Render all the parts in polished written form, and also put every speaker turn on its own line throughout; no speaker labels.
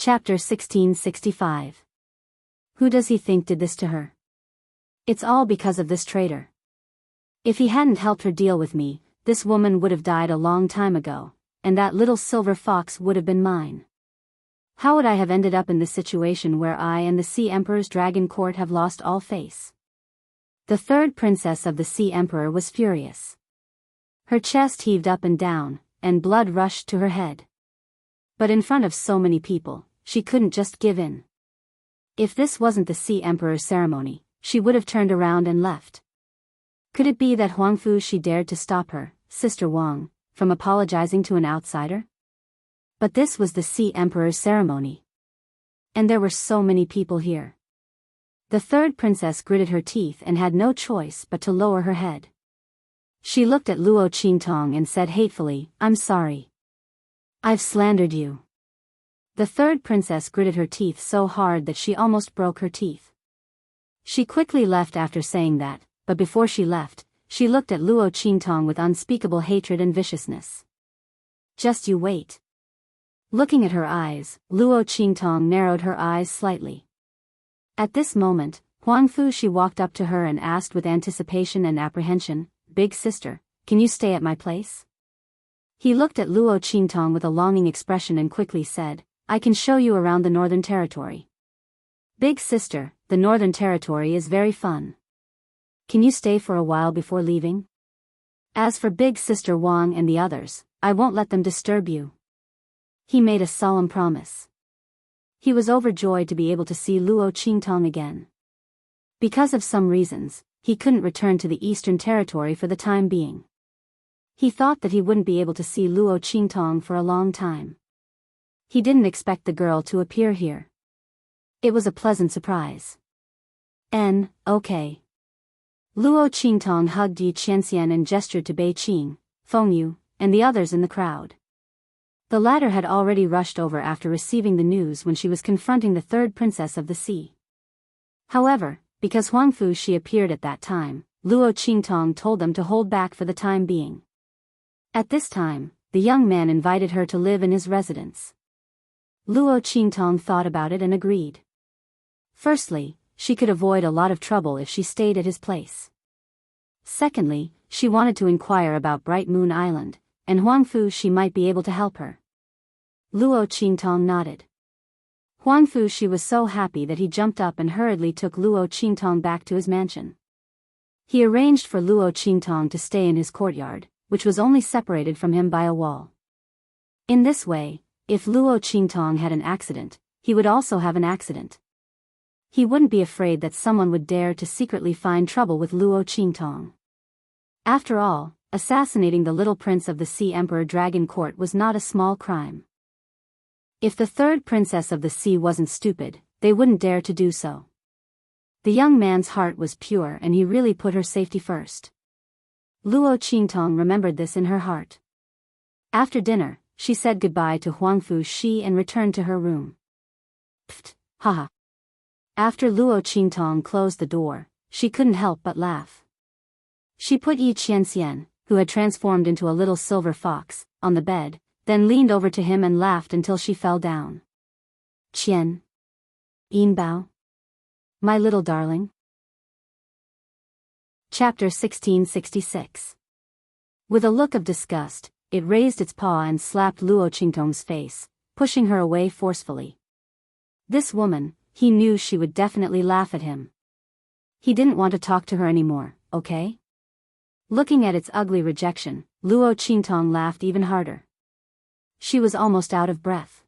Chapter 1665. Who does he think did this to her? It's all because of this traitor. If he hadn't helped her deal with me, this woman would have died a long time ago, and that little silver fox would have been mine. How would I have ended up in this situation where I and the Sea Emperor's dragon court have lost all face? The third princess of the Sea Emperor was furious. Her chest heaved up and down, and blood rushed to her head. But in front of so many people, she couldn't just give in. If this wasn't the Sea Emperor's ceremony, she would have turned around and left. Could it be that Huangfu she dared to stop her, Sister Wang, from apologizing to an outsider? But this was the Sea Emperor's ceremony. And there were so many people here. The third princess gritted her teeth and had no choice but to lower her head. She looked at Luo Qingtong and said hatefully, "I'm sorry. I've slandered you." The third princess gritted her teeth so hard that she almost broke her teeth. She quickly left after saying that, but before she left, she looked at Luo Qingtong with unspeakable hatred and viciousness. "Just you wait." Looking at her eyes, Luo Qingtong narrowed her eyes slightly. At this moment, Huangfu she walked up to her and asked with anticipation and apprehension, "Big sister, can you stay at my place?" He looked at Luo Qingtong with a longing expression and quickly said, "I can show you around the Northern Territory." "Big sister, the Northern Territory is very fun. Can you stay for a while before leaving? As for Big Sister Wang and the others, I won't let them disturb you." He made a solemn promise. He was overjoyed to be able to see Luo Qingtong again. Because of some reasons, he couldn't return to the Eastern Territory for the time being. He thought that he wouldn't be able to see Luo Qingtong for a long time. He didn't expect the girl to appear here. It was a pleasant surprise. Okay. Luo Qingtong hugged Yi Qianxian and gestured to Bei Qing, Feng Yu, and the others in the crowd. The latter had already rushed over after receiving the news when she was confronting the third princess of the sea. However, because Huangfu she appeared at that time, Luo Qingtong told them to hold back for the time being. At this time, the young man invited her to live in his residence. Luo Qingtong thought about it and agreed. Firstly, she could avoid a lot of trouble if she stayed at his place. Secondly, she wanted to inquire about Bright Moon Island, and Huangfu she might be able to help her. Luo Qingtong nodded. Huangfu she was so happy that he jumped up and hurriedly took Luo Qingtong back to his mansion. He arranged for Luo Qingtong to stay in his courtyard, which was only separated from him by a wall. In this way, if Luo Qingtong had an accident, he would also have an accident. He wouldn't be afraid that someone would dare to secretly find trouble with Luo Qingtong. After all, assassinating the little prince of the Sea Emperor Dragon Court was not a small crime. If the third princess of the sea wasn't stupid, they wouldn't dare to do so. The young man's heart was pure and he really put her safety first. Luo Qingtong remembered this in her heart. After dinner, she said goodbye to Huangfu she and returned to her room. Pfft, haha. After Luo Qingtong closed the door, she couldn't help but laugh. She put Yi Qianxian, who had transformed into a little silver fox, on the bed, then leaned over to him and laughed until she fell down. "Qian. Yinbao. My little darling." Chapter 1666. With a look of disgust, it raised its paw and slapped Luo Qingtong's face, pushing her away forcefully. This woman, he knew she would definitely laugh at him. He didn't want to talk to her anymore, okay? Looking at its ugly rejection, Luo Qingtong laughed even harder. She was almost out of breath.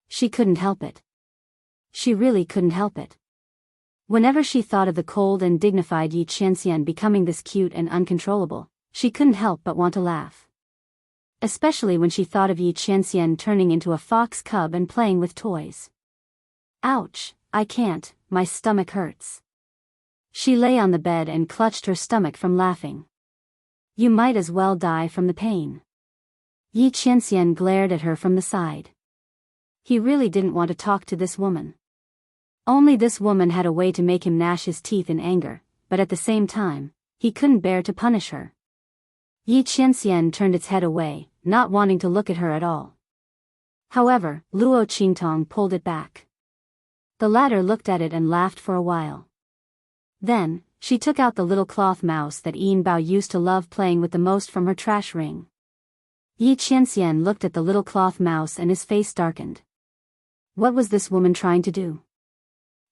She couldn't help it. She really couldn't help it. Whenever she thought of the cold and dignified Yi Qianxian becoming this cute and uncontrollable, she couldn't help but want to laugh. Especially when she thought of Yi Qianxian turning into a fox cub and playing with toys. Ouch, I can't, my stomach hurts. She lay on the bed and clutched her stomach from laughing. You might as well die from the pain. Yi Qianxian glared at her from the side. He really didn't want to talk to this woman. Only this woman had a way to make him gnash his teeth in anger, but at the same time, he couldn't bear to punish her. Yi Qianxian turned its head away, not wanting to look at her at all. However, Luo Qingtong pulled it back. The latter looked at it and laughed for a while. Then, she took out the little cloth mouse that Yin Bao used to love playing with the most from her trash ring. Yi Qianxian looked at the little cloth mouse and his face darkened. What was this woman trying to do?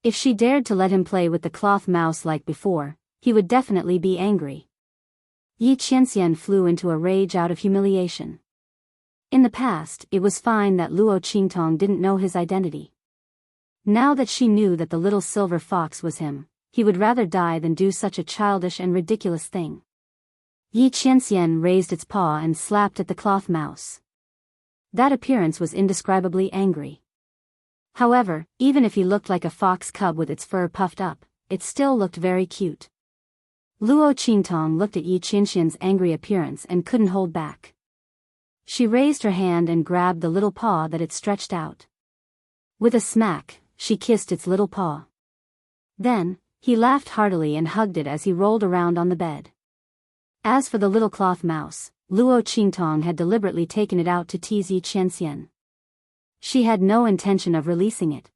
If she dared to let him play with the cloth mouse like before, he would definitely be angry. Yi Qianxian flew into a rage out of humiliation. In the past, it was fine that Luo Qingtong didn't know his identity. Now that she knew that the little silver fox was him, he would rather die than do such a childish and ridiculous thing. Yi Qianxian raised its paw and slapped at the cloth mouse. That appearance was indescribably angry. However, even if he looked like a fox cub with its fur puffed up, it still looked very cute. Luo Qingtong looked at Yi Qianxian's angry appearance and couldn't hold back. She raised her hand and grabbed the little paw that it stretched out. With a smack, she kissed its little paw. Then, he laughed heartily and hugged it as he rolled around on the bed. As for the little cloth mouse, Luo Qingtong had deliberately taken it out to tease Yi Qianxian. She had no intention of releasing it.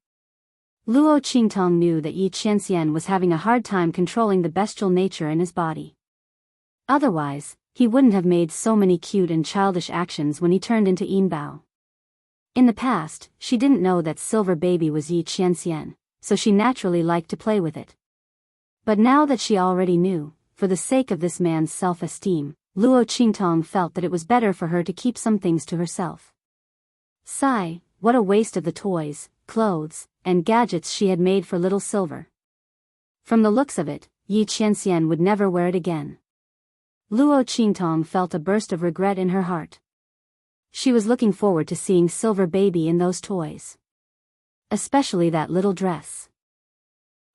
Luo Qingtong knew that Yi Qianxian was having a hard time controlling the bestial nature in his body. Otherwise, he wouldn't have made so many cute and childish actions when he turned into Yin Bao. In the past, she didn't know that Silver Baby was Yi Qianxian, so she naturally liked to play with it. But now that she already knew, for the sake of this man's self-esteem, Luo Qingtong felt that it was better for her to keep some things to herself. Sigh, what a waste of the toys, clothes, and gadgets she had made for little Silver. From the looks of it, Yi Qianxian would never wear it again. Luo Qingtong felt a burst of regret in her heart. She was looking forward to seeing Silver Baby in those toys. Especially that little dress.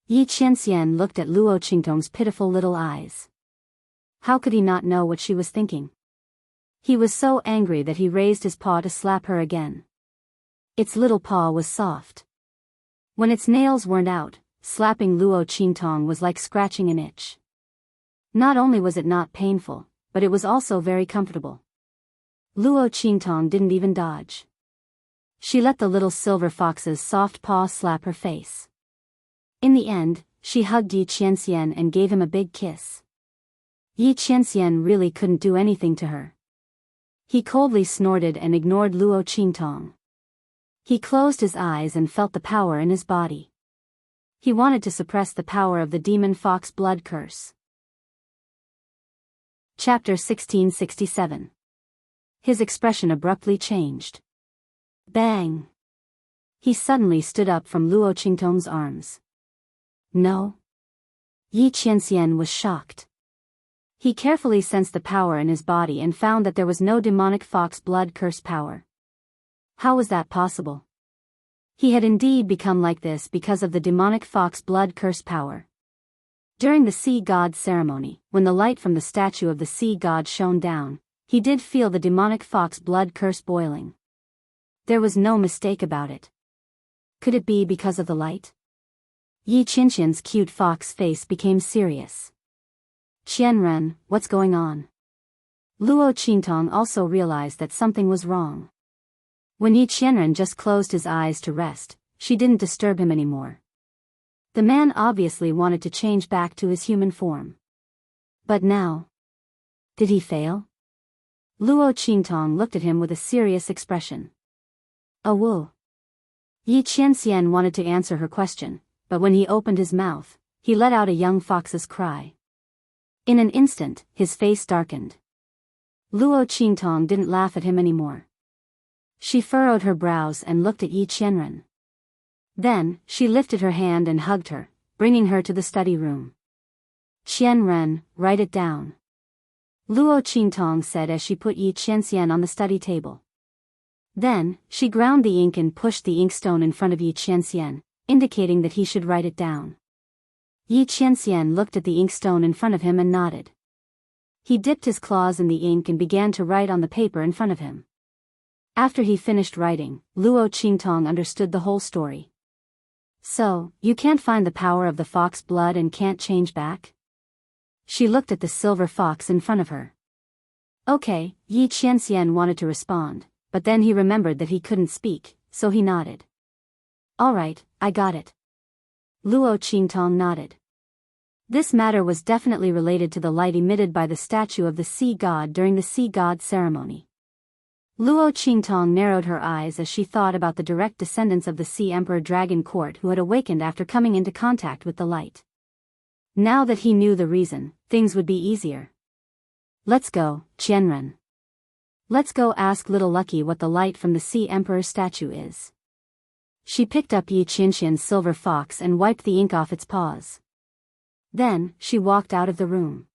Yi Qianxian looked at Luo Qingtong's pitiful little eyes. How could he not know what she was thinking? He was so angry that he raised his paw to slap her again. Its little paw was soft. When its nails weren't out, slapping Luo Qingtong was like scratching an itch. Not only was it not painful, but it was also very comfortable. Luo Qingtong didn't even dodge. She let the little silver fox's soft paw slap her face. In the end, she hugged Yi Qianxian and gave him a big kiss. Yi Qianxian really couldn't do anything to her. He coldly snorted and ignored Luo Qingtong. He closed his eyes and felt the power in his body. He wanted to suppress the power of the demon fox blood curse. Chapter 1667. His expression abruptly changed. Bang! He suddenly stood up from Luo Qingtong's arms. No. Yi Qianxian was shocked. He carefully sensed the power in his body and found that there was no demonic fox blood curse power. How was that possible? He had indeed become like this because of the demonic fox blood curse power. During the sea god ceremony, when the light from the statue of the sea god shone down, he did feel the demonic fox blood curse boiling. There was no mistake about it. Could it be because of the light? Yi Qianxian's cute fox face became serious. Qianren, what's going on? Luo Qingtong also realized that something was wrong. When Yi Qianren just closed his eyes to rest, she didn't disturb him anymore. The man obviously wanted to change back to his human form. But now... did he fail? Luo Qingtong looked at him with a serious expression. Woo. Yi Qianxian wanted to answer her question, but when he opened his mouth, he let out a young fox's cry. In an instant, his face darkened. Luo Qingtong didn't laugh at him anymore. She furrowed her brows and looked at Yi Qianren. Then, she lifted her hand and hugged her, bringing her to the study room. Qianren, write it down. Luo Qingtong said as she put Yi Qianxian on the study table. Then, she ground the ink and pushed the inkstone in front of Yi Qianxian, indicating that he should write it down. Yi Qianxian looked at the inkstone in front of him and nodded. He dipped his claws in the ink and began to write on the paper in front of him. After he finished writing, Luo Qingtong understood the whole story. So, you can't find the power of the fox blood and can't change back? She looked at the silver fox in front of her. Okay, Yi Qianxian wanted to respond, but then he remembered that he couldn't speak, so he nodded. All right, I got it. Luo Qingtong nodded. This matter was definitely related to the light emitted by the statue of the sea god during the sea god ceremony. Luo Qingtong narrowed her eyes as she thought about the direct descendants of the Sea Emperor Dragon Court who had awakened after coming into contact with the light. Now that he knew the reason, things would be easier. Let's go, Qianren. Let's go ask Little Lucky what the light from the Sea Emperor's statue is. She picked up Yi Qianxian's silver fox and wiped the ink off its paws. Then, she walked out of the room.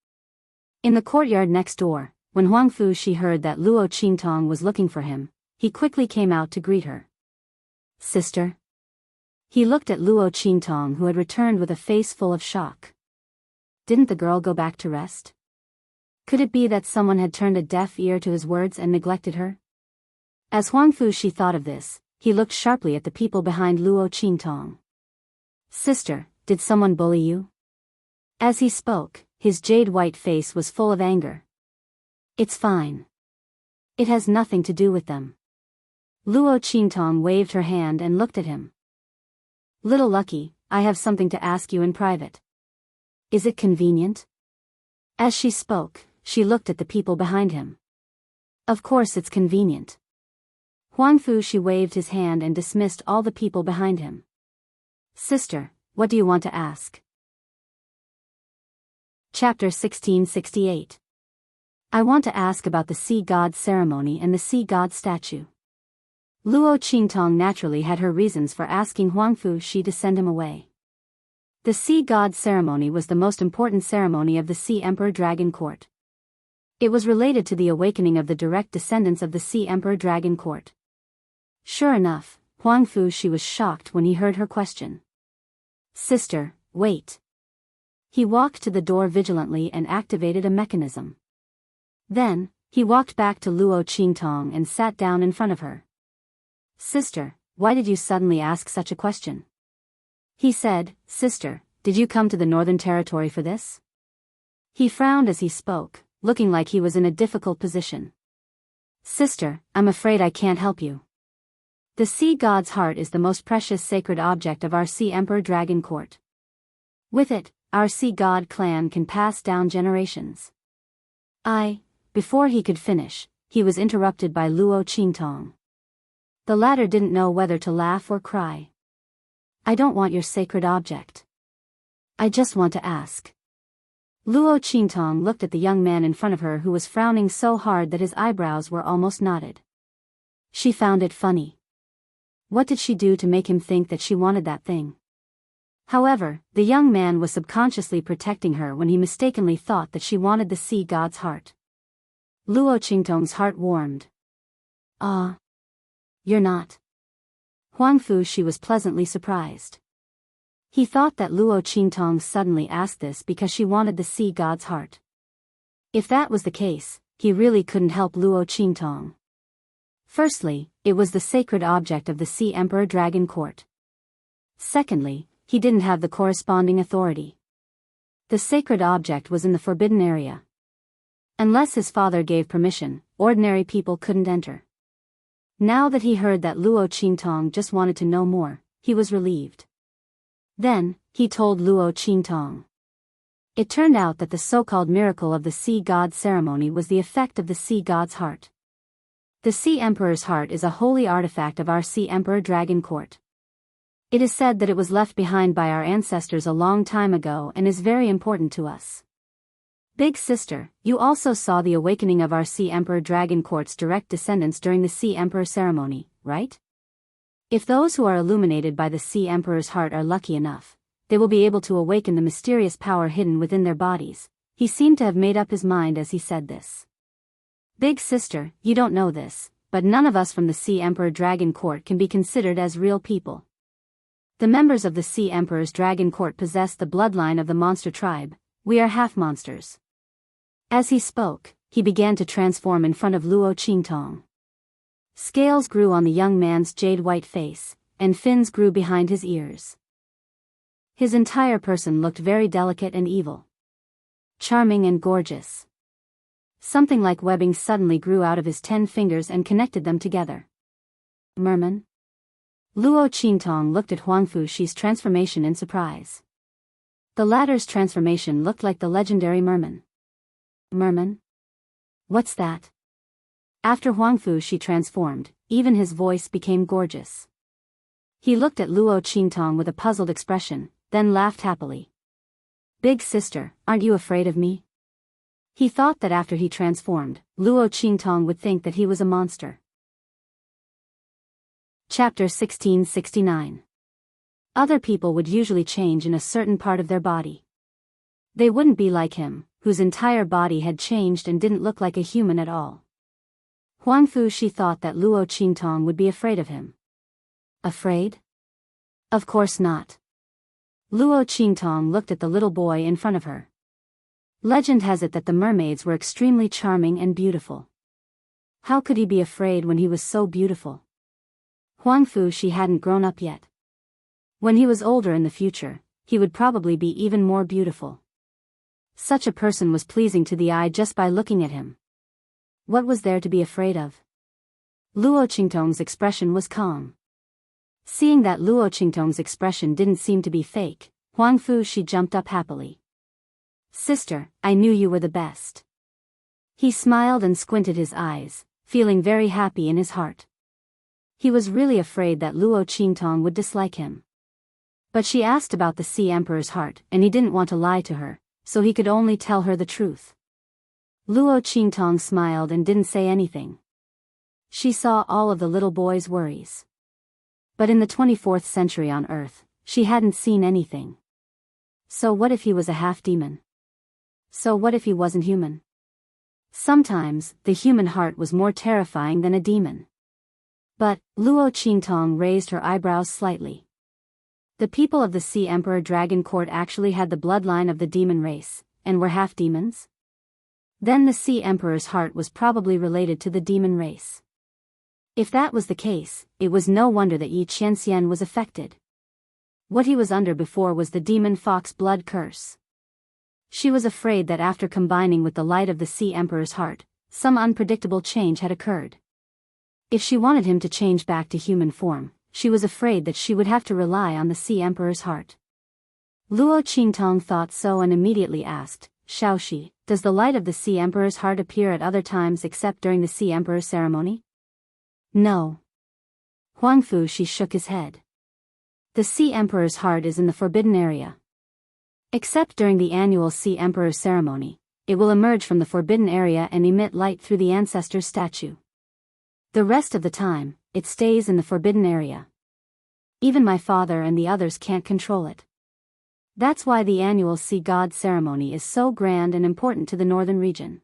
In the courtyard next door, when Huang Fushi heard that Luo Qingtong was looking for him, he quickly came out to greet her. Sister? He looked at Luo Qingtong, who had returned with a face full of shock. Didn't the girl go back to rest? Could it be that someone had turned a deaf ear to his words and neglected her? As Huang Fushi thought of this, he looked sharply at the people behind Luo Qingtong. Sister, did someone bully you? As he spoke, his jade-white face was full of anger. It's fine. It has nothing to do with them. Luo Qingtong waved her hand and looked at him. Little Lucky, I have something to ask you in private. Is it convenient? As she spoke, she looked at the people behind him. Of course it's convenient. Huang Fushi waved his hand and dismissed all the people behind him. Sister, what do you want to ask? Chapter 1668. I want to ask about the sea god ceremony and the sea god statue. Luo Qingtong naturally had her reasons for asking Huang Fushi to send him away. The sea god ceremony was the most important ceremony of the Sea Emperor Dragon Court. It was related to the awakening of the direct descendants of the Sea Emperor Dragon Court. Sure enough, Huang Fushi was shocked when he heard her question. Sister, wait. He walked to the door vigilantly and activated a mechanism. Then, he walked back to Luo Qingtong and sat down in front of her. Sister, why did you suddenly ask such a question? He said, Sister, did you come to the Northern Territory for this? He frowned as he spoke, looking like he was in a difficult position. Sister, I'm afraid I can't help you. The sea god's heart is the most precious sacred object of our Sea Emperor Dragon Court. With it, our sea god clan can pass down generations. Before he could finish, he was interrupted by Luo Qingtong. The latter didn't know whether to laugh or cry. I don't want your sacred object. I just want to ask. Luo Qingtong looked at the young man in front of her who was frowning so hard that his eyebrows were almost knotted. She found it funny. What did she do to make him think that she wanted that thing? However, the young man was subconsciously protecting her when he mistakenly thought that she wanted the sea god's heart. Luo Qingtong's heart warmed. You're not. Huang Fushi was pleasantly surprised. He thought that Luo Qingtong suddenly asked this because she wanted the sea god's heart. If that was the case, he really couldn't help Luo Qingtong. Firstly, it was the sacred object of the Sea Emperor Dragon Court. Secondly, he didn't have the corresponding authority. The sacred object was in the forbidden area. Unless his father gave permission, ordinary people couldn't enter. Now that he heard that Luo Qingtong just wanted to know more, he was relieved. Then, he told Luo Qingtong. It turned out that the so-called miracle of the sea god ceremony was the effect of the sea god's heart. The Sea Emperor's heart is a holy artifact of our Sea Emperor Dragon Court. It is said that it was left behind by our ancestors a long time ago and is very important to us. Big sister, you also saw the awakening of our Sea Emperor Dragon Court's direct descendants during the Sea Emperor ceremony, right? If those who are illuminated by the Sea Emperor's heart are lucky enough, they will be able to awaken the mysterious power hidden within their bodies. He seemed to have made up his mind as he said this. Big sister, you don't know this, but none of us from the Sea Emperor Dragon Court can be considered as real people. The members of the Sea Emperor's Dragon Court possess the bloodline of the monster tribe. We are half monsters. As he spoke, he began to transform in front of Luo Qingtong. Scales grew on the young man's jade-white face, and fins grew behind his ears. His entire person looked very delicate and evil. Charming and gorgeous. Something like webbing suddenly grew out of his 10 fingers and connected them together. Merman? Luo Qingtong looked at Huang Fuxi's transformation in surprise. The latter's transformation looked like the legendary Merman. Merman? What's that? After Huang Fuxi transformed, even his voice became gorgeous. He looked at Luo Qingtong with a puzzled expression, then laughed happily. Big sister, aren't you afraid of me? He thought that after he transformed, Luo Qingtong would think that he was a monster. Chapter 1669. Other people would usually change in a certain part of their body. They wouldn't be like him, whose entire body had changed and didn't look like a human at all. Huang Fuxi thought that Luo Qingtong would be afraid of him. Afraid? Of course not. Luo Qingtong looked at the little boy in front of her. Legend has it that the mermaids were extremely charming and beautiful. How could he be afraid when he was so beautiful? Huang Fuxi hadn't grown up yet. When he was older in the future, he would probably be even more beautiful. Such a person was pleasing to the eye just by looking at him. What was there to be afraid of? Luo Qingtong's expression was calm. Seeing that Luo Qingtong's expression didn't seem to be fake, Huang Fuxi jumped up happily. Sister, I knew you were the best. He smiled and squinted his eyes, feeling very happy in his heart. He was really afraid that Luo Qingtong would dislike him. But she asked about the Sea Emperor's heart, and he didn't want to lie to her, so he could only tell her the truth. Luo Qingtong smiled and didn't say anything. She saw all of the little boy's worries. But in the 24th century on Earth, she hadn't seen anything. So what if he was a half-demon? So what if he wasn't human? Sometimes, the human heart was more terrifying than a demon. But, Luo Qingtong raised her eyebrows slightly. The people of the Sea Emperor Dragon Court actually had the bloodline of the demon race, and were half-demons? Then the Sea Emperor's heart was probably related to the demon race. If that was the case, it was no wonder that Yi Qianxian was affected. What he was under before was the demon fox blood curse. She was afraid that after combining with the light of the Sea Emperor's heart, some unpredictable change had occurred. If she wanted him to change back to human form, she was afraid that she would have to rely on the Sea Emperor's heart. Luo Qingtong thought so and immediately asked, Shaoxi, does the light of the Sea Emperor's heart appear at other times except during the Sea Emperor's ceremony? No. Huang Fuxi shook his head. The Sea Emperor's heart is in the forbidden area. Except during the annual Sea Emperor's ceremony, it will emerge from the forbidden area and emit light through the ancestor's statue. The rest of the time, it stays in the forbidden area. Even my father and the others can't control it. That's why the annual Sea God ceremony is so grand and important to the northern region.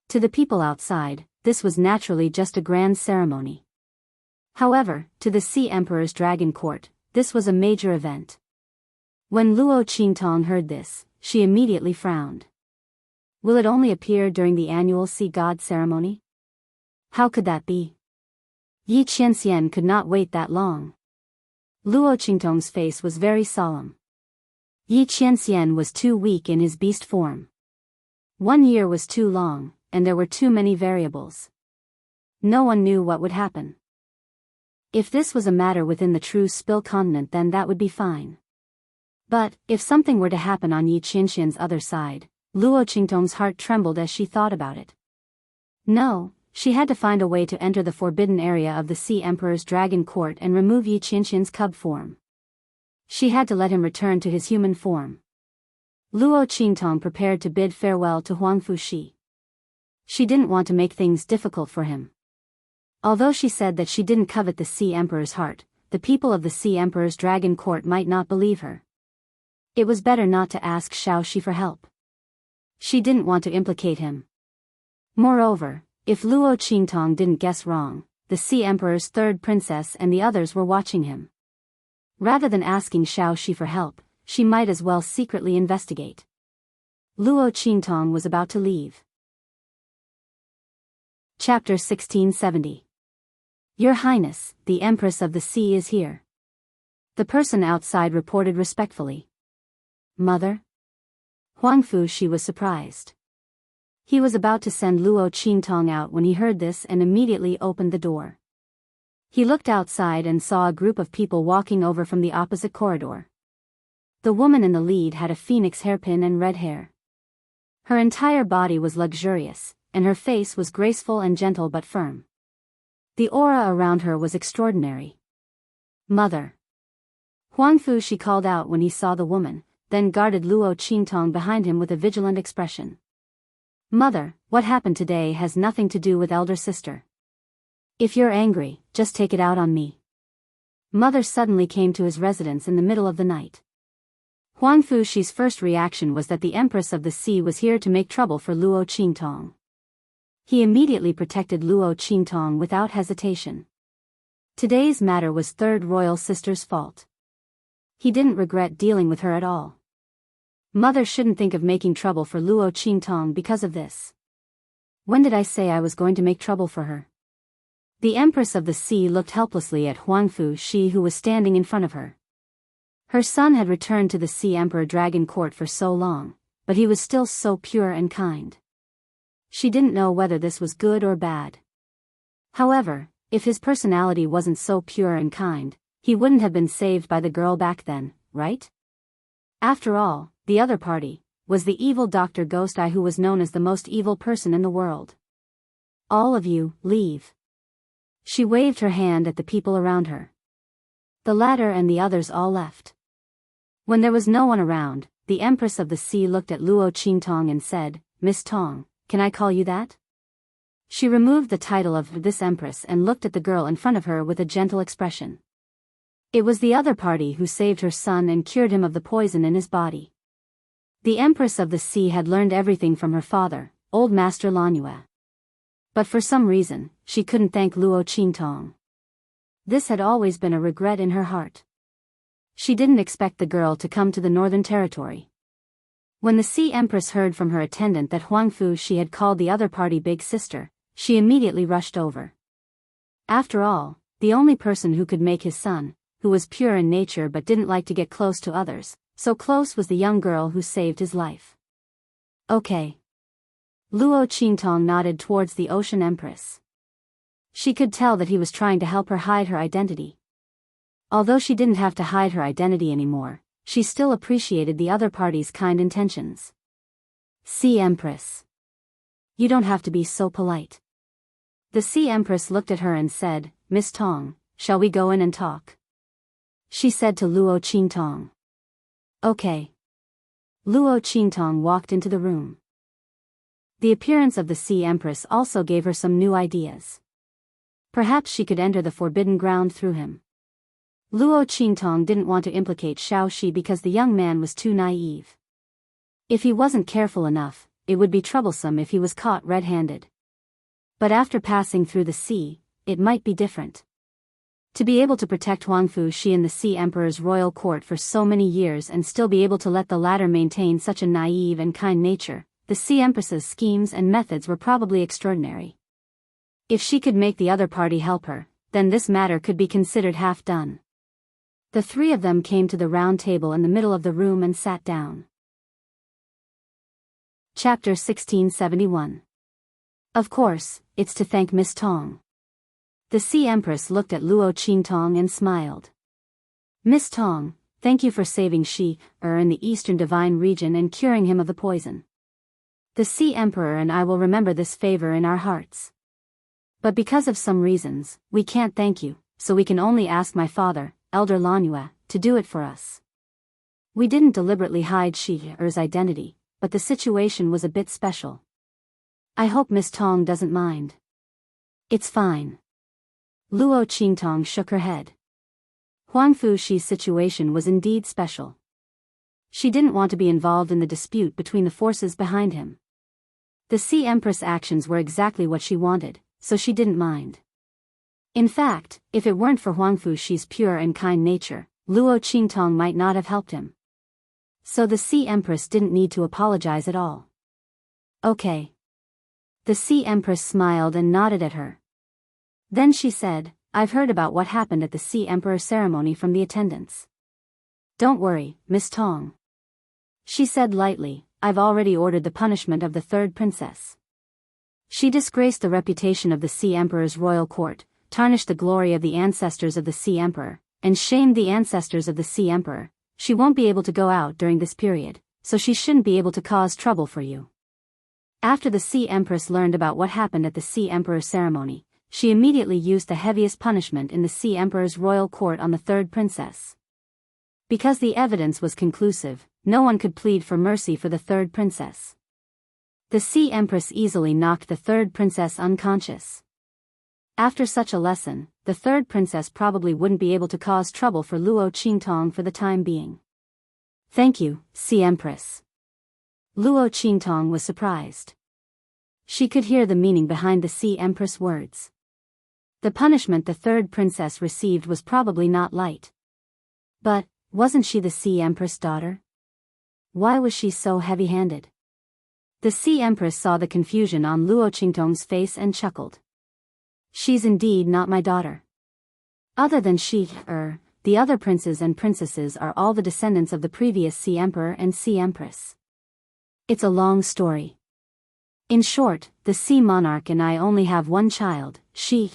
To the people outside, this was naturally just a grand ceremony. However, to the Sea Emperor's Dragon Court, this was a major event. When Luo Qingtong heard this, she immediately frowned. Will it only appear during the annual Sea God ceremony? How could that be? Yi Qianxian could not wait that long. Luo Qingtong's face was very solemn. Yi Qianxian was too weak in his beast form. 1 year was too long, and there were too many variables. No one knew what would happen. If this was a matter within the true Spill continent, then that would be fine. But, if something were to happen on Yi Qianxian's other side, Luo Qingtong's heart trembled as she thought about it. No, she had to find a way to enter the forbidden area of the Sea Emperor's Dragon Court and remove Yi Qianxian's cub form. She had to let him return to his human form. Luo Qingtong prepared to bid farewell to Huang Fuxi. She didn't want to make things difficult for him. Although she said that she didn't covet the Sea Emperor's heart, the people of the Sea Emperor's Dragon Court might not believe her. It was better not to ask Shaoxi for help. She didn't want to implicate him. Moreover, if Luo Qingtong didn't guess wrong, the Sea Emperor's third princess and the others were watching him. Rather than asking Shaoxi for help, she might as well secretly investigate. Luo Qingtong was about to leave. Chapter 1670. Your Highness, the Empress of the Sea is here. The person outside reported respectfully. Mother? Huang Fuxi was surprised. He was about to send Luo Qingtong out when he heard this and immediately opened the door. He looked outside and saw a group of people walking over from the opposite corridor. The woman in the lead had a phoenix hairpin and red hair. Her entire body was luxurious, and her face was graceful and gentle but firm. The aura around her was extraordinary. "Mother." Huangfu, she called out when he saw the woman, then guarded Luo Qingtong behind him with a vigilant expression. "Mother, what happened today has nothing to do with elder sister. If you're angry, just take it out on me." Mother suddenly came to his residence in the middle of the night. Huangfu Shi's first reaction was that the Empress of the Sea was here to make trouble for Luo Qingtong. He immediately protected Luo Qingtong without hesitation. Today's matter was Third Royal Sister's fault. He didn't regret dealing with her at all. Mother shouldn't think of making trouble for Luo Qingtong because of this. When did I say I was going to make trouble for her? The Empress of the Sea looked helplessly at Huangfu Shi, who was standing in front of her. Her son had returned to the Sea Emperor Dragon Court for so long, but he was still so pure and kind. She didn't know whether this was good or bad. However, if his personality wasn't so pure and kind, he wouldn't have been saved by the girl back then, right? After all, the other party was the evil Dr. Ghost Eye, who was known as the most evil person in the world. "All of you, leave." She waved her hand at the people around her. The latter and the others all left. When there was no one around, the Empress of the Sea looked at Luo Qingtong and said, "Miss Tong, can I call you that?" She removed the title of this Empress and looked at the girl in front of her with a gentle expression. It was the other party who saved her son and cured him of the poison in his body. The Empress of the Sea had learned everything from her father, Old Master Lanyue. But for some reason, she couldn't thank Luo Qingtong. This had always been a regret in her heart. She didn't expect the girl to come to the Northern Territory. When the Sea Empress heard from her attendant that Huangfu Shi had called the other party big sister, she immediately rushed over. After all, the only person who could make his son, who was pure in nature but didn't like to get close to others, so close, was the young girl who saved his life. "Okay." Luo Qingtong nodded towards the Ocean Empress. She could tell that he was trying to help her hide her identity. Although she didn't have to hide her identity anymore, she still appreciated the other party's kind intentions. "Sea Empress. You don't have to be so polite." The Sea Empress looked at her and said, "Miss Tong, shall we go in and talk?" She said to Luo Qingtong. "Okay." Luo Qingtong walked into the room. The appearance of the Sea Empress also gave her some new ideas. Perhaps she could enter the forbidden ground through him. Luo Qingtong didn't want to implicate Xiao Shi because the young man was too naive. If he wasn't careful enough, it would be troublesome if he was caught red-handed. But after passing through the sea, it might be different. To be able to protect Huangfu Shi in the Sea Emperor's royal court for so many years and still be able to let the latter maintain such a naive and kind nature, the Sea Empress's schemes and methods were probably extraordinary. If she could make the other party help her, then this matter could be considered half done. The three of them came to the round table in the middle of the room and sat down. Chapter 1671. Of course, it's to thank Miss Tong. The Sea Empress looked at Luo Qingtong and smiled. "Miss Tong, thank you for saving Shi-er in the Eastern Divine Region and curing him of the poison. The Sea Emperor and I will remember this favor in our hearts. But because of some reasons, we can't thank you, so we can only ask my father, Elder Lanyue, to do it for us. We didn't deliberately hide Shi-er's identity, but the situation was a bit special. I hope Miss Tong doesn't mind." "It's fine." Luo Qingtong shook her head. Huangfu Shi's situation was indeed special. She didn't want to be involved in the dispute between the forces behind him. The Sea Empress' actions were exactly what she wanted, so she didn't mind. In fact, if it weren't for Huangfu Shi's pure and kind nature, Luo Qingtong might not have helped him. So the Sea Empress didn't need to apologize at all. "Okay." The Sea Empress smiled and nodded at her. Then she said, "I've heard about what happened at the Sea Emperor ceremony from the attendants. Don't worry, Miss Tong," she said lightly, I've already ordered the punishment of the third princess. She disgraced the reputation of the Sea Emperor's royal court, tarnished the glory of the ancestors of the Sea Emperor, and shamed the ancestors of the Sea Emperor. She won't be able to go out during this period, so she shouldn't be able to cause trouble for you." After the Sea Empress learned about what happened at the Sea Emperor's ceremony, she immediately used the heaviest punishment in the Sea Emperor's royal court on the third princess. Because the evidence was conclusive, no one could plead for mercy for the third princess. The Sea Empress easily knocked the third princess unconscious. After such a lesson, the third princess probably wouldn't be able to cause trouble for Luo Qingtong for the time being. "Thank you, Sea Empress." Luo Qingtong was surprised. She could hear the meaning behind the Sea Empress' words. The punishment the third princess received was probably not light. But, wasn't she the Sea Empress' daughter? Why was she so heavy-handed? The Sea Empress saw the confusion on Luo Qingtong's face and chuckled. "She's indeed not my daughter. Other than she, the other princes and princesses are all the descendants of the previous Sea Emperor and Sea Empress. It's a long story. In short, the Sea Monarch and I only have one child, she,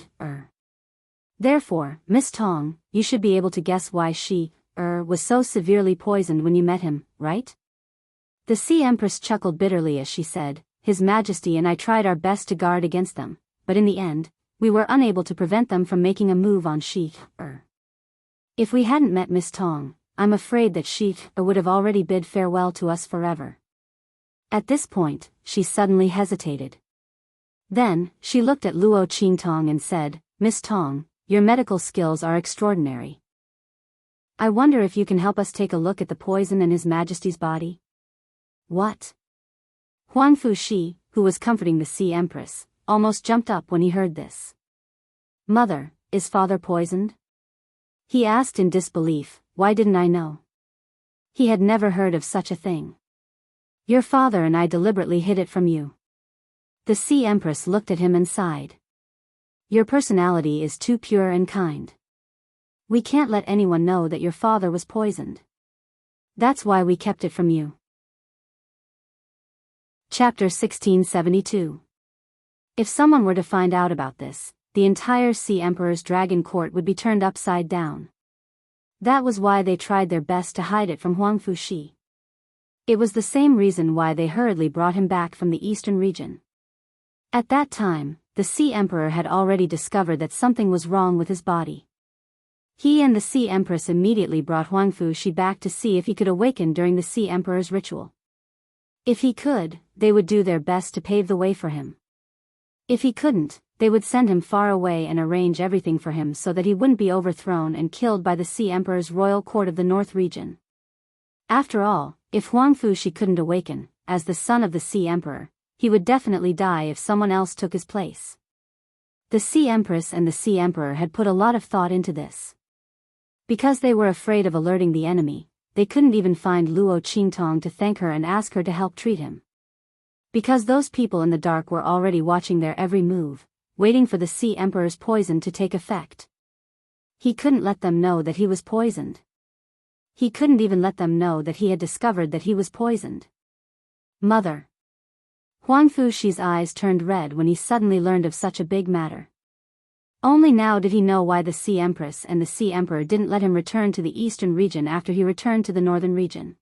Therefore, Miss Tong, you should be able to guess why she, was so severely poisoned when you met him, right?" The Sea Empress chuckled bitterly as she said, "His Majesty and I tried our best to guard against them, but in the end, we were unable to prevent them from making a move on she, If we hadn't met Miss Tong, I'm afraid that she, would have already bid farewell to us forever." At this point, she suddenly hesitated. Then, she looked at Luo Qingtong and said, "Miss Tong, your medical skills are extraordinary. I wonder if you can help us take a look at the poison in His Majesty's body?" "What?" Huang Fushi, who was comforting the Sea Empress, almost jumped up when he heard this. "Mother, is father poisoned?" He asked in disbelief. Why didn't I know? He had never heard of such a thing. "Your father and I deliberately hid it from you." The Sea Empress looked at him and sighed. "Your personality is too pure and kind. We can't let anyone know that your father was poisoned. That's why we kept it from you." Chapter 1672. If someone were to find out about this, the entire Sea Emperor's dragon court would be turned upside down. That was why they tried their best to hide it from Huang Fushi. It was the same reason why they hurriedly brought him back from the eastern region. At that time, the Sea Emperor had already discovered that something was wrong with his body. He and the Sea Empress immediately brought Huang Fushi back to see if he could awaken during the Sea Emperor's ritual. If he could, they would do their best to pave the way for him. If he couldn't, they would send him far away and arrange everything for him so that he wouldn't be overthrown and killed by the Sea Emperor's royal court of the North region. After all, if Huang Fushi couldn't awaken, as the son of the Sea Emperor, he would definitely die if someone else took his place. The Sea Empress and the Sea Emperor had put a lot of thought into this. Because they were afraid of alerting the enemy, they couldn't even find Luo Qingtong to thank her and ask her to help treat him. Because those people in the dark were already watching their every move, waiting for the Sea Emperor's poison to take effect. He couldn't let them know that he was poisoned. He couldn't even let them know that he had discovered that he was poisoned. "Mother." Huang Fushi's eyes turned red when he suddenly learned of such a big matter. Only now did he know why the Sea Empress and the Sea Emperor didn't let him return to the eastern region after he returned to the northern region.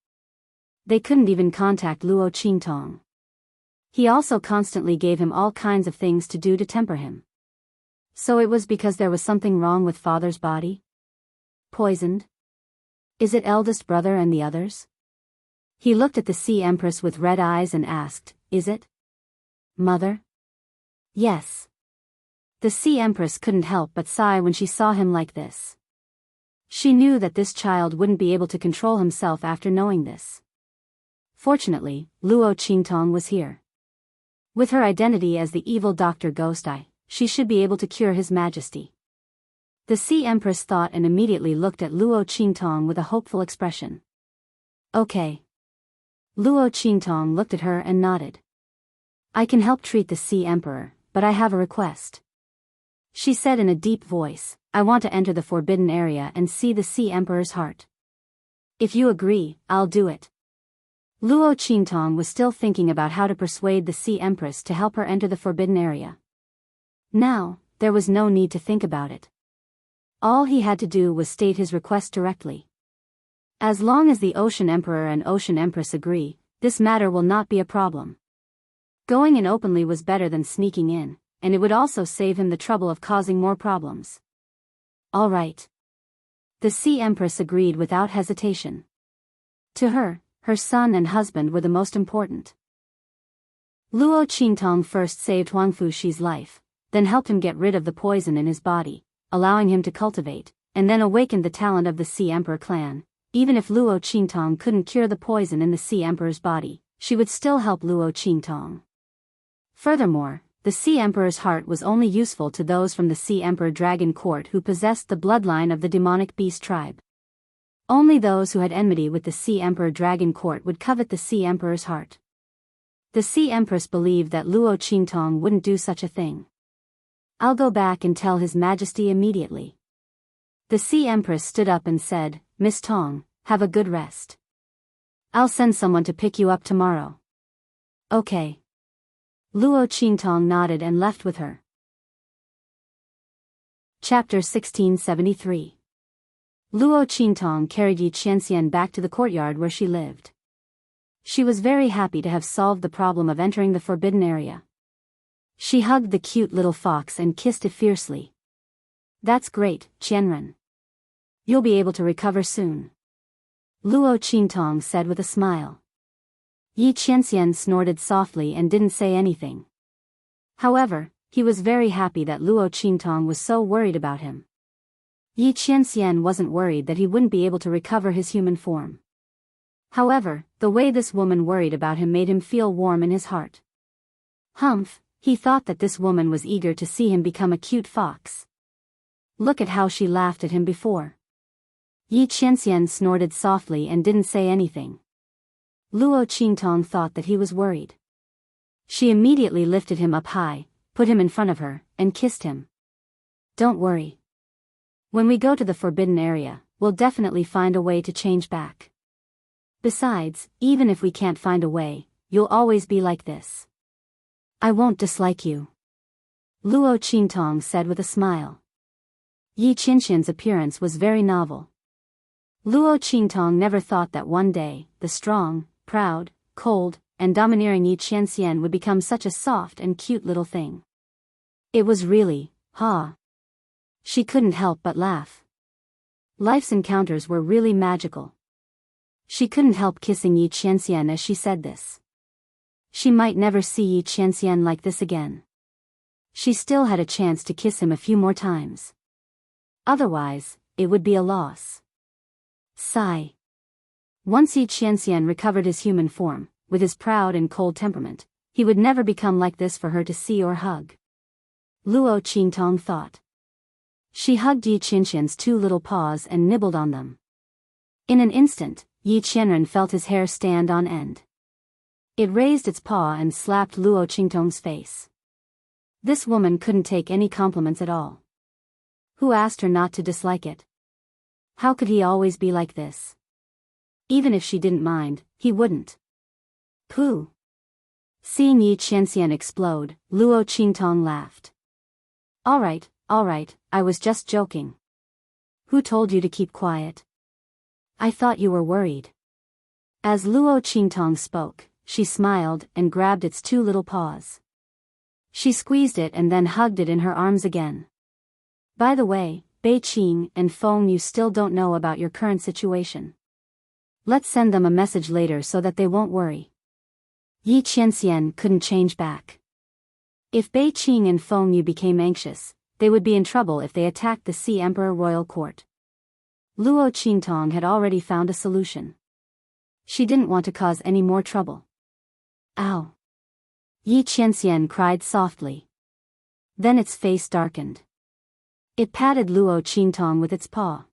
They couldn't even contact Luo Qingtong. He also constantly gave him all kinds of things to do to temper him. So it was because there was something wrong with father's body? Poisoned? Is it eldest brother and the others? He looked at the Sea Empress with red eyes and asked, "Is it? Mother?" "Yes." The Sea Empress couldn't help but sigh when she saw him like this. She knew that this child wouldn't be able to control himself after knowing this. Fortunately, Luo Qingtong was here. With her identity as the evil Dr. Ghost Eye, she should be able to cure His Majesty. The Sea Empress thought and immediately looked at Luo Qingtong with a hopeful expression. "Okay." Luo Qingtong looked at her and nodded. "I can help treat the Sea Emperor, but I have a request." She said in a deep voice, "I want to enter the forbidden area and see the Sea Emperor's heart. If you agree, I'll do it." Luo Qingtong was still thinking about how to persuade the Sea Empress to help her enter the forbidden area. Now, there was no need to think about it. All he had to do was state his request directly. As long as the Ocean Emperor and Ocean Empress agree, this matter will not be a problem. Going in openly was better than sneaking in, and it would also save him the trouble of causing more problems. All right. The Sea Empress agreed without hesitation. To her, her son and husband were the most important. Luo Qingtong first saved Huang Fuxi's life, then helped him get rid of the poison in his body, allowing him to cultivate, and then awakened the talent of the Sea Emperor clan. Even if Luo Qingtong couldn't cure the poison in the Sea Emperor's body, she would still help Luo Qingtong. Furthermore, the Sea Emperor's heart was only useful to those from the Sea Emperor Dragon Court who possessed the bloodline of the demonic beast tribe. Only those who had enmity with the Sea Emperor Dragon Court would covet the Sea Emperor's heart. The Sea Empress believed that Luo Qingtong wouldn't do such a thing. I'll go back and tell His Majesty immediately. The Sea Empress stood up and said, Miss Tong, have a good rest. I'll send someone to pick you up tomorrow. Okay. Luo Qingtong nodded and left with her. Chapter 1673. Luo Qingtong carried Yi Qianxian back to the courtyard where she lived. She was very happy to have solved the problem of entering the forbidden area. She hugged the cute little fox and kissed it fiercely. That's great, Qianren. You'll be able to recover soon. Luo Qingtong said with a smile. Yi Qianxian snorted softly and didn't say anything. However, he was very happy that Luo Qingtong was so worried about him. Yi Qianxian wasn't worried that he wouldn't be able to recover his human form. However, the way this woman worried about him made him feel warm in his heart. Humph, he thought that this woman was eager to see him become a cute fox. Look at how she laughed at him before. Yi Qianxian snorted softly and didn't say anything. Luo Qingtong thought that he was worried. She immediately lifted him up high, put him in front of her, and kissed him. Don't worry. When we go to the forbidden area, we'll definitely find a way to change back. Besides, even if we can't find a way, you'll always be like this. I won't dislike you. Luo Qingtong said with a smile. Yi Qianxian's appearance was very novel. Luo Qingtong never thought that one day, the strong, proud, cold, and domineering Yi Qianxian would become such a soft and cute little thing. It was really, She couldn't help but laugh. Life's encounters were really magical. She couldn't help kissing Yi Qianxian as she said this. She might never see Yi Qianxian like this again. She still had a chance to kiss him a few more times. Otherwise, it would be a loss. Sigh. Once Yi Qianxian recovered his human form, with his proud and cold temperament, he would never become like this for her to see or hug. Luo Qingtong thought. She hugged Yi Qianxian's two little paws and nibbled on them. In an instant, Yi Qianren felt his hair stand on end. It raised its paw and slapped Luo Qingtong's face. This woman couldn't take any compliments at all. Who asked her not to dislike it? How could he always be like this? Even if she didn't mind, he wouldn't. Pooh. Seeing Yi Qianxian explode, Luo Qingtong laughed. All right, I was just joking. Who told you to keep quiet? I thought you were worried. As Luo Qingtong spoke, she smiled and grabbed its two little paws. She squeezed it and then hugged it in her arms again. By the way, Bei Qing and Feng, you still don't know about your current situation. Let's send them a message later so that they won't worry. Yi Qianxian couldn't change back. If Bei Qing and Feng Yu became anxious, they would be in trouble if they attacked the Sea Emperor Royal Court. Luo Qingtong had already found a solution. She didn't want to cause any more trouble. Ow! Yi Qianxian cried softly. Then its face darkened. It patted Luo Qingtong with its paw.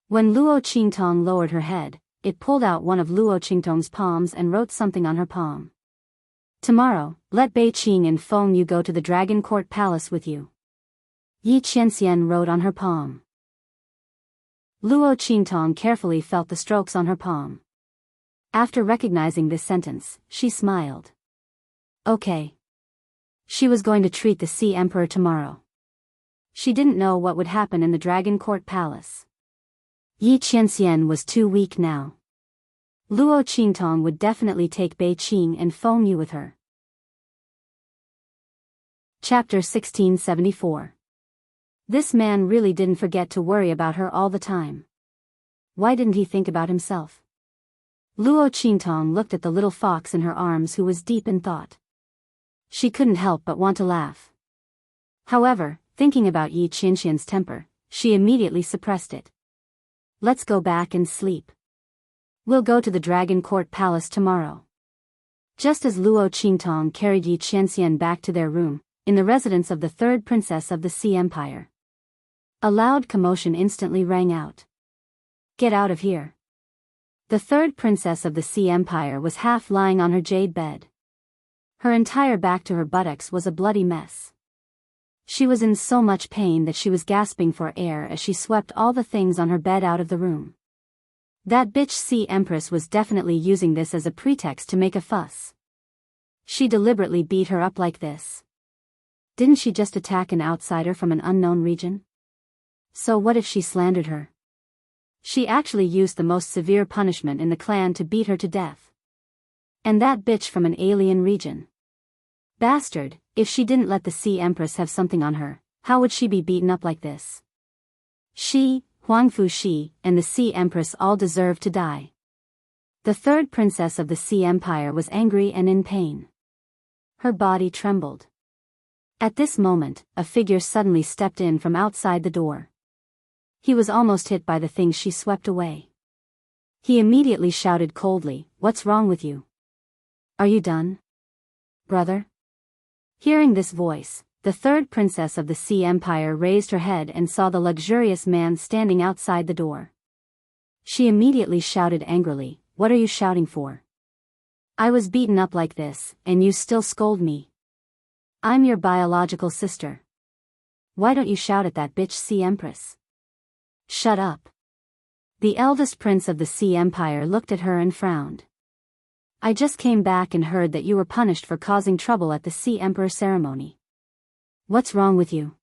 When Luo Qingtong lowered her head, it pulled out one of Luo Qingtong's palms and wrote something on her palm. Tomorrow, let Bei Qing and Feng Yu go to the Dragon Court Palace with you. Yi Qianxian wrote on her palm. Luo Qingtong carefully felt the strokes on her palm. After recognizing this sentence, she smiled. Okay. She was going to treat the Sea Emperor tomorrow. She didn't know what would happen in the Dragon Court Palace. Yi Qianxian was too weak now. Luo Qingtong would definitely take Bei Qing and Feng Yu with her. Chapter 1674. This man really didn't forget to worry about her all the time. Why didn't he think about himself? Luo Qingtong looked at the little fox in her arms who was deep in thought. She couldn't help but want to laugh. However, thinking about Yi Qianxian's temper, she immediately suppressed it. Let's go back and sleep. We'll go to the Dragon Court Palace tomorrow. Just as Luo Qingtong carried Yi Qianxian back to their room, in the residence of the third princess of the Sea Empire, a loud commotion instantly rang out. Get out of here. The third princess of the Sea Empire was half lying on her jade bed. Her entire back to her buttocks was a bloody mess. She was in so much pain that she was gasping for air as she swept all the things on her bed out of the room. That bitch Sea Empress was definitely using this as a pretext to make a fuss. She deliberately beat her up like this. Didn't she just attack an outsider from an unknown region? So what if she slandered her? She actually used the most severe punishment in the clan to beat her to death. And that bitch from an alien region. Bastard, if she didn't let the Sea Empress have something on her, how would she be beaten up like this? She, Huangfu Shi, and the Sea Empress all deserved to die. The third princess of the Sea Empire was angry and in pain. Her body trembled. At this moment, a figure suddenly stepped in from outside the door. He was almost hit by the things she swept away. He immediately shouted coldly, "What's wrong with you? Are you done, brother?" Hearing this voice, the third princess of the Sea Empire raised her head and saw the luxurious man standing outside the door. She immediately shouted angrily, "What are you shouting for? I was beaten up like this, and you still scold me. I'm your biological sister. Why don't you shout at that bitch Sea Empress?" "Shut up." The eldest prince of the Sea Empire looked at her and frowned. "I just came back and heard that you were punished for causing trouble at the Sea Emperor ceremony. What's wrong with you?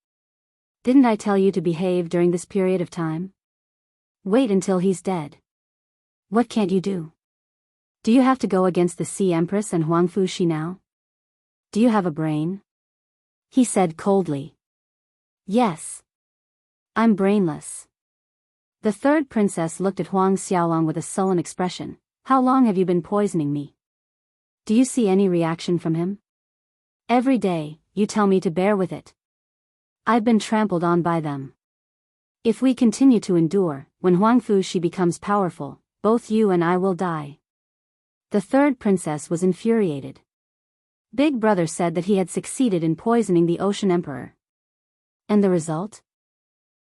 Didn't I tell you to behave during this period of time? Wait until he's dead. What can't you do? Do you have to go against the Sea Empress and Huangfu Shi now? Do you have a brain?" He said coldly. "Yes. I'm brainless." The third princess looked at Huang Xiaolong with a sullen expression. "How long have you been poisoning me? Do you see any reaction from him? Every day, you tell me to bear with it. I've been trampled on by them. If we continue to endure, when Huangfu Shi becomes powerful, both you and I will die." The third princess was infuriated. Big Brother said that he had succeeded in poisoning the Ocean Emperor. And the result?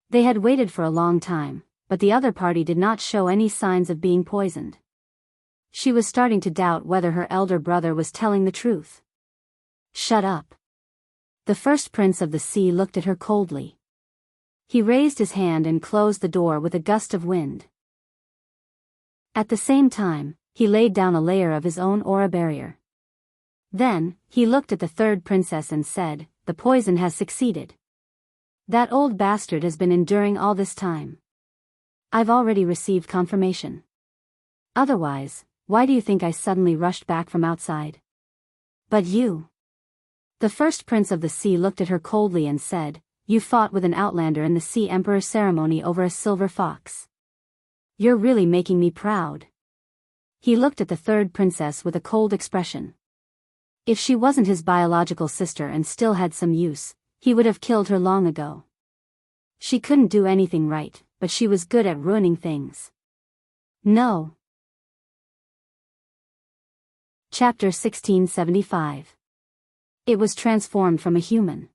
They had waited for a long time, but the other party did not show any signs of being poisoned. She was starting to doubt whether her elder brother was telling the truth. "Shut up." The first prince of the sea looked at her coldly. He raised his hand and closed the door with a gust of wind. At the same time, he laid down a layer of his own aura barrier. Then, he looked at the third princess and said, "The poison has succeeded. That old bastard has been enduring all this time. I've already received confirmation. Otherwise, why do you think I suddenly rushed back from outside? But you..." The first prince of the sea looked at her coldly and said, "You fought with an outlander in the Sea Emperor ceremony over a silver fox. You're really making me proud." He looked at the third princess with a cold expression. If she wasn't his biological sister and still had some use, he would have killed her long ago. She couldn't do anything right, but she was good at ruining things. No. Chapter 1675. It was transformed from a human.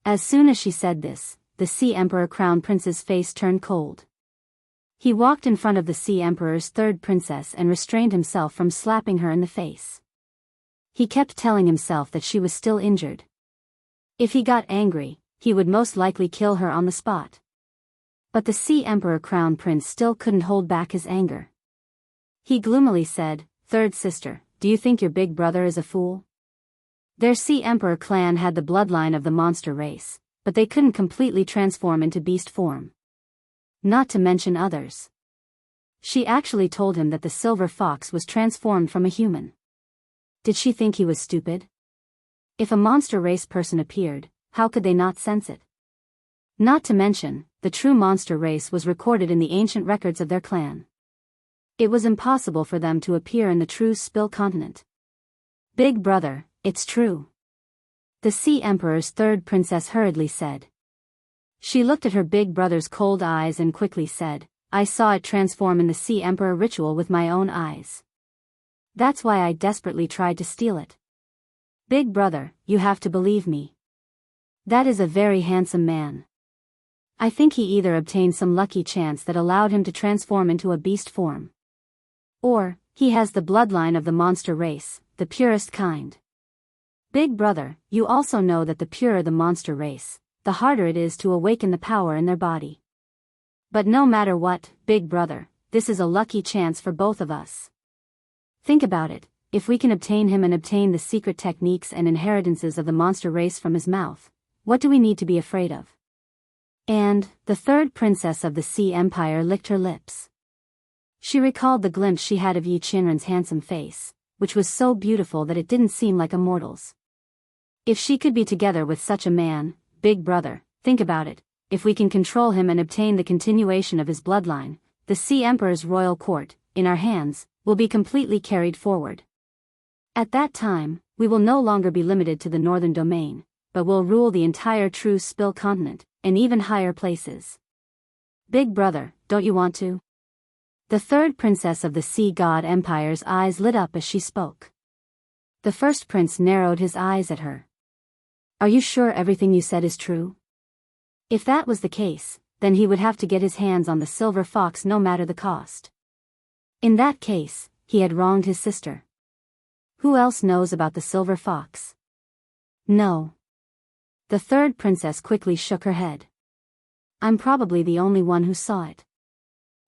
As soon as she said this, the Sea Emperor Crown Prince's face turned cold. He walked in front of the Sea Emperor's third princess and restrained himself from slapping her in the face. He kept telling himself that she was still injured. If he got angry, he would most likely kill her on the spot. But the Sea Emperor Crown Prince still couldn't hold back his anger. He gloomily said, "Third sister, do you think your big brother is a fool?" Their Sea Emperor clan had the bloodline of the monster race, but they couldn't completely transform into beast form. Not to mention others. She actually told him that the silver fox was transformed from a human. Did she think he was stupid? If a monster race person appeared, how could they not sense it? Not to mention, the true monster race was recorded in the ancient records of their clan. It was impossible for them to appear in the true Spill continent. "Big brother, it's true," the Sea Emperor's third princess hurriedly said. She looked at her big brother's cold eyes and quickly said, "I saw it transform in the Sea Emperor ritual with my own eyes. That's why I desperately tried to steal it. Big brother, you have to believe me. That is a very handsome man. I think he either obtained some lucky chance that allowed him to transform into a beast form. Or, he has the bloodline of the monster race, the purest kind. Big brother, you also know that the purer the monster race, the harder it is to awaken the power in their body. But no matter what, big brother, this is a lucky chance for both of us. Think about it, if we can obtain him and obtain the secret techniques and inheritances of the monster race from his mouth, what do we need to be afraid of?" And, the third princess of the Sea Empire licked her lips. She recalled the glimpse she had of Yi Qinren's handsome face, which was so beautiful that it didn't seem like a mortal's. If she could be together with such a man, big brother, think about it, if we can control him and obtain the continuation of his bloodline, the Sea Emperor's royal court, in our hands, will be completely carried forward. At that time, we will no longer be limited to the northern domain, but will rule the entire true Spill continent, and even higher places. Big brother, don't you want to? The third princess of the Sea God Empire's eyes lit up as she spoke. The first prince narrowed his eyes at her. "Are you sure everything you said is true?" If that was the case, then he would have to get his hands on the silver fox no matter the cost. In that case, he had wronged his sister. Who else knows about the silver fox? No. The third princess quickly shook her head. "I'm probably the only one who saw it.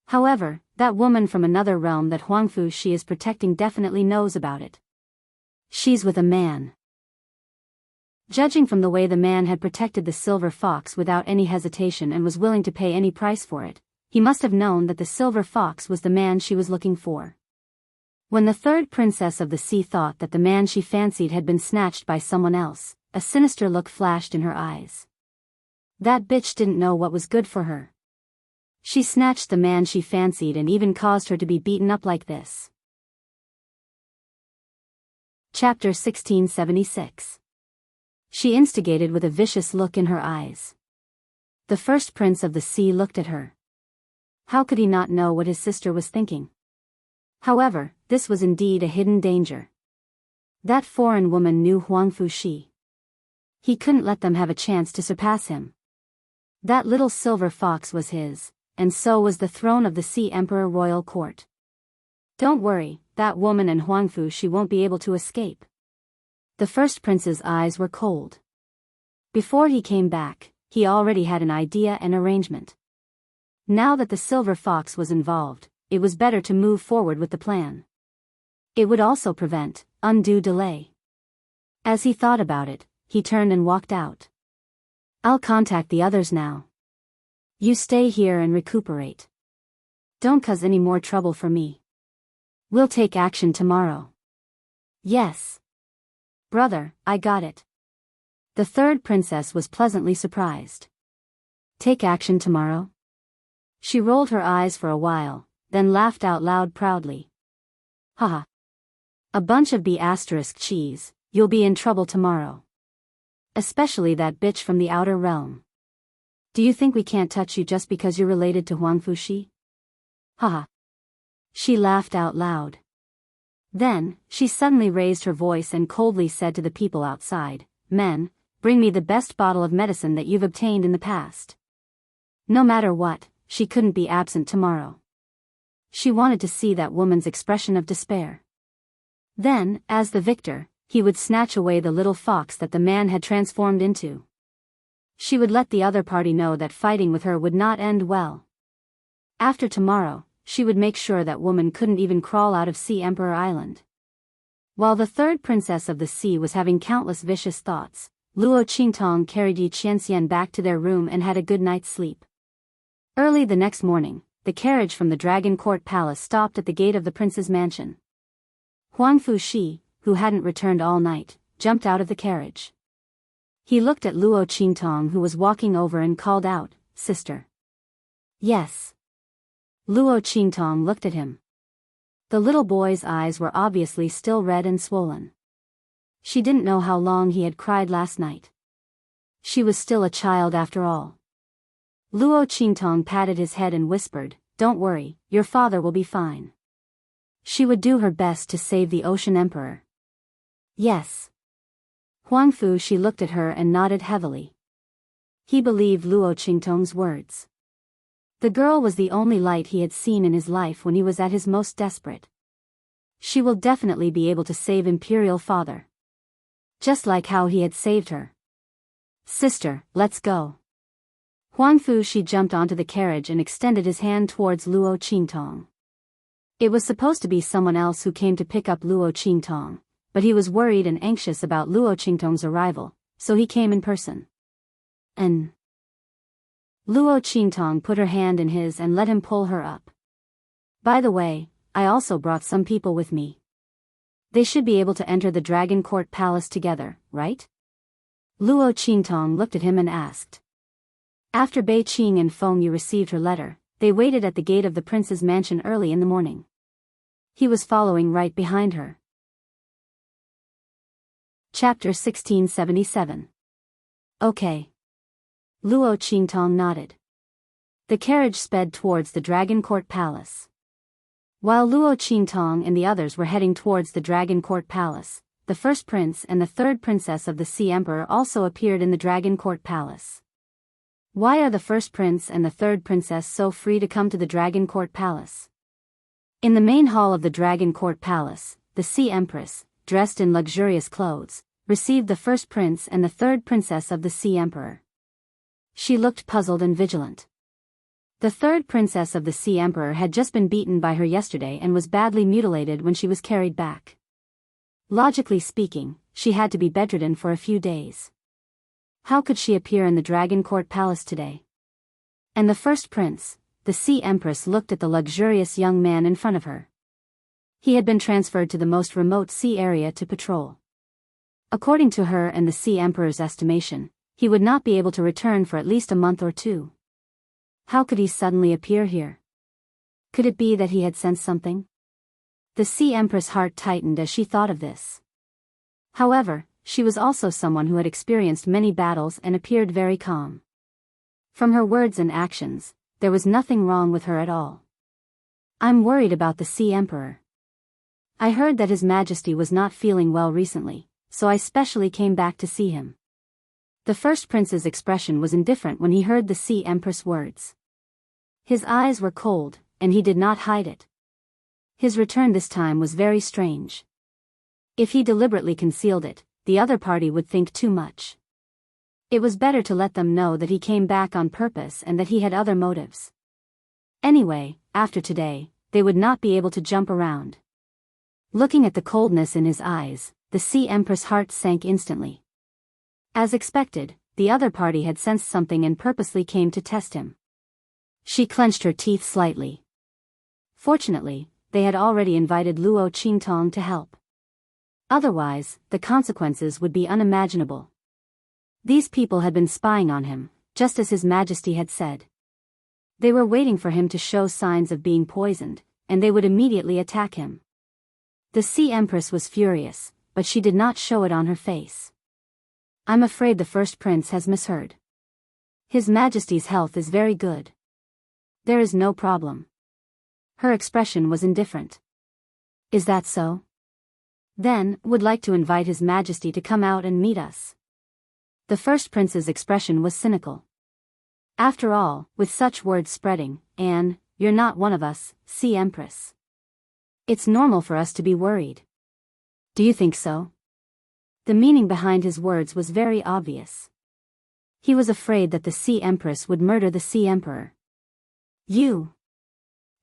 However, that woman from another realm that Huangfu Shi is protecting definitely knows about it. She's with a man." Judging from the way the man had protected the silver fox without any hesitation and was willing to pay any price for it, he must have known that the silver fox was the man she was looking for. When the third princess of the sea thought that the man she fancied had been snatched by someone else, a sinister look flashed in her eyes. That bitch didn't know what was good for her. She snatched the man she fancied and even caused her to be beaten up like this. Chapter 1676. She instigated with a vicious look in her eyes. The first prince of the sea looked at her. How could he not know what his sister was thinking? However, this was indeed a hidden danger. That foreign woman knew Huangfu Shi. He couldn't let them have a chance to surpass him. That little silver fox was his, and so was the throne of the Sea Emperor royal court. Don't worry, that woman and Huangfu Shi won't be able to escape. The first prince's eyes were cold. Before he came back, he already had an idea and arrangement. Now that the silver fox was involved, it was better to move forward with the plan. It would also prevent undue delay. As he thought about it, he turned and walked out. "I'll contact the others now. You stay here and recuperate. Don't cause any more trouble for me. We'll take action tomorrow." "Yes. Brother, I got it." The third princess was pleasantly surprised. "Take action tomorrow?" She rolled her eyes for a while, then laughed out loud proudly. "Haha. A bunch of B** cheese, you'll be in trouble tomorrow. Especially that bitch from the outer realm. Do you think we can't touch you just because you're related to Huangfu Shi? Haha." She laughed out loud. Then, she suddenly raised her voice and coldly said to the people outside, "Men, bring me the best bottle of medicine that you've obtained in the past." No matter what, she couldn't be absent tomorrow. She wanted to see that woman's expression of despair. Then, as the victor, he would snatch away the little fox that the man had transformed into. She would let the other party know that fighting with her would not end well. After tomorrow, she would make sure that woman couldn't even crawl out of Sea Emperor Island. While the third princess of the sea was having countless vicious thoughts, Luo Qingtong carried Yi Qianxian back to their room and had a good night's sleep. Early the next morning, the carriage from the Dragon Court Palace stopped at the gate of the prince's mansion. Huang Fuxi, who hadn't returned all night, jumped out of the carriage. He looked at Luo Qingtong, who was walking over, and called out, "Sister." "Yes." Luo Qingtong looked at him. The little boy's eyes were obviously still red and swollen. She didn't know how long he had cried last night. She was still a child after all. Luo Qingtong patted his head and whispered, "Don't worry, your father will be fine." She would do her best to save the Ocean Emperor. Yes. Huang Fuxi looked at her and nodded heavily. He believed Luo Qingtong's words. The girl was the only light he had seen in his life when he was at his most desperate. She will definitely be able to save Imperial Father. Just like how he had saved her. "Sister, let's go." Huang Fuxi jumped onto the carriage and extended his hand towards Luo Qingtong. It was supposed to be someone else who came to pick up Luo Qingtong, but he was worried and anxious about Luo Qingtong's arrival, so he came in person. And Luo Qingtong put her hand in his and let him pull her up. "By the way, I also brought some people with me. They should be able to enter the Dragon Court Palace together, right?" Luo Qingtong looked at him and asked. After Bei Qing and Feng Yu received her letter, they waited at the gate of the prince's mansion early in the morning. He was following right behind her. Chapter 1677. Okay. Luo Qingtong nodded. The carriage sped towards the Dragon Court Palace. While Luo Qingtong and the others were heading towards the Dragon Court Palace, the first prince and the third princess of the Sea Emperor also appeared in the Dragon Court Palace. Why are the first prince and the third princess so free to come to the Dragon Court Palace? In the main hall of the Dragon Court Palace, the Sea Empress, dressed in luxurious clothes, received the first prince and the third princess of the Sea Emperor. She looked puzzled and vigilant. The third princess of the Sea Emperor had just been beaten by her yesterday and was badly mutilated when she was carried back. Logically speaking, she had to be bedridden for a few days. How could she appear in the Dragon Court Palace today? And the first prince, the Sea Empress, looked at the luxurious young man in front of her. He had been transferred to the most remote sea area to patrol. According to her and the Sea Emperor's estimation, he would not be able to return for at least a month or two. How could he suddenly appear here? Could it be that he had sensed something? The Sea Empress' heart tightened as she thought of this. However, she was also someone who had experienced many battles and appeared very calm. From her words and actions, there was nothing wrong with her at all. "I'm worried about the Sea Emperor. I heard that His Majesty was not feeling well recently, so I specially came back to see him." The first prince's expression was indifferent when he heard the Sea Empress' words. His eyes were cold, and he did not hide it. His return this time was very strange. If he deliberately concealed it, the other party would think too much. It was better to let them know that he came back on purpose and that he had other motives. Anyway, after today, they would not be able to jump around. Looking at the coldness in his eyes, the Sea Empress' heart sank instantly. As expected, the other party had sensed something and purposely came to test him. She clenched her teeth slightly. Fortunately, they had already invited Luo Qingtong to help. Otherwise, the consequences would be unimaginable. These people had been spying on him, just as His Majesty had said. They were waiting for him to show signs of being poisoned, and they would immediately attack him. The Sea Empress was furious, but she did not show it on her face. "I'm afraid the first prince has misheard. His Majesty's health is very good. There is no problem." Her expression was indifferent. "Is that so? Then, would like to invite His Majesty to come out and meet us." The first prince's expression was cynical. "After all, with such words spreading, Anne, you're not one of us, Sea Empress. It's normal for us to be worried." "Do you think so?" The meaning behind his words was very obvious. He was afraid that the Sea Empress would murder the Sea Emperor. "You."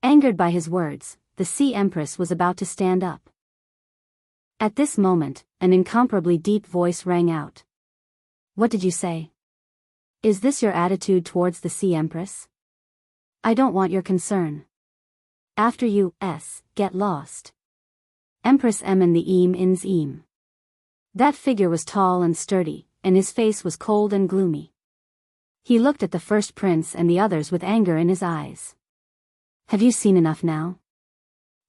Angered by his words, the Sea Empress was about to stand up. At this moment, an incomparably deep voice rang out. What did you say? Is this your attitude towards the Sea Empress? I don't want your concern. After you, get lost. Empress M in the Eam ins Eam. That figure was tall and sturdy, and his face was cold and gloomy. He looked at the first prince and the others with anger in his eyes. Have you seen enough now?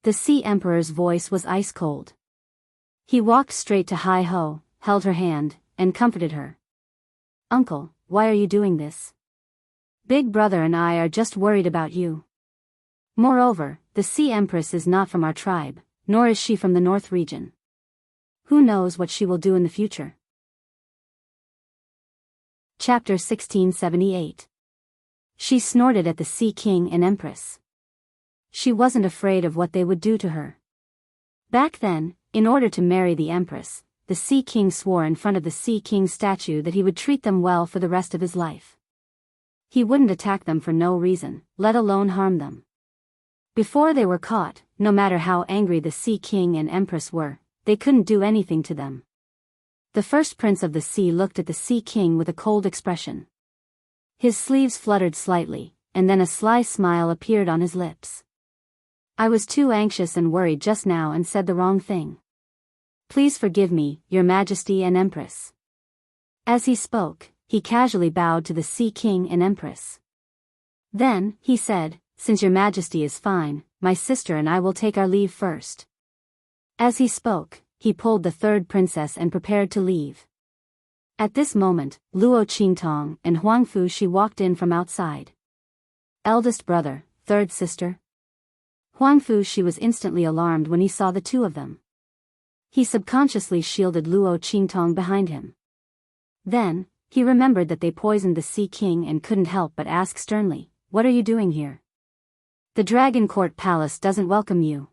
The Sea Emperor's voice was ice cold. He walked straight to Hai Ho, held her hand, and comforted her. Uncle, why are you doing this? Big brother and I are just worried about you. Moreover, the Sea Empress is not from our tribe, nor is she from the North region. Who knows what she will do in the future? Chapter 1678. She snorted at the Sea King and Empress. She wasn't afraid of what they would do to her. Back then, in order to marry the Empress, the Sea King swore in front of the Sea King statue that he would treat them well for the rest of his life. He wouldn't attack them for no reason, let alone harm them. Before they were caught, no matter how angry the Sea King and Empress were, they couldn't do anything to them. The first prince of the sea looked at the Sea King with a cold expression. His sleeves fluttered slightly, and then a sly smile appeared on his lips. I was too anxious and worried just now and said the wrong thing. Please forgive me, Your Majesty and Empress. As he spoke, he casually bowed to the Sea King and Empress. Then, he said, Since Your Majesty is fine, my sister and I will take our leave first. As he spoke, he pulled the third princess and prepared to leave. At this moment, Luo Qingtong and Huang Fushi walked in from outside. Eldest brother, third sister. Huang Fushi was instantly alarmed when he saw the two of them. He subconsciously shielded Luo Qingtong behind him. Then, he remembered that they poisoned the Sea King and couldn't help but ask sternly, What are you doing here? The Dragon Court Palace doesn't welcome you.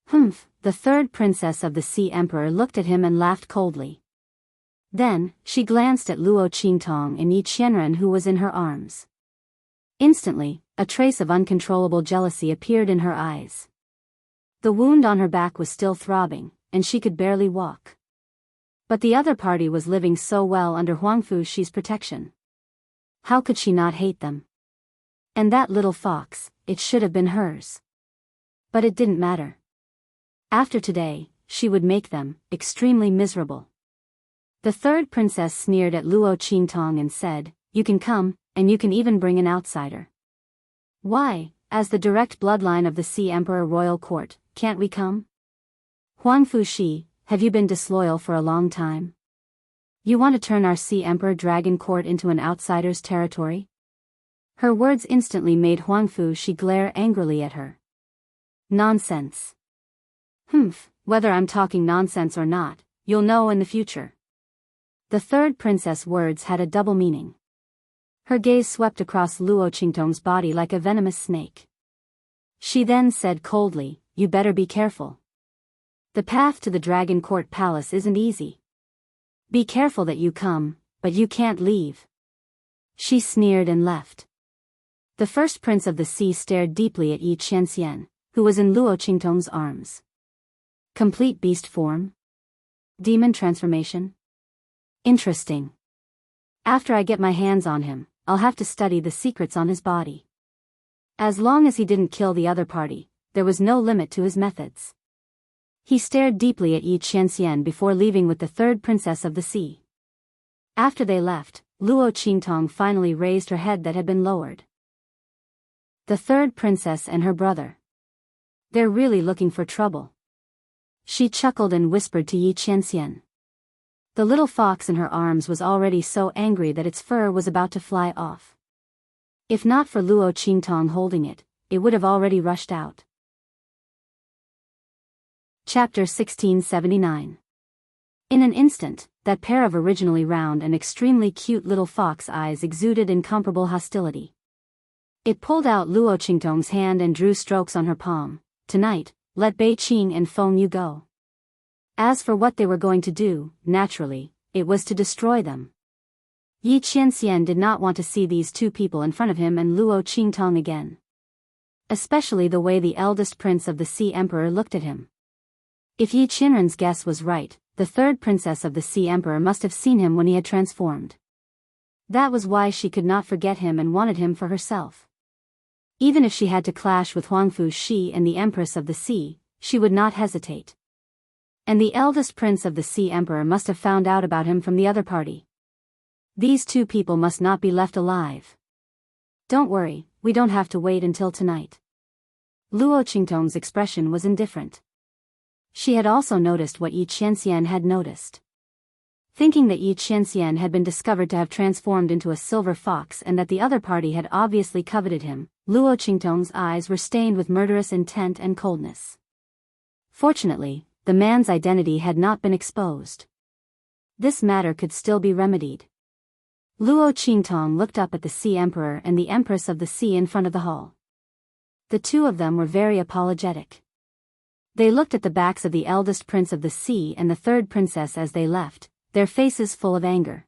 Humph, the third princess of the Sea Emperor looked at him and laughed coldly. Then, she glanced at Luo Qingtong and Yi Qianren who was in her arms. Instantly, a trace of uncontrollable jealousy appeared in her eyes. The wound on her back was still throbbing, and she could barely walk. But the other party was living so well under Huang Fushi's protection. How could she not hate them? And that little fox, it should have been hers. But it didn't matter. After today, she would make them extremely miserable. The third princess sneered at Luo Qingtong and said, You can come, and you can even bring an outsider. Why, as the direct bloodline of the Sea Emperor Royal Court, can't we come? Huang Fushi, have you been disloyal for a long time? You want to turn our Sea Emperor Dragon Court into an outsider's territory? Her words instantly made Huang Fushi glare angrily at her. Nonsense. Humph, whether I'm talking nonsense or not, you'll know in the future. The third princess' words had a double meaning. Her gaze swept across Luo Qingtong's body like a venomous snake. She then said coldly, You better be careful. The path to the Dragon Court Palace isn't easy. Be careful that you come, but you can't leave. She sneered and left. The first prince of the sea stared deeply at Yi Qianxian, who was in Luo Qingtong's arms. Complete beast form? Demon transformation? Interesting. After I get my hands on him, I'll have to study the secrets on his body. As long as he didn't kill the other party, there was no limit to his methods. He stared deeply at Yi Qianxian before leaving with the third princess of the sea. After they left, Luo Qingtong finally raised her head that had been lowered. The third princess and her brother. They're really looking for trouble. She chuckled and whispered to Yi Qianxian. The little fox in her arms was already so angry that its fur was about to fly off. If not for Luo Qingtong holding it, it would have already rushed out. Chapter 1679. In an instant, that pair of originally round and extremely cute little fox eyes exuded incomparable hostility. It pulled out Luo Qingtong's hand and drew strokes on her palm. Tonight, let Bei Qing and Feng Yu go. As for what they were going to do, naturally, it was to destroy them. Yi Qianxian did not want to see these two people in front of him and Luo Qingtong again. Especially the way the eldest prince of the Sea Emperor looked at him. If Yi Qinren's guess was right, the third princess of the Sea Emperor must have seen him when he had transformed. That was why she could not forget him and wanted him for herself. Even if she had to clash with Huangfu Shi and the Empress of the Sea, she would not hesitate. And the eldest prince of the Sea Emperor must have found out about him from the other party. These two people must not be left alive. Don't worry, we don't have to wait until tonight. Luo Qingtong's expression was indifferent. She had also noticed what Yi Qianxian had noticed. Thinking that Yi Qianxian had been discovered to have transformed into a silver fox and that the other party had obviously coveted him, Luo Qingtong's eyes were stained with murderous intent and coldness. Fortunately, the man's identity had not been exposed. This matter could still be remedied. Luo Qingtong looked up at the Sea Emperor and the Empress of the Sea in front of the hall. The two of them were very apologetic. They looked at the backs of the eldest prince of the sea and the third princess as they left, their faces full of anger.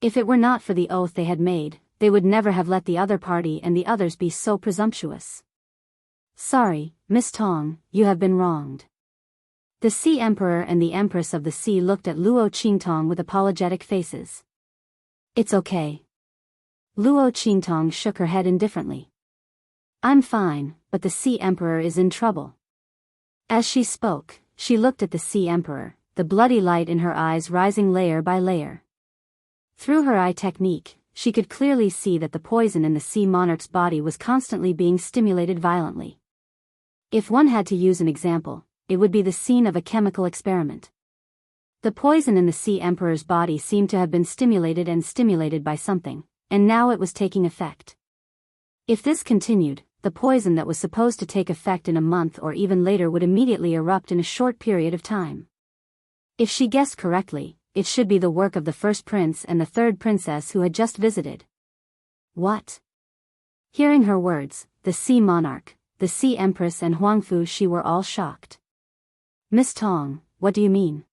If it were not for the oath they had made, they would never have let the other party and the others be so presumptuous. Sorry, Miss Tong, you have been wronged. The Sea Emperor and the Empress of the Sea looked at Luo Qingtong with apologetic faces. It's okay. Luo Qingtong shook her head indifferently. I'm fine, but the Sea Emperor is in trouble. As she spoke, she looked at the Sea Emperor, the bloody light in her eyes rising layer by layer. Through her eye technique, she could clearly see that the poison in the sea monarch's body was constantly being stimulated violently. If one had to use an example, it would be the scene of a chemical experiment. The poison in the Sea Emperor's body seemed to have been stimulated by something, and now it was taking effect. If this continued, the poison that was supposed to take effect in a month or even later would immediately erupt in a short period of time. If she guessed correctly, it should be the work of the first prince and the third princess who had just visited. What? Hearing her words, the Sea Monarch, the Sea Empress and Huangfu Shi were all shocked. Miss Tong, what do you mean?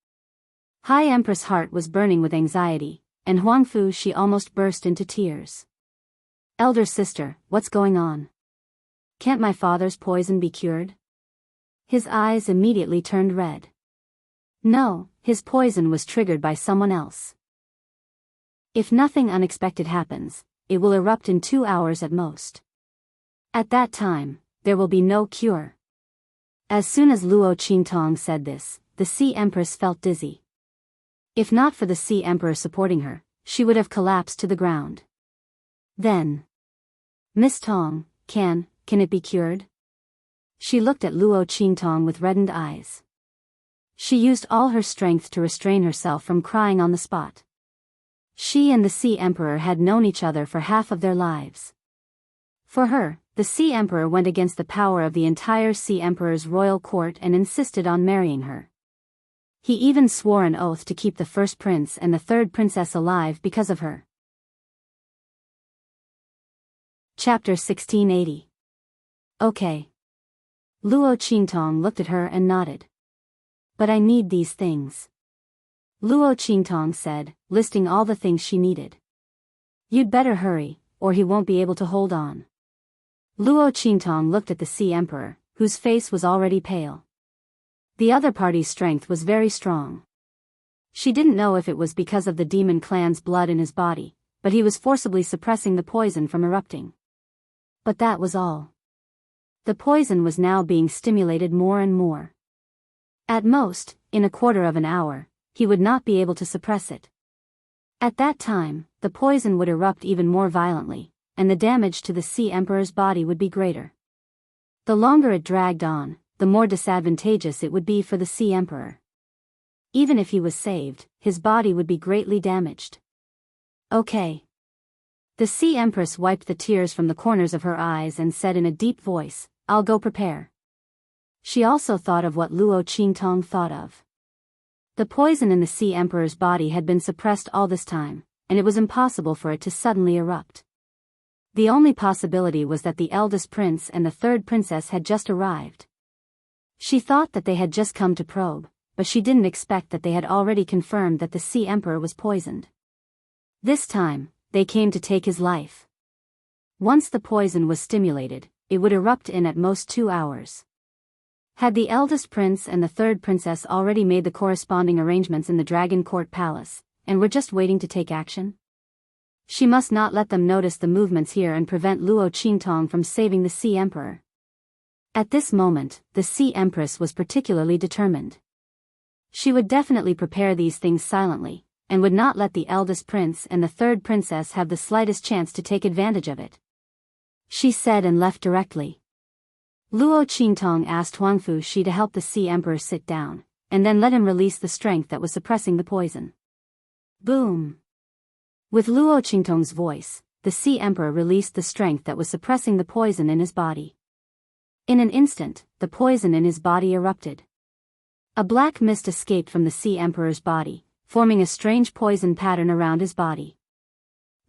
High Empress' heart was burning with anxiety, and Huangfu Shi almost burst into tears. Elder sister, what's going on? Can't my father's poison be cured? His eyes immediately turned red. No, his poison was triggered by someone else. If nothing unexpected happens, it will erupt in 2 hours at most. At that time, there will be no cure. As soon as Luo Qingtong said this, the Sea Empress felt dizzy. If not for the Sea Emperor supporting her, she would have collapsed to the ground. Then, Miss Tong, can it be cured? She looked at Luo Qingtong with reddened eyes. She used all her strength to restrain herself from crying on the spot. She and the Sea Emperor had known each other for half of their lives. For her, the Sea Emperor went against the power of the entire Sea Emperor's royal court and insisted on marrying her. He even swore an oath to keep the first prince and the third princess alive because of her. Chapter 1680. Okay. Luo Qingtong looked at her and nodded. But I need these things. Luo Qingtong said, listing all the things she needed. You'd better hurry, or he won't be able to hold on. Luo Qingtong looked at the Sea Emperor, whose face was already pale. The other party's strength was very strong. She didn't know if it was because of the demon clan's blood in his body, but he was forcibly suppressing the poison from erupting. But that was all. The poison was now being stimulated more and more. At most, in a quarter of an hour, he would not be able to suppress it. At that time, the poison would erupt even more violently, and the damage to the Sea Emperor's body would be greater. The longer it dragged on, the more disadvantageous it would be for the Sea Emperor. Even if he was saved, his body would be greatly damaged. Okay. The Sea Empress wiped the tears from the corners of her eyes and said in a deep voice, I'll go prepare. She also thought of what Luo Qingtong thought of. The poison in the Sea Emperor's body had been suppressed all this time, and it was impossible for it to suddenly erupt. The only possibility was that the eldest prince and the third princess had just arrived. She thought that they had just come to probe, but she didn't expect that they had already confirmed that the Sea Emperor was poisoned. This time, they came to take his life. Once the poison was stimulated, it would erupt in at most 2 hours. Had the eldest prince and the third princess already made the corresponding arrangements in the Dragon Court Palace, and were just waiting to take action? She must not let them notice the movements here and prevent Luo Qingtong from saving the Sea Emperor. At this moment, the Sea Empress was particularly determined. She would definitely prepare these things silently, and would not let the eldest prince and the third princess have the slightest chance to take advantage of it. She said and left directly. Luo Qingtong asked Huangfu Shi to help the Sea Emperor sit down, and then let him release the strength that was suppressing the poison. Boom! With Luo Qingtong's voice, the Sea Emperor released the strength that was suppressing the poison in his body. In an instant, the poison in his body erupted. A black mist escaped from the Sea Emperor's body, forming a strange poison pattern around his body.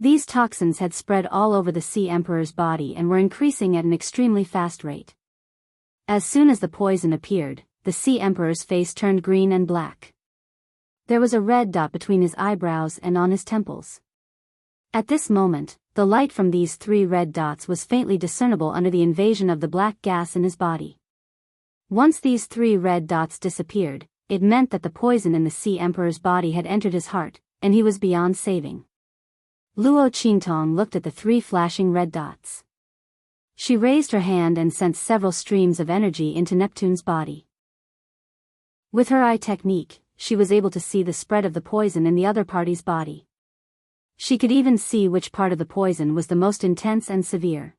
These toxins had spread all over the Sea Emperor's body and were increasing at an extremely fast rate. As soon as the poison appeared, the Sea Emperor's face turned green and black. There was a red dot between his eyebrows and on his temples. At this moment, the light from these 3 red dots was faintly discernible under the invasion of the black gas in his body. Once these 3 red dots disappeared, it meant that the poison in the Sea Emperor's body had entered his heart, and he was beyond saving. Luo Qingtong looked at the 3 flashing red dots. She raised her hand and sent several streams of energy into Neptune's body. With her eye technique, she was able to see the spread of the poison in the other party's body. She could even see which part of the poison was the most intense and severe.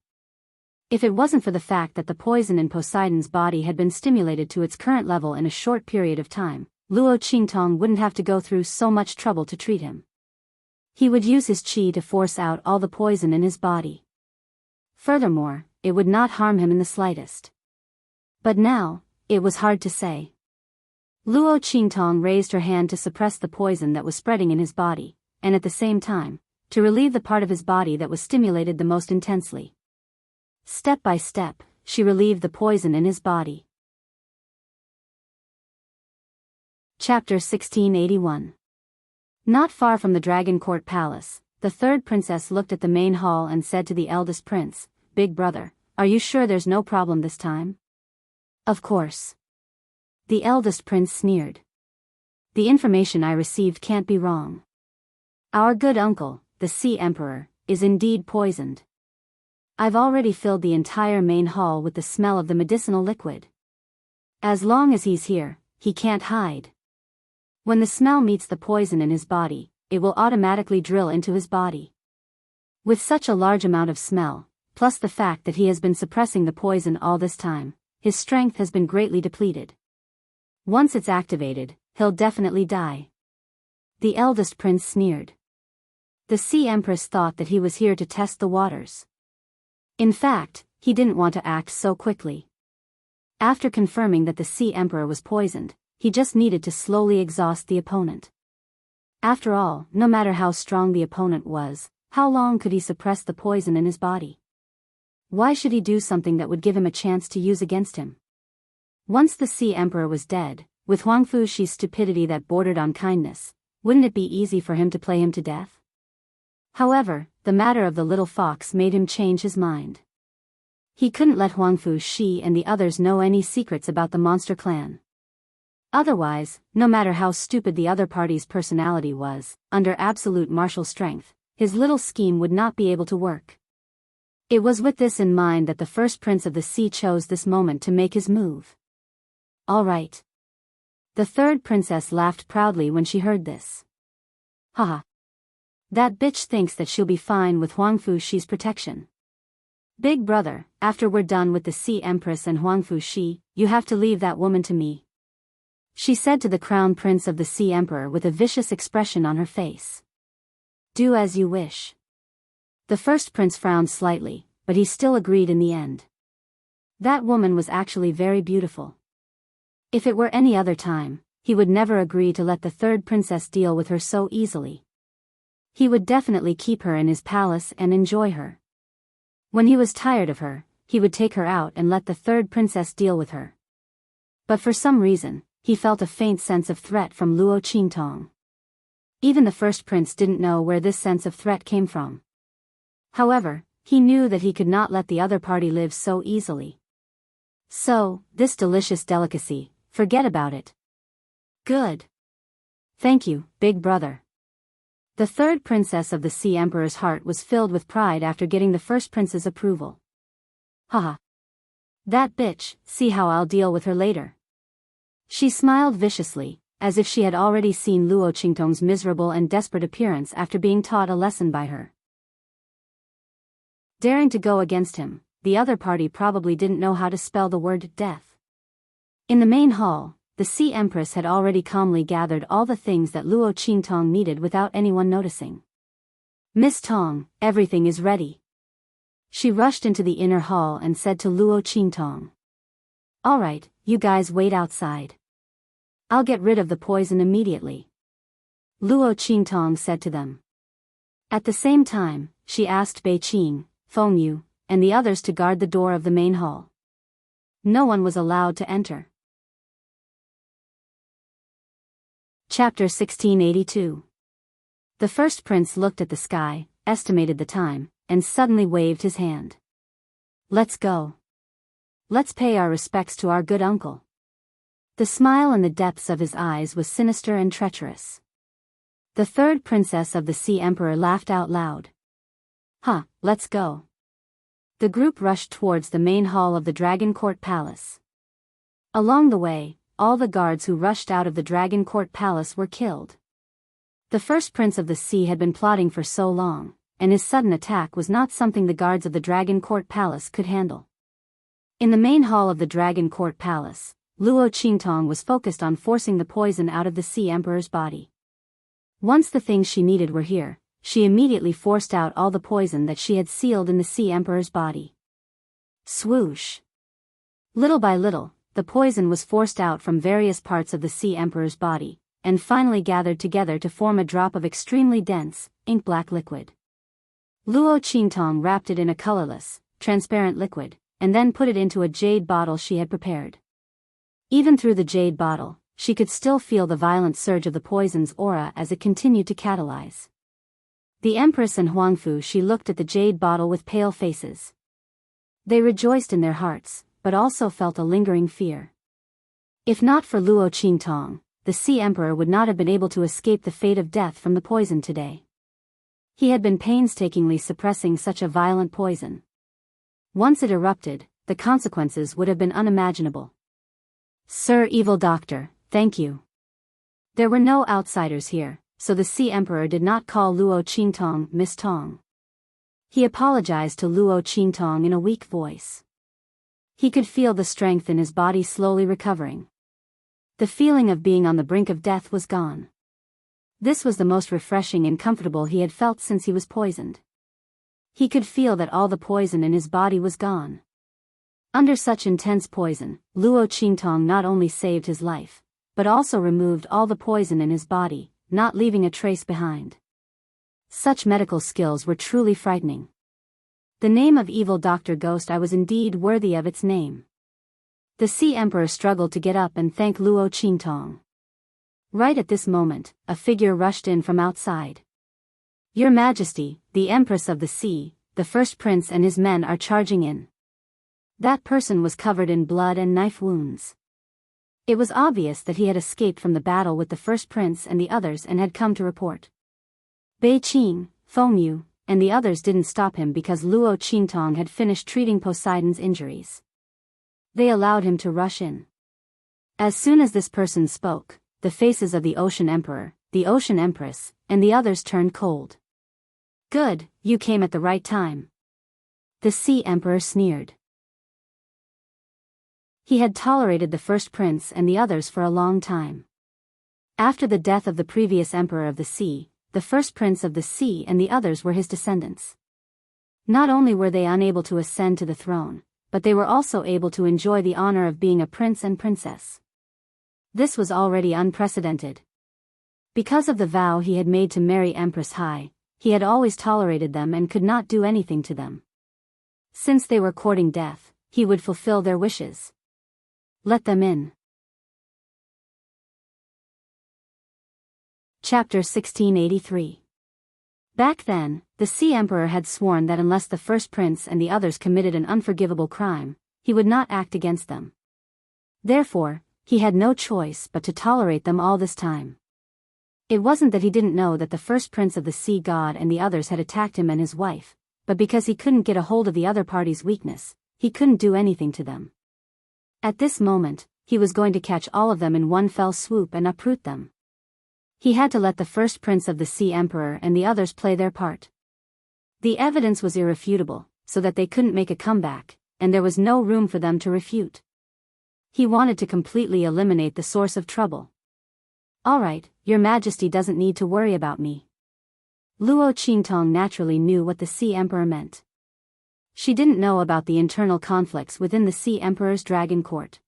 If it wasn't for the fact that the poison in Poseidon's body had been stimulated to its current level in a short period of time, Luo Qingtong wouldn't have to go through so much trouble to treat him. He would use his qi to force out all the poison in his body. Furthermore, it would not harm him in the slightest. But now, it was hard to say. Luo Qingtong raised her hand to suppress the poison that was spreading in his body, and at the same time, to relieve the part of his body that was stimulated the most intensely. Step by step, she relieved the poison in his body. Chapter 1681. Not far from the Dragon Court Palace, the third princess looked at the main hall and said to the eldest prince, "Big brother, are you sure there's no problem this time?" "Of course." The eldest prince sneered. "The information I received can't be wrong. Our good uncle, the Sea Emperor, is indeed poisoned. I've already filled the entire main hall with the smell of the medicinal liquid. As long as he's here, he can't hide. When the smell meets the poison in his body, it will automatically drill into his body. With such a large amount of smell, plus the fact that he has been suppressing the poison all this time, his strength has been greatly depleted. Once it's activated, he'll definitely die." The eldest prince sneered. The Sea Empress thought that he was here to test the waters. In fact, he didn't want to act so quickly. After confirming that the Sea Emperor was poisoned, he just needed to slowly exhaust the opponent. After all, no matter how strong the opponent was, how long could he suppress the poison in his body? Why should he do something that would give him a chance to use against him? Once the Sea Emperor was dead, with Huangfu Shi's stupidity that bordered on kindness, wouldn't it be easy for him to play him to death? However, the matter of the little fox made him change his mind. He couldn't let Huangfu Shi and the others know any secrets about the monster clan. Otherwise, no matter how stupid the other party's personality was, under absolute martial strength, his little scheme would not be able to work. It was with this in mind that the first prince of the sea chose this moment to make his move. "All right." The third princess laughed proudly when she heard this. "Haha. That bitch thinks that she'll be fine with Huangfu Shi's protection. Big brother, after we're done with the Sea Empress and Huangfu Shi, you have to leave that woman to me," she said to the crown prince of the Sea Emperor with a vicious expression on her face. "Do as you wish." The first prince frowned slightly, but he still agreed in the end. That woman was actually very beautiful. If it were any other time, he would never agree to let the third princess deal with her so easily. He would definitely keep her in his palace and enjoy her. When he was tired of her, he would take her out and let the third princess deal with her. But for some reason, he felt a faint sense of threat from Luo Qingtong. Even the first prince didn't know where this sense of threat came from. However, He knew that he could not let the other party live so easily. So, this delicious delicacy, forget about it. Good. Thank you, big brother. The third princess of the Sea Emperor's heart was filled with pride after getting the first prince's approval. Haha. That bitch, see how I'll deal with her later. She smiled viciously, as if she had already seen Luo Qingtong's miserable and desperate appearance after being taught a lesson by her. Daring to go against him, the other party probably didn't know how to spell the word death. In the main hall, the Sea Empress had already calmly gathered all the things that Luo Qingtong needed without anyone noticing. Miss Tong, everything is ready. She rushed into the inner hall and said to Luo Qingtong. Alright, you guys wait outside. I'll get rid of the poison immediately. Luo Qingtong said to them. At the same time, she asked Bei Qing, Feng Yu, and the others to guard the door of the main hall. No one was allowed to enter. Chapter 1682. The first prince looked at the sky, estimated the time, and suddenly waved his hand. Let's go. Let's pay our respects to our good uncle. The smile in the depths of his eyes was sinister and treacherous. The third princess of the Sea Emperor laughed out loud. Huh, let's go. The group rushed towards the main hall of the Dragon Court Palace. Along the way, all the guards who rushed out of the Dragon Court Palace were killed. The first prince of the sea had been plotting for so long, and his sudden attack was not something the guards of the Dragon Court Palace could handle. In the main hall of the Dragon Court Palace, Luo Qingtong was focused on forcing the poison out of the Sea Emperor's body. Once the things she needed were here, she immediately forced out all the poison that she had sealed in the Sea Emperor's body. Swoosh! Little by little, the poison was forced out from various parts of the Sea Emperor's body, and finally gathered together to form a drop of extremely dense, ink-black liquid. Luo Qingtong wrapped it in a colorless, transparent liquid, and then put it into a jade bottle she had prepared. Even through the jade bottle, she could still feel the violent surge of the poison's aura as it continued to catalyze. The Empress and Huangfu Shi looked at the jade bottle with pale faces. They rejoiced in their hearts, but also felt a lingering fear. If not for Luo Qingtong, the Sea Emperor would not have been able to escape the fate of death from the poison today. He had been painstakingly suppressing such a violent poison. Once it erupted, the consequences would have been unimaginable. Sir Evil Doctor, thank you. There were no outsiders here, so the Sea Emperor did not call Luo Qingtong Miss Tong. He apologized to Luo Qingtong in a weak voice. He could feel the strength in his body slowly recovering. The feeling of being on the brink of death was gone. This was the most refreshing and comfortable he had felt since he was poisoned. He could feel that all the poison in his body was gone. Under such intense poison, Luo Qingtong not only saved his life, but also removed all the poison in his body, not leaving a trace behind. Such medical skills were truly frightening. The name of Evil Dr. Ghost I was indeed worthy of its name. The Sea Emperor struggled to get up and thank Luo Qingtong. Right at this moment, a figure rushed in from outside. Your Majesty, the Empress of the Sea, the first prince and his men are charging in. That person was covered in blood and knife wounds. It was obvious that he had escaped from the battle with the first prince and the others and had come to report. Bei Qing, Feng Yu, and the others didn't stop him because Luo Qingtong had finished treating Poseidon's injuries. They allowed him to rush in. As soon as this person spoke, the faces of the Ocean Emperor, the Ocean Empress, and the others turned cold. Good, you came at the right time. The Sea Emperor sneered. He had tolerated the first prince and the others for a long time. After the death of the previous Emperor of the Sea, the first prince of the sea and the others were his descendants. Not only were they unable to ascend to the throne, but they were also able to enjoy the honor of being a prince and princess. This was already unprecedented. Because of the vow he had made to marry Empress Hai, he had always tolerated them and could not do anything to them. Since they were courting death, he would fulfill their wishes. Let them in. Chapter 1683. Back then, the Sea Emperor had sworn that unless the first prince and the others committed an unforgivable crime, he would not act against them. Therefore, he had no choice but to tolerate them all this time. It wasn't that he didn't know that the first prince of the sea god and the others had attacked him and his wife, but because he couldn't get a hold of the other party's weakness, he couldn't do anything to them. At this moment, he was going to catch all of them in one fell swoop and uproot them. He had to let the first prince of the Sea Emperor and the others play their part. The evidence was irrefutable, so that they couldn't make a comeback, and there was no room for them to refute. He wanted to completely eliminate the source of trouble. "All right, your majesty doesn't need to worry about me." Luo Qingtong naturally knew what the Sea Emperor meant. She didn't know about the internal conflicts within the Sea Emperor's dragon court.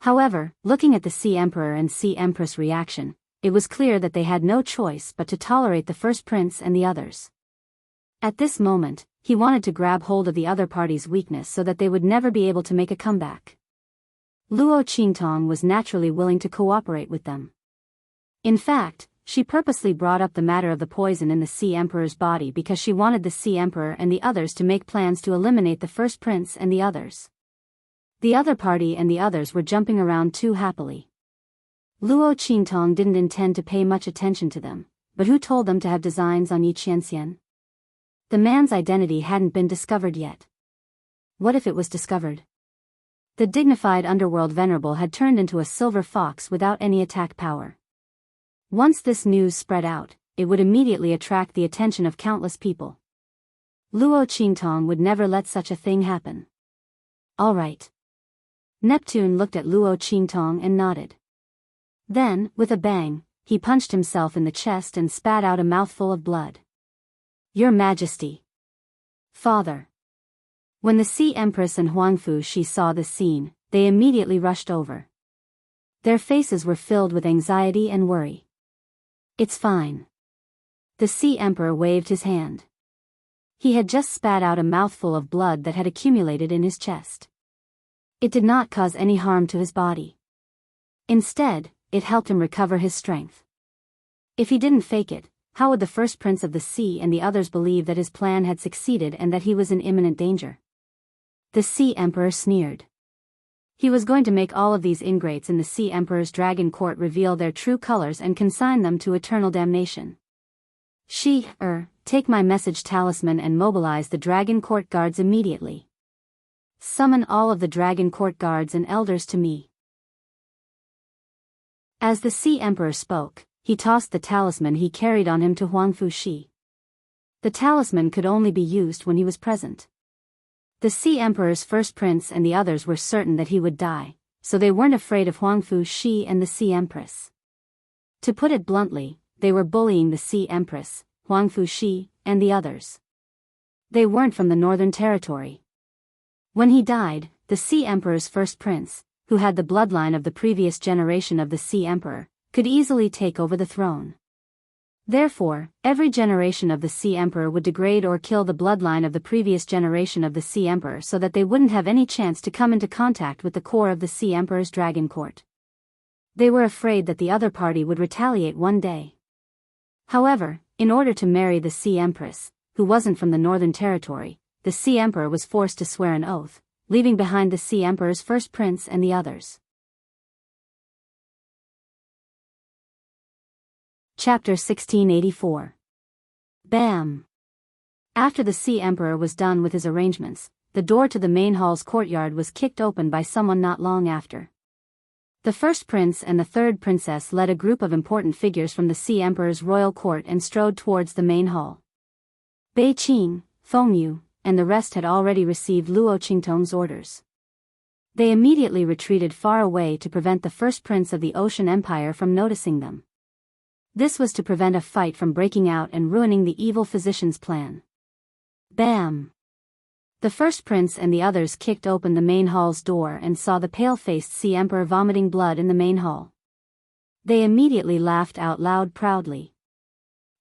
However, looking at the Sea Emperor and Sea Empress reaction, it was clear that they had no choice but to tolerate the first prince and the others. At this moment, he wanted to grab hold of the other party's weakness so that they would never be able to make a comeback. Luo Qingtong was naturally willing to cooperate with them. In fact, she purposely brought up the matter of the poison in the Sea Emperor's body because she wanted the Sea Emperor and the others to make plans to eliminate the first prince and the others. The other party and the others were jumping around too happily. Luo Qingtong didn't intend to pay much attention to them, but who told them to have designs on Yi Qianxian? The man's identity hadn't been discovered yet. What if it was discovered? The dignified underworld venerable had turned into a silver fox without any attack power. Once this news spread out, it would immediately attract the attention of countless people. Luo Qingtong would never let such a thing happen. All right. Neptune looked at Luo Qingtong and nodded. Then, with a bang, he punched himself in the chest and spat out a mouthful of blood. "Your Majesty." "Father." When the Sea Empress and Huangfu Shi saw this scene, they immediately rushed over. Their faces were filled with anxiety and worry. "It's fine." The Sea Emperor waved his hand. He had just spat out a mouthful of blood that had accumulated in his chest. It did not cause any harm to his body. Instead, it helped him recover his strength. If he didn't fake it, how would the first prince of the sea and the others believe that his plan had succeeded and that he was in imminent danger? The Sea Emperor sneered. He was going to make all of these ingrates in the Sea Emperor's dragon court reveal their true colors and consign them to eternal damnation. Take my message talisman and mobilize the dragon court guards immediately. Summon all of the dragon court guards and elders to me. As the Sea Emperor spoke, he tossed the talisman he carried on him to Huangfu Shi. The talisman could only be used when he was present. The Sea Emperor's first prince and the others were certain that he would die, so they weren't afraid of Huangfu Shi and the Sea Empress. To put it bluntly, they were bullying the Sea Empress, Huangfu Shi, and the others. They weren't from the Northern Territory. When he died, the Sea Emperor's first prince, who had the bloodline of the previous generation of the Sea Emperor, could easily take over the throne. Therefore, every generation of the Sea Emperor would degrade or kill the bloodline of the previous generation of the Sea Emperor so that they wouldn't have any chance to come into contact with the core of the Sea Emperor's dragon court. They were afraid that the other party would retaliate one day. However, in order to marry the Sea Empress, who wasn't from the Northern Territory, the Sea Emperor was forced to swear an oath, leaving behind the Sea Emperor's first prince and the others. Chapter 1684. Bam! After the Sea Emperor was done with his arrangements, the door to the main hall's courtyard was kicked open by someone not long after. The first prince and the third princess led a group of important figures from the Sea Emperor's royal court and strode towards the main hall. Bei Qing, Feng Yu, and the rest had already received Luo Qingtong's orders. They immediately retreated far away to prevent the first prince of the Ocean Empire from noticing them. This was to prevent a fight from breaking out and ruining the evil physician's plan. Bam! The first prince and the others kicked open the main hall's door and saw the pale-faced Sea Emperor vomiting blood in the main hall. They immediately laughed out loud proudly.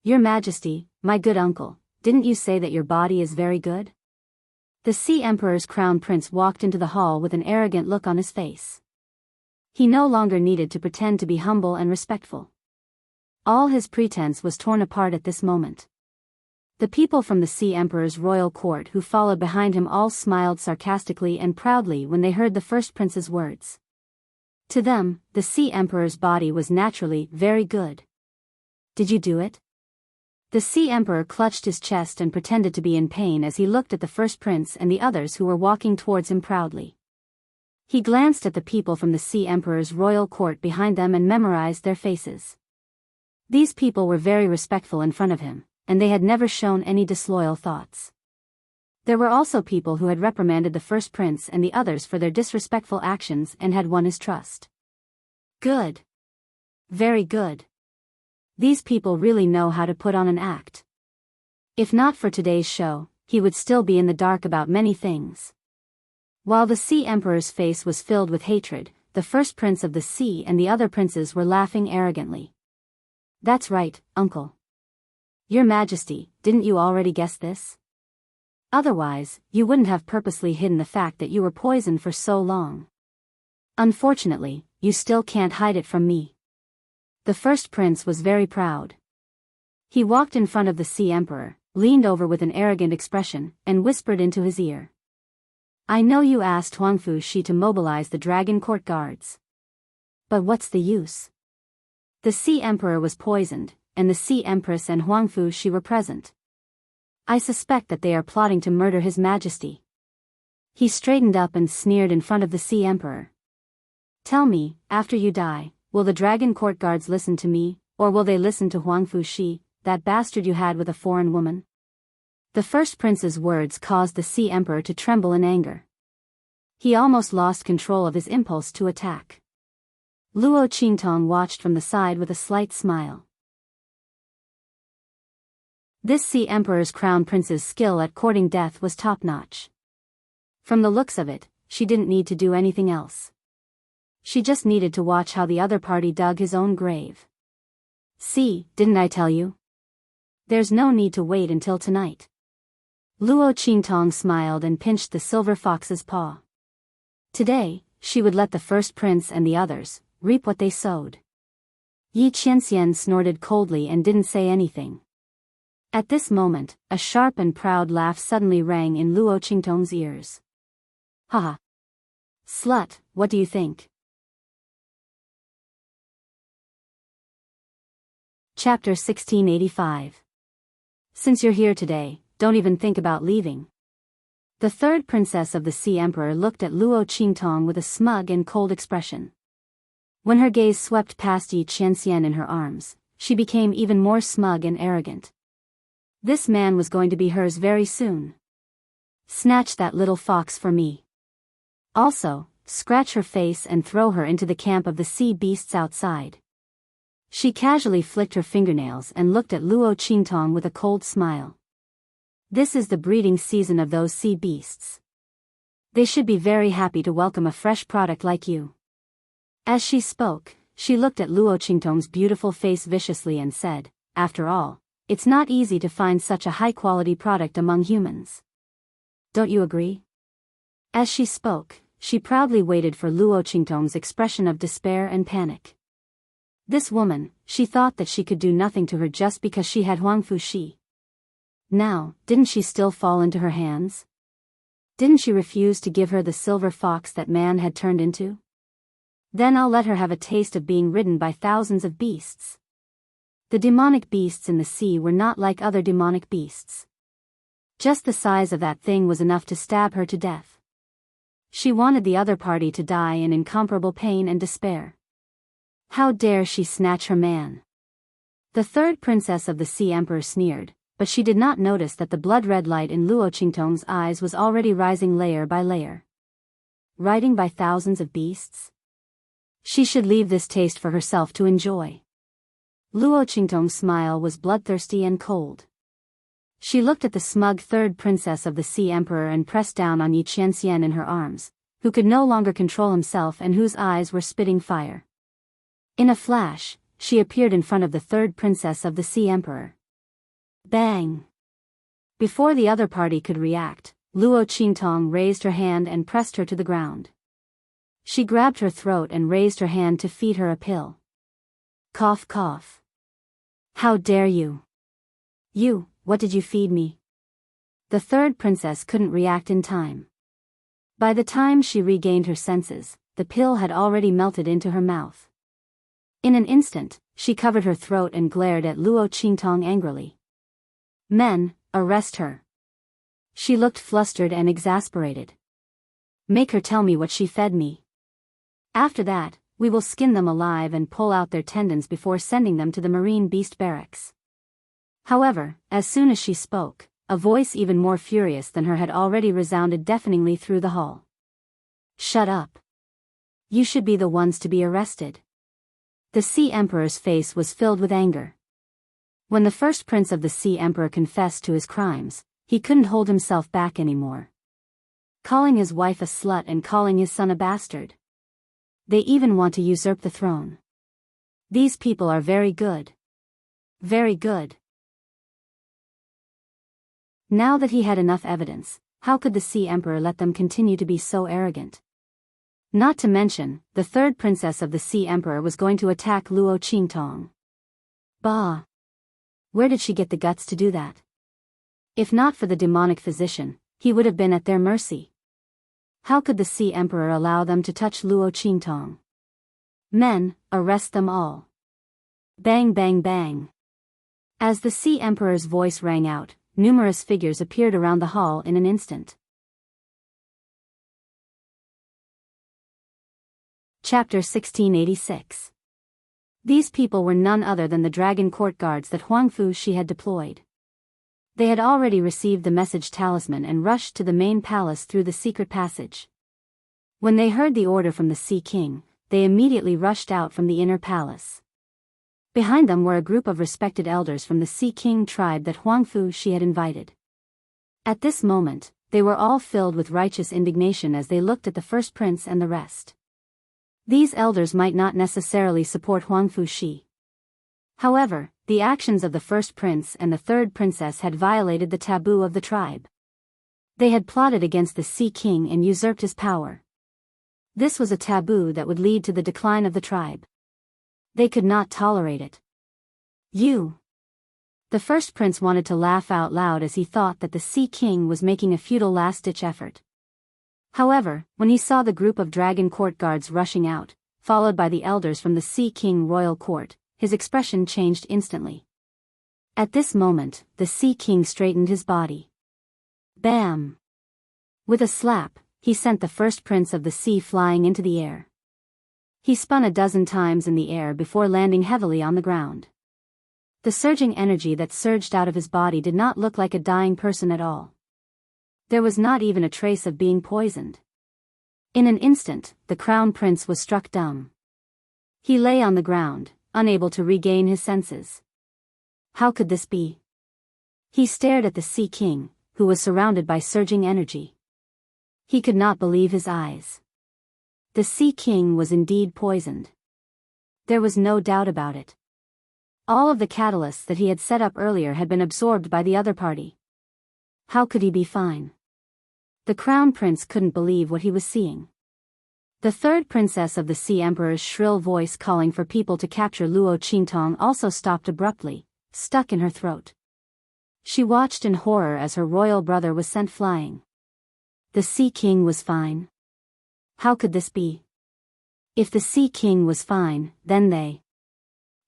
"Your Majesty, my good uncle, didn't you say that your body is very good?" The Sea Emperor's crown prince walked into the hall with an arrogant look on his face. He no longer needed to pretend to be humble and respectful. All his pretense was torn apart at this moment. The people from the Sea Emperor's royal court who followed behind him all smiled sarcastically and proudly when they heard the first prince's words. To them, the Sea Emperor's body was naturally very good. Did you do it? The Sea Emperor clutched his chest and pretended to be in pain as he looked at the first prince and the others who were walking towards him proudly. He glanced at the people from the Sea Emperor's royal court behind them and memorized their faces. These people were very respectful in front of him, and they had never shown any disloyal thoughts. There were also people who had reprimanded the first prince and the others for their disrespectful actions and had won his trust. Good. Very good. These people really know how to put on an act. If not for today's show, he would still be in the dark about many things. While the Sea Emperor's face was filled with hatred, the first prince of the sea and the other princes were laughing arrogantly. That's right, uncle. Your Majesty, didn't you already guess this? Otherwise, you wouldn't have purposely hidden the fact that you were poisoned for so long. Unfortunately, you still can't hide it from me. The first prince was very proud. He walked in front of the Sea Emperor, leaned over with an arrogant expression, and whispered into his ear. I know you asked Huangfu Shi to mobilize the Dragon Court guards. But what's the use? The Sea Emperor was poisoned, and the Sea Empress and Huangfu Shi were present. I suspect that they are plotting to murder His Majesty. He straightened up and sneered in front of the Sea Emperor. Tell me, after you die, will the Dragon Court guards listen to me, or will they listen to Huangfu Shi, that bastard you had with a foreign woman? The first prince's words caused the Sea Emperor to tremble in anger. He almost lost control of his impulse to attack. Luo Qingtong watched from the side with a slight smile. This Sea Emperor's crown prince's skill at courting death was top-notch. From the looks of it, she didn't need to do anything else. She just needed to watch how the other party dug his own grave. See, didn't I tell you? There's no need to wait until tonight. Luo Qingtong smiled and pinched the silver fox's paw. Today, she would let the first prince and the others reap what they sowed. Yi Qianxian snorted coldly and didn't say anything. At this moment, a sharp and proud laugh suddenly rang in Luo Qingtong's ears. Haha. Slut, what do you think? Chapter 1685. Since you're here today, don't even think about leaving. The third princess of the Sea Emperor looked at Luo Qingtong with a smug and cold expression. When her gaze swept past Yi Qianxian in her arms, she became even more smug and arrogant. This man was going to be hers very soon. Snatch that little fox for me. Also, scratch her face and throw her into the camp of the sea beasts outside. She casually flicked her fingernails and looked at Luo Qingtong with a cold smile. This is the breeding season of those sea beasts. They should be very happy to welcome a fresh product like you. As she spoke, she looked at Luo Qingtong's beautiful face viciously and said, after all, it's not easy to find such a high-quality product among humans. Don't you agree? As she spoke, she proudly waited for Luo Qingtong's expression of despair and panic. This woman, she thought that she could do nothing to her just because she had Huangfu Shi. Now, didn't she still fall into her hands? Didn't she refuse to give her the silver fox that man had turned into? Then I'll let her have a taste of being ridden by thousands of beasts. The demonic beasts in the sea were not like other demonic beasts. Just the size of that thing was enough to stab her to death. She wanted the other party to die in incomparable pain and despair. How dare she snatch her man? The third princess of the Sea Emperor sneered, but she did not notice that the blood-red light in Luo Qingtong's eyes was already rising layer by layer. Riding by thousands of beasts? She should leave this taste for herself to enjoy. Luo Qingtong's smile was bloodthirsty and cold. She looked at the smug third princess of the Sea Emperor and pressed down on Yi Qianxian in her arms, who could no longer control himself and whose eyes were spitting fire. In a flash, she appeared in front of the third princess of the Sea Emperor. Bang! Before the other party could react, Luo Qingtong raised her hand and pressed her to the ground. She grabbed her throat and raised her hand to feed her a pill. Cough cough. How dare you? You, what did you feed me?" The third princess couldn't react in time. By the time she regained her senses, the pill had already melted into her mouth. In an instant, she covered her throat and glared at Luo Qingtong angrily. "Men, arrest her." She looked flustered and exasperated. "Make her tell me what she fed me. After that, we will skin them alive and pull out their tendons before sending them to the marine beast barracks." However, as soon as she spoke, a voice even more furious than her had already resounded deafeningly through the hall. "Shut up. You should be the ones to be arrested." The Sea Emperor's face was filled with anger. When the first prince of the Sea Emperor confessed to his crimes, he couldn't hold himself back anymore. Calling his wife a slut and calling his son a bastard. They even want to usurp the throne. These people are very good. Very good. Now that he had enough evidence, how could the Sea Emperor let them continue to be so arrogant? Not to mention, the third princess of the Sea Emperor was going to attack Luo Qingtong. Bah! Where did she get the guts to do that? If not for the demonic physician, he would have been at their mercy. How could the Sea Emperor allow them to touch Luo Qingtong? "Men, arrest them all." Bang bang bang. As the Sea Emperor's voice rang out, numerous figures appeared around the hall in an instant. Chapter 1686. These people were none other than the dragon court guards that Huangfu Shi had deployed. They had already received the message talisman and rushed to the main palace through the secret passage. When they heard the order from the Sea King, they immediately rushed out from the inner palace. Behind them were a group of respected elders from the Sea King tribe that Huangfu Shi had invited. At this moment, they were all filled with righteous indignation as they looked at the first prince and the rest. These elders might not necessarily support Huangfu Shi. However, the actions of the first prince and the third princess had violated the taboo of the tribe. They had plotted against the Sea King and usurped his power. This was a taboo that would lead to the decline of the tribe. They could not tolerate it. "You!" The first prince wanted to laugh out loud as he thought that the Sea King was making a futile last-ditch effort. However, when he saw the group of dragon court guards rushing out, followed by the elders from the Sea King royal court, his expression changed instantly. At this moment, the Sea King straightened his body. Bam! With a slap, he sent the first prince of the sea flying into the air. He spun a dozen times in the air before landing heavily on the ground. The surging energy that surged out of his body did not look like a dying person at all. There was not even a trace of being poisoned. In an instant, the crown prince was struck dumb. He lay on the ground, unable to regain his senses. How could this be? He stared at the Sea King, who was surrounded by surging energy. He could not believe his eyes. The Sea King was indeed poisoned. There was no doubt about it. All of the catalysts that he had set up earlier had been absorbed by the other party. How could he be fine? The crown prince couldn't believe what he was seeing. The third princess of the Sea Emperor's shrill voice calling for people to capture Luo Qingtong also stopped abruptly, stuck in her throat. She watched in horror as her royal brother was sent flying. The Sea King was fine. How could this be? If the Sea King was fine, then they...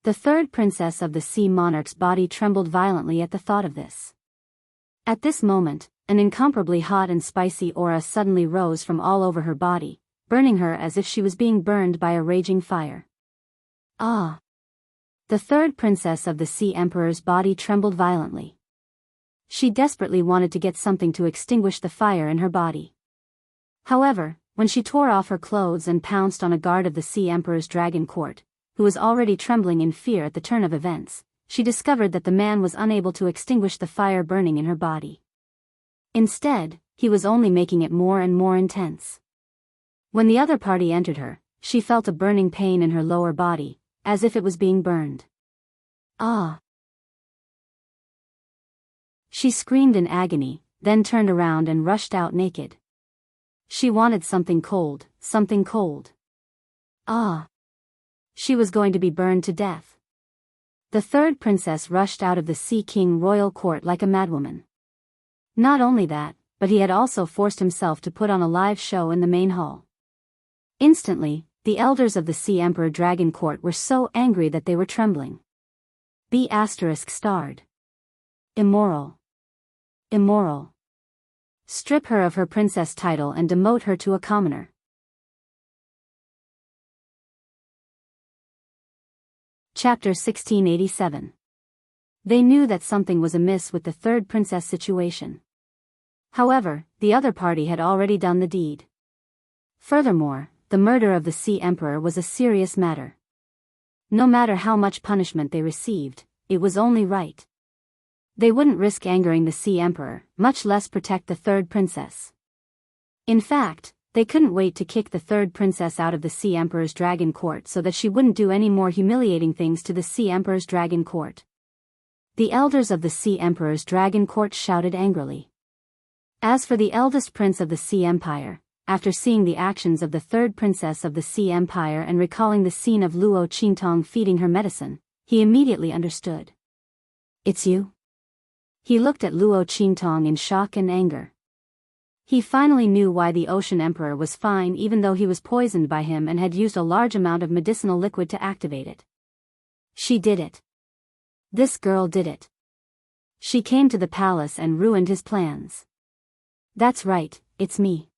The third princess of the Sea Monarch's body trembled violently at the thought of this. At this moment, an incomparably hot and spicy aura suddenly rose from all over her body, burning her as if she was being burned by a raging fire. Ah! The third princess of the Sea Emperor's body trembled violently. She desperately wanted to get something to extinguish the fire in her body. However, when she tore off her clothes and pounced on a guard of the Sea Emperor's dragon court, who was already trembling in fear at the turn of events, she discovered that the man was unable to extinguish the fire burning in her body. Instead, he was only making it more and more intense. When the other party entered her, she felt a burning pain in her lower body, as if it was being burned. Ah! She screamed in agony, then turned around and rushed out naked. She wanted something cold, something cold. Ah! She was going to be burned to death. The third princess rushed out of the Sea King royal court like a madwoman. Not only that, but he had also forced himself to put on a live show in the main hall. Instantly, the elders of the Sea Emperor Dragon Court were so angry that they were trembling. B****. Immoral. Immoral. Strip her of her princess title and demote her to a commoner. Chapter 1687. They knew that something was amiss with the third princess situation. However, the other party had already done the deed. Furthermore, the murder of the Sea Emperor was a serious matter. No matter how much punishment they received, it was only right. They wouldn't risk angering the Sea Emperor, much less protect the third princess. In fact, they couldn't wait to kick the third princess out of the Sea Emperor's Dragon Court so that she wouldn't do any more humiliating things to the Sea Emperor's Dragon Court. The elders of the Sea Emperor's Dragon Court shouted angrily. As for the eldest prince of the Sea Empire, after seeing the actions of the third princess of the Sea Empire and recalling the scene of Luo Qingtong feeding her medicine, he immediately understood. "It's you?" He looked at Luo Qingtong in shock and anger. He finally knew why the Ocean Emperor was fine even though he was poisoned by him and had used a large amount of medicinal liquid to activate it. She did it. This girl did it. She came to the palace and ruined his plans. That's right, it's me.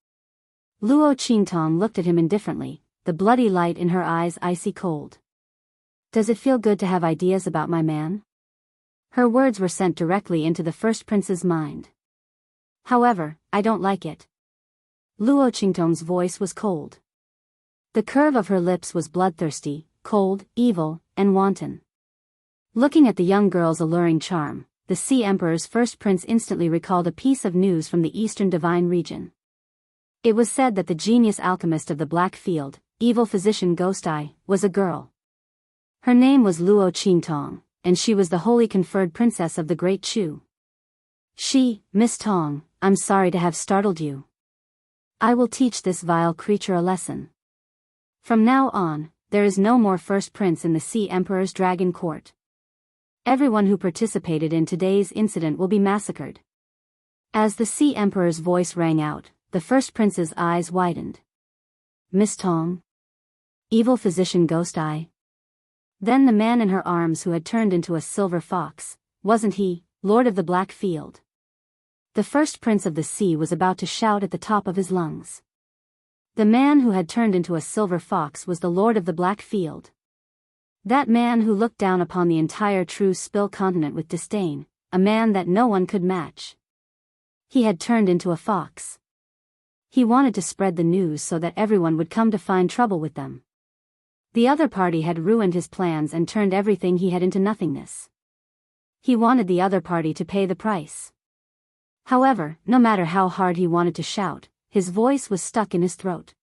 Luo Qingtong looked at him indifferently, the bloody light in her eyes icy cold. Does it feel good to have ideas about my man? Her words were sent directly into the first prince's mind. However, I don't like it. Luo Qingtong's voice was cold. The curve of her lips was bloodthirsty, cold, evil, and wanton. Looking at the young girl's alluring charm, the Sea Emperor's first prince instantly recalled a piece of news from the Eastern Divine region. It was said that the genius alchemist of the Black Field, evil physician Ghost Eye, was a girl. Her name was Luo Qingtong, and she was the holy conferred princess of the Great Chu. Miss Tong, I'm sorry to have startled you. I will teach this vile creature a lesson. From now on, there is no more first prince in the Sea Emperor's Dragon Court. Everyone who participated in today's incident will be massacred. As the Sea Emperor's voice rang out, the first prince's eyes widened. Miss Tong? Evil physician Ghost Eye? Then the man in her arms who had turned into a silver fox, wasn't he, Lord of the Black Field? The first prince of the sea was about to shout at the top of his lungs. The man who had turned into a silver fox was the Lord of the Black Field. That man who looked down upon the entire true Spill continent with disdain, a man that no one could match. He had turned into a fox. He wanted to spread the news so that everyone would come to find trouble with them. The other party had ruined his plans and turned everything he had into nothingness. He wanted the other party to pay the price. However, no matter how hard he wanted to shout, his voice was stuck in his throat.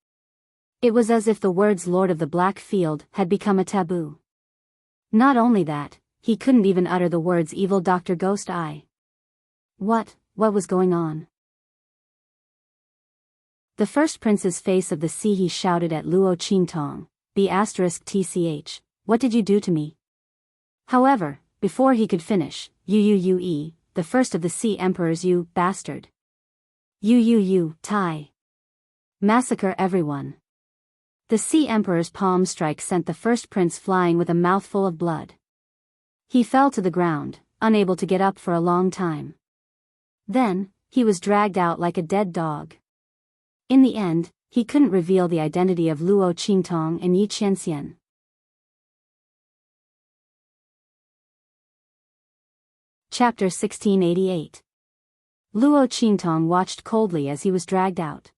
It was as if the words Lord of the Black Field had become a taboo. Not only that, he couldn't even utter the words evil Dr. Ghost Eye. What was going on? The first prince's face of the sea, he shouted at Luo Qingtong, B***tch, what did you do to me? However, before he could finish, the first of the Sea Emperors, you bastard. Tai. Massacre everyone. The Sea Emperor's palm strike sent the first prince flying with a mouthful of blood. He fell to the ground, unable to get up for a long time. Then, he was dragged out like a dead dog. In the end, he couldn't reveal the identity of Luo Qingtong and Yi Qianxian. Chapter 1688. Luo Qingtong watched coldly as he was dragged out.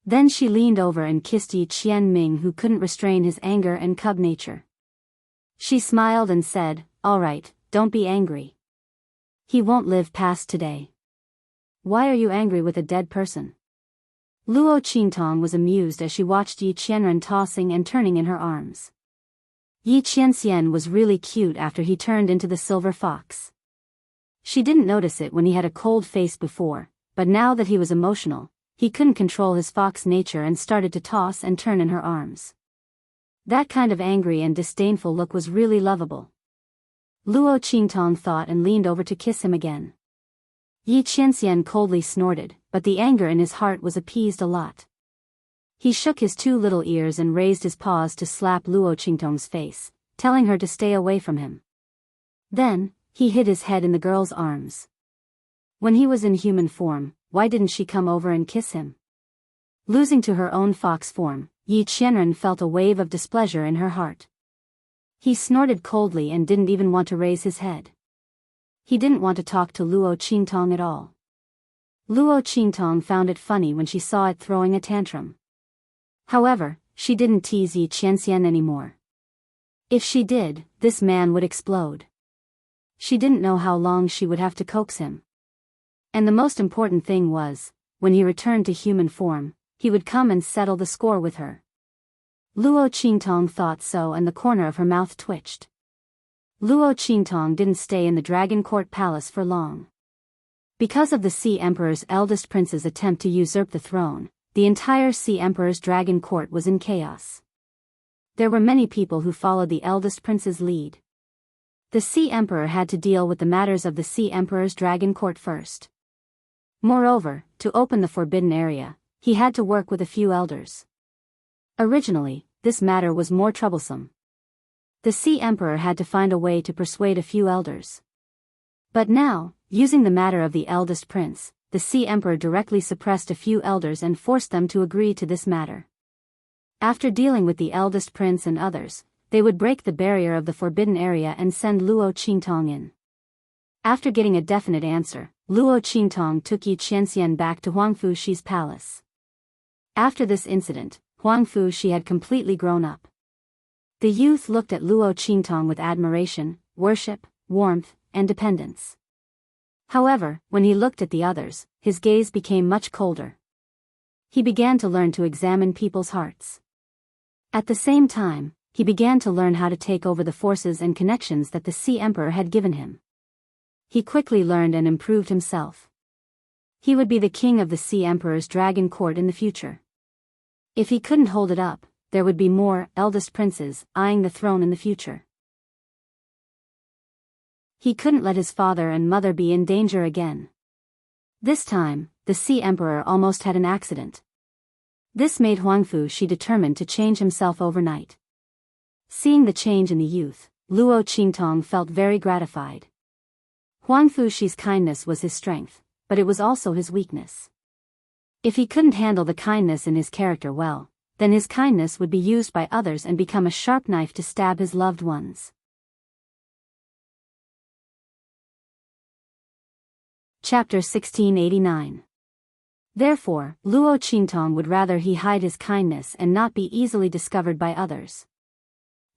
Then she leaned over and kissed Yi Qianming, who couldn't restrain his anger and cub nature. She smiled and said, "All right, don't be angry. He won't live past today." "Why are you angry with a dead person?" Luo Qingtong was amused as she watched Yi Qianren tossing and turning in her arms. Yi Qianxian was really cute after he turned into the silver fox. She didn't notice it when he had a cold face before, but now that he was emotional, he couldn't control his fox nature and started to toss and turn in her arms. That kind of angry and disdainful look was really lovable. Luo Qingtong thought and leaned over to kiss him again. Yi Qianxian coldly snorted, but the anger in his heart was appeased a lot. He shook his two little ears and raised his paws to slap Luo Qingtong's face, telling her to stay away from him. Then, he hid his head in the girl's arms. When he was in human form, why didn't she come over and kiss him? Losing to her own fox form, Yi Qianren felt a wave of displeasure in her heart. He snorted coldly and didn't even want to raise his head. He didn't want to talk to Luo Qingtong at all. Luo Qingtong found it funny when she saw it throwing a tantrum. However, she didn't tease Yi Qianxian anymore. If she did, this man would explode. She didn't know how long she would have to coax him. And the most important thing was, when he returned to human form, he would come and settle the score with her. Luo Qingtong thought so and the corner of her mouth twitched. Luo Qingtong didn't stay in the Dragon Court Palace for long. Because of the Sea Emperor's eldest prince's attempt to usurp the throne, the entire Sea Emperor's Dragon Court was in chaos. There were many people who followed the eldest prince's lead. The Sea Emperor had to deal with the matters of the Sea Emperor's Dragon Court first. Moreover, to open the forbidden area, he had to work with a few elders. Originally, this matter was more troublesome. The Sea Emperor had to find a way to persuade a few elders. But now, using the matter of the eldest prince, the Sea Emperor directly suppressed a few elders and forced them to agree to this matter. After dealing with the eldest prince and others, they would break the barrier of the forbidden area and send Luo Qingtong in. After getting a definite answer, Luo Qingtong took Yi Qianxian back to Huang Fuxi's palace. After this incident, Huang Fuxi had completely grown up. The youth looked at Luo Qingtong with admiration, worship, warmth, and dependence. However, when he looked at the others, his gaze became much colder. He began to learn to examine people's hearts. At the same time, he began to learn how to take over the forces and connections that the Sea Emperor had given him. He quickly learned and improved himself. He would be the king of the Sea Emperor's Dragon Court in the future. If he couldn't hold it up, there would be more eldest princes eyeing the throne in the future. He couldn't let his father and mother be in danger again. This time, the Sea Emperor almost had an accident. This made Huang Fuxi determined to change himself overnight. Seeing the change in the youth, Luo Qingtong felt very gratified. Huang Fuxi's kindness was his strength, but it was also his weakness. If he couldn't handle the kindness in his character well, then his kindness would be used by others and become a sharp knife to stab his loved ones. Chapter 1689. Therefore, Luo Qingtong would rather he hide his kindness and not be easily discovered by others.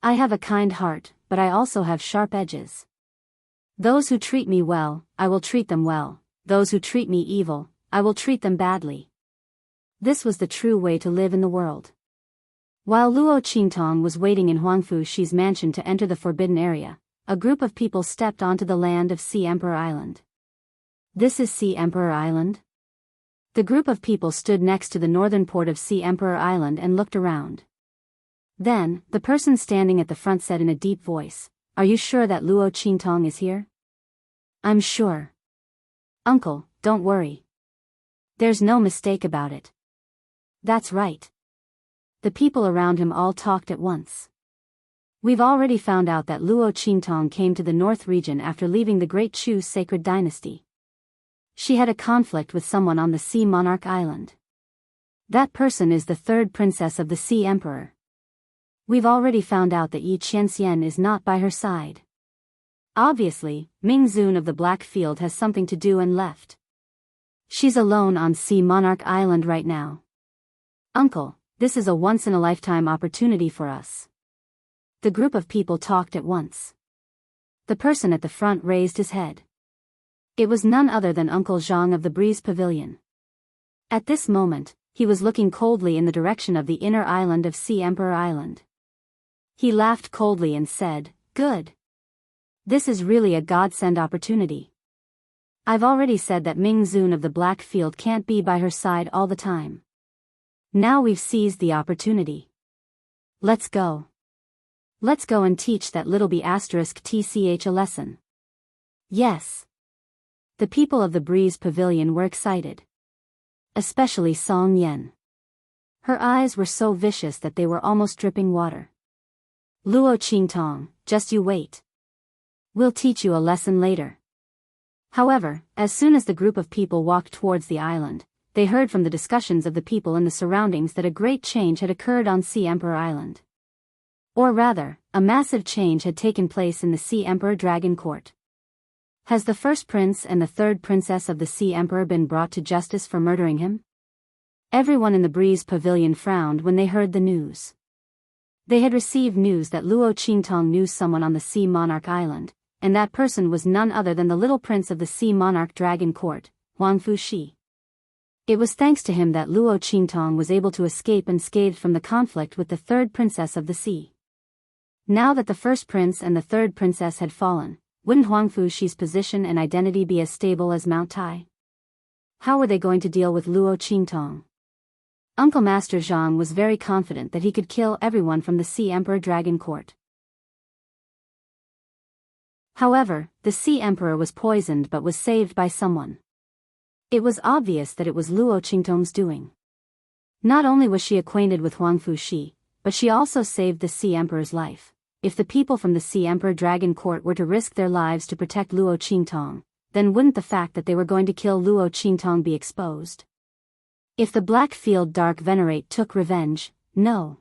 I have a kind heart, but I also have sharp edges. Those who treat me well, I will treat them well. Those who treat me evil, I will treat them badly. This was the true way to live in the world. While Luo Qingtong was waiting in Huang Fuxi's mansion to enter the forbidden area, a group of people stepped onto the land of Sea Emperor Island. This is Sea Emperor Island? The group of people stood next to the northern port of Sea Emperor Island and looked around. Then, the person standing at the front said in a deep voice, "Are you sure that Luo Qingtong is here?" "I'm sure. Uncle, don't worry. There's no mistake about it." "That's right." The people around him all talked at once. "We've already found out that Luo Qingtong came to the north region after leaving the Great Chu sacred dynasty. She had a conflict with someone on the Sea Monarch Island. That person is the third princess of the Sea Emperor. We've already found out that Yi Qianxian is not by her side. Obviously, Ming Zun of the Black Field has something to do and left. She's alone on Sea Monarch Island right now. Uncle, this is a once-in-a-lifetime opportunity for us." The group of people talked at once. The person at the front raised his head. It was none other than Uncle Zhang of the Breeze Pavilion. At this moment, he was looking coldly in the direction of the inner island of Sea Emperor Island. He laughed coldly and said, "Good. This is really a godsend opportunity. I've already said that Ming Zun of the Black Field can't be by her side all the time. Now we've seized the opportunity. Let's go." Let's go and teach that little b*tch a lesson. Yes. The people of the Breeze Pavilion were excited. Especially Song Yen. Her eyes were so vicious that they were almost dripping water. Luo Qingtong, just you wait. We'll teach you a lesson later. However, as soon as the group of people walked towards the island, they heard from the discussions of the people in the surroundings that a great change had occurred on Sea Emperor Island. Or rather, a massive change had taken place in the Sea Emperor Dragon Court. Has the first prince and the third princess of the Sea Emperor been brought to justice for murdering him? Everyone in the Breeze Pavilion frowned when they heard the news. They had received news that Luo Qingtong knew someone on the Sea Monarch Island, and that person was none other than the little prince of the Sea Monarch Dragon Court, Huang Fushi. It was thanks to him that Luo Qingtong was able to escape unscathed from the conflict with the third princess of the sea. Now that the first prince and the third princess had fallen, wouldn't Huang Fushi's position and identity be as stable as Mount Tai? How were they going to deal with Luo Qingtong? Uncle Master Zhang was very confident that he could kill everyone from the Sea Emperor Dragon Court. However, the Sea Emperor was poisoned but was saved by someone. It was obvious that it was Luo Qingtong's doing. Not only was she acquainted with Huang Fushi, but she also saved the Sea Emperor's life. If the people from the Sea Emperor Dragon Court were to risk their lives to protect Luo Qingtong, then wouldn't the fact that they were going to kill Luo Qingtong be exposed? If the Blackfield Dark Venerate took revenge, no.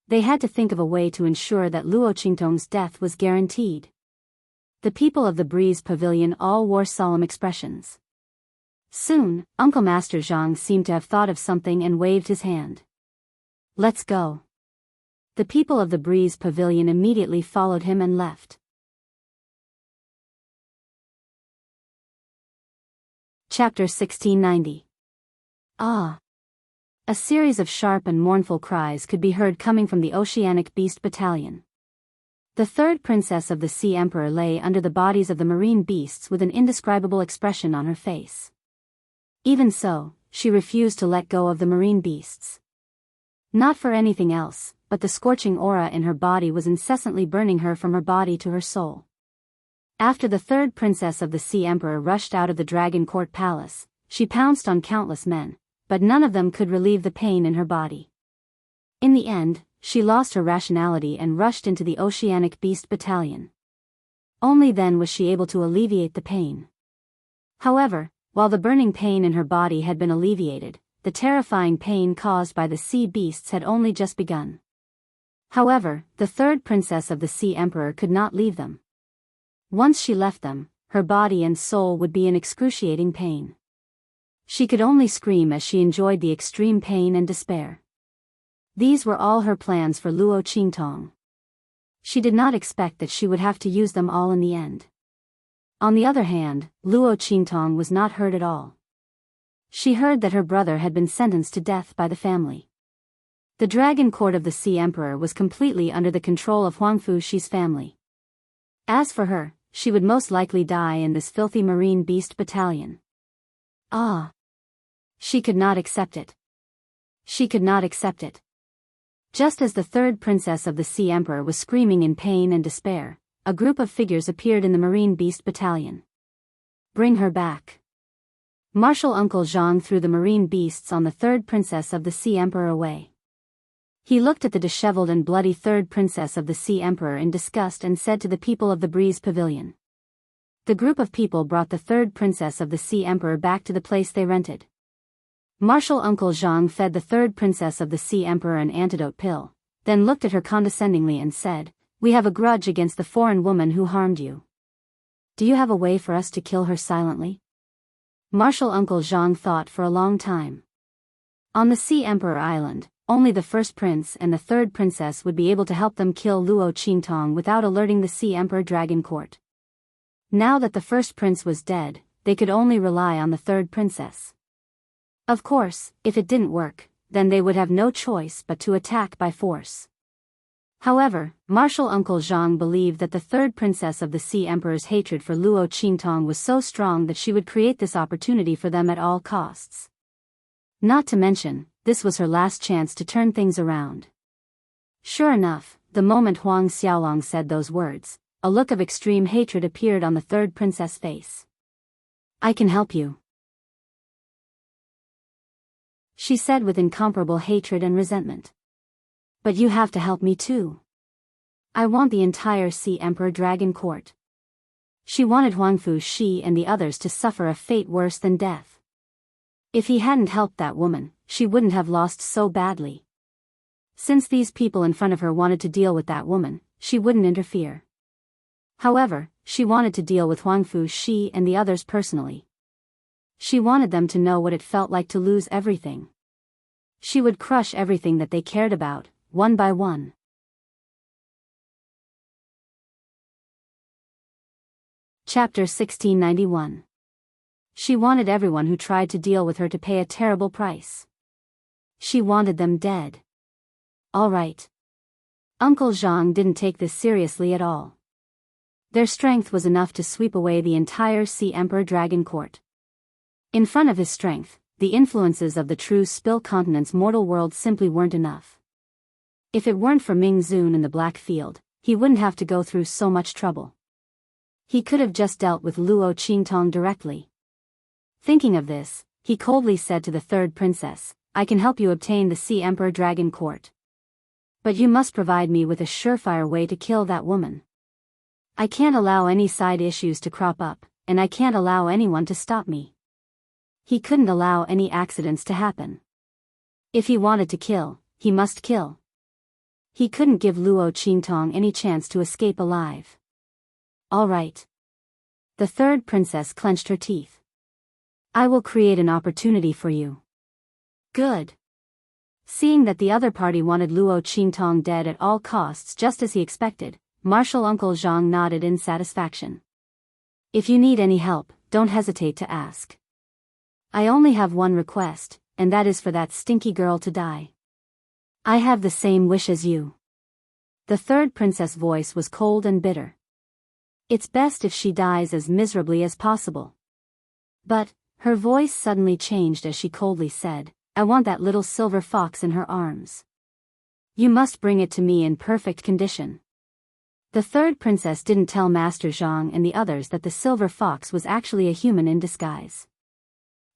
They had to think of a way to ensure that Luo Qingtong's death was guaranteed. The people of the Breeze Pavilion all wore solemn expressions. Soon, Uncle Master Zhang seemed to have thought of something and waved his hand. Let's go. The people of the Breeze Pavilion immediately followed him and left. Chapter 1690. Ah! A series of sharp and mournful cries could be heard coming from the Oceanic Beast Battalion. The third princess of the Sea Emperor lay under the bodies of the marine beasts with an indescribable expression on her face. Even so, she refused to let go of the marine beasts. Not for anything else, but the scorching aura in her body was incessantly burning her from her body to her soul. After the third princess of the Sea Emperor rushed out of the Dragon Court Palace, she pounced on countless men, but none of them could relieve the pain in her body. In the end, she lost her rationality and rushed into the Oceanic Beast Battalion. Only then was she able to alleviate the pain. However, while the burning pain in her body had been alleviated, the terrifying pain caused by the sea beasts had only just begun. However, the third princess of the Sea Emperor could not leave them. Once she left them, her body and soul would be in excruciating pain. She could only scream as she enjoyed the extreme pain and despair. These were all her plans for Luo Qingtong. She did not expect that she would have to use them all in the end. On the other hand, Luo Qingtong was not hurt at all. She heard that her brother had been sentenced to death by the family. The Dragon Court of the Sea Emperor was completely under the control of Huang Fushi's family. As for her, she would most likely die in this filthy marine beast battalion. Ah! She could not accept it. She could not accept it. Just as the third princess of the Sea Emperor was screaming in pain and despair, a group of figures appeared in the marine beast battalion. Bring her back. Martial Uncle Zhang threw the marine beasts on the third princess of the Sea Emperor away. He looked at the disheveled and bloody third princess of the Sea Emperor in disgust and said to the people of the Breeze Pavilion. The group of people brought the third princess of the Sea Emperor back to the place they rented. Martial Uncle Zhang fed the third princess of the Sea Emperor an antidote pill, then looked at her condescendingly and said, "We have a grudge against the foreign woman who harmed you. Do you have a way for us to kill her silently?" Martial Uncle Zhang thought for a long time. On the Sea Emperor Island, only the first prince and the third princess would be able to help them kill Luo Qingtong without alerting the Sea Emperor Dragon Court. Now that the first prince was dead, they could only rely on the third princess. Of course, if it didn't work, then they would have no choice but to attack by force. However, Martial Uncle Zhang believed that the third princess of the Sea Emperor's hatred for Luo Qingtong was so strong that she would create this opportunity for them at all costs. Not to mention, this was her last chance to turn things around. Sure enough, The moment Huang Xiaolong said those words, a look of extreme hatred appeared on the third princess' face. I can help you, she said with incomparable hatred and resentment. But you have to help me too. I want the entire Sea Emperor Dragon Court. She wanted Huang Fushi and the others to suffer a fate worse than death. If he hadn't helped that woman, she wouldn't have lost so badly. Since these people in front of her wanted to deal with that woman, she wouldn't interfere. However, she wanted to deal with Huang Fushi and the others personally. She wanted them to know what it felt like to lose everything. She would crush everything that they cared about, one by one. Chapter 1691. She wanted everyone who tried to deal with her to pay a terrible price. She wanted them dead. All right. Uncle Zhang didn't take this seriously at all. Their strength was enough to sweep away the entire Sea Emperor Dragon Court. In front of his strength, the influences of the true Spill Continent's mortal world simply weren't enough. If it weren't for Ming Zun in the Black Field, he wouldn't have to go through so much trouble. He could have just dealt with Luo Qingtong directly. Thinking of this, he coldly said to the third princess, I can help you obtain the Sea Emperor Dragon Court. But you must provide me with a surefire way to kill that woman. I can't allow any side issues to crop up, and I can't allow anyone to stop me. He couldn't allow any accidents to happen. If he wanted to kill, he must kill. He couldn't give Luo Qingtong any chance to escape alive. All right. The third princess clenched her teeth. I will create an opportunity for you. Good. Seeing that the other party wanted Luo Qingtong dead at all costs just as he expected, Martial Uncle Zhang nodded in satisfaction. If you need any help, don't hesitate to ask. I only have one request, and that is for that stinky girl to die. I have the same wish as you. The third princess' voice was cold and bitter. It's best if she dies as miserably as possible. But, her voice suddenly changed as she coldly said, I want that little silver fox in her arms. You must bring it to me in perfect condition. The third princess didn't tell Master Zhang and the others that the silver fox was actually a human in disguise.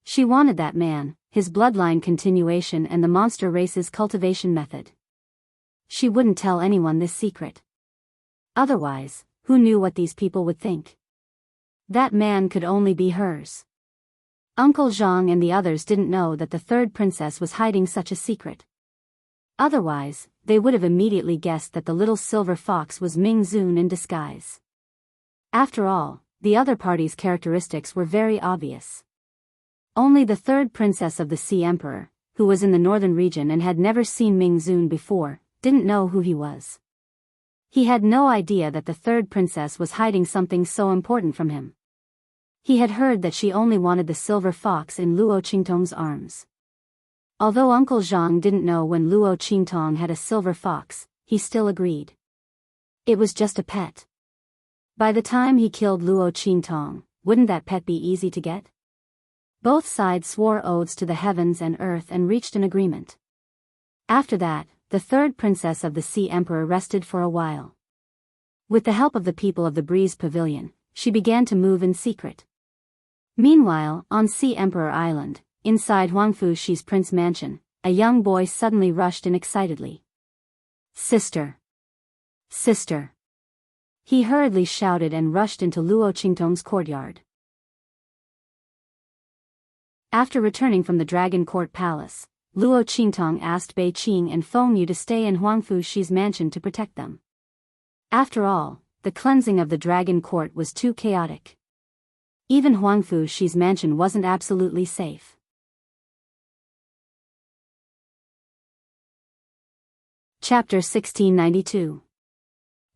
She wanted that man, his bloodline continuation and the monster race's cultivation method. She wouldn't tell anyone this secret. Otherwise, who knew what these people would think? That man could only be hers. Uncle Zhang and the others didn't know that the third princess was hiding such a secret. Otherwise, they would have immediately guessed that the little silver fox was Ming Zun in disguise. After all, the other party's characteristics were very obvious. Only the third princess of the Sea Emperor, who was in the northern region and had never seen Ming Zun before, didn't know who he was. He had no idea that the third princess was hiding something so important from him. He had heard that she only wanted the silver fox in Luo Qingtong's arms. Although Uncle Zhang didn't know when Luo Qingtong had a silver fox, he still agreed. It was just a pet. By the time he killed Luo Qingtong, wouldn't that pet be easy to get? Both sides swore oaths to the heavens and earth and reached an agreement. After that, the third princess of the Sea Emperor rested for a while. With the help of the people of the Breeze Pavilion, she began to move in secret. Meanwhile, on Sea Emperor Island, inside Huang Fushi's prince mansion, a young boy suddenly rushed in excitedly. Sister! Sister! He hurriedly shouted and rushed into Luo Qingtong's courtyard. After returning from the Dragon Court Palace, Luo Qingtong asked Bei Qing and Feng Yu to stay in Huang Fushi's mansion to protect them. After all, the cleansing of the Dragon Court was too chaotic. Even Huang Fushi's mansion wasn't absolutely safe. Chapter 1692.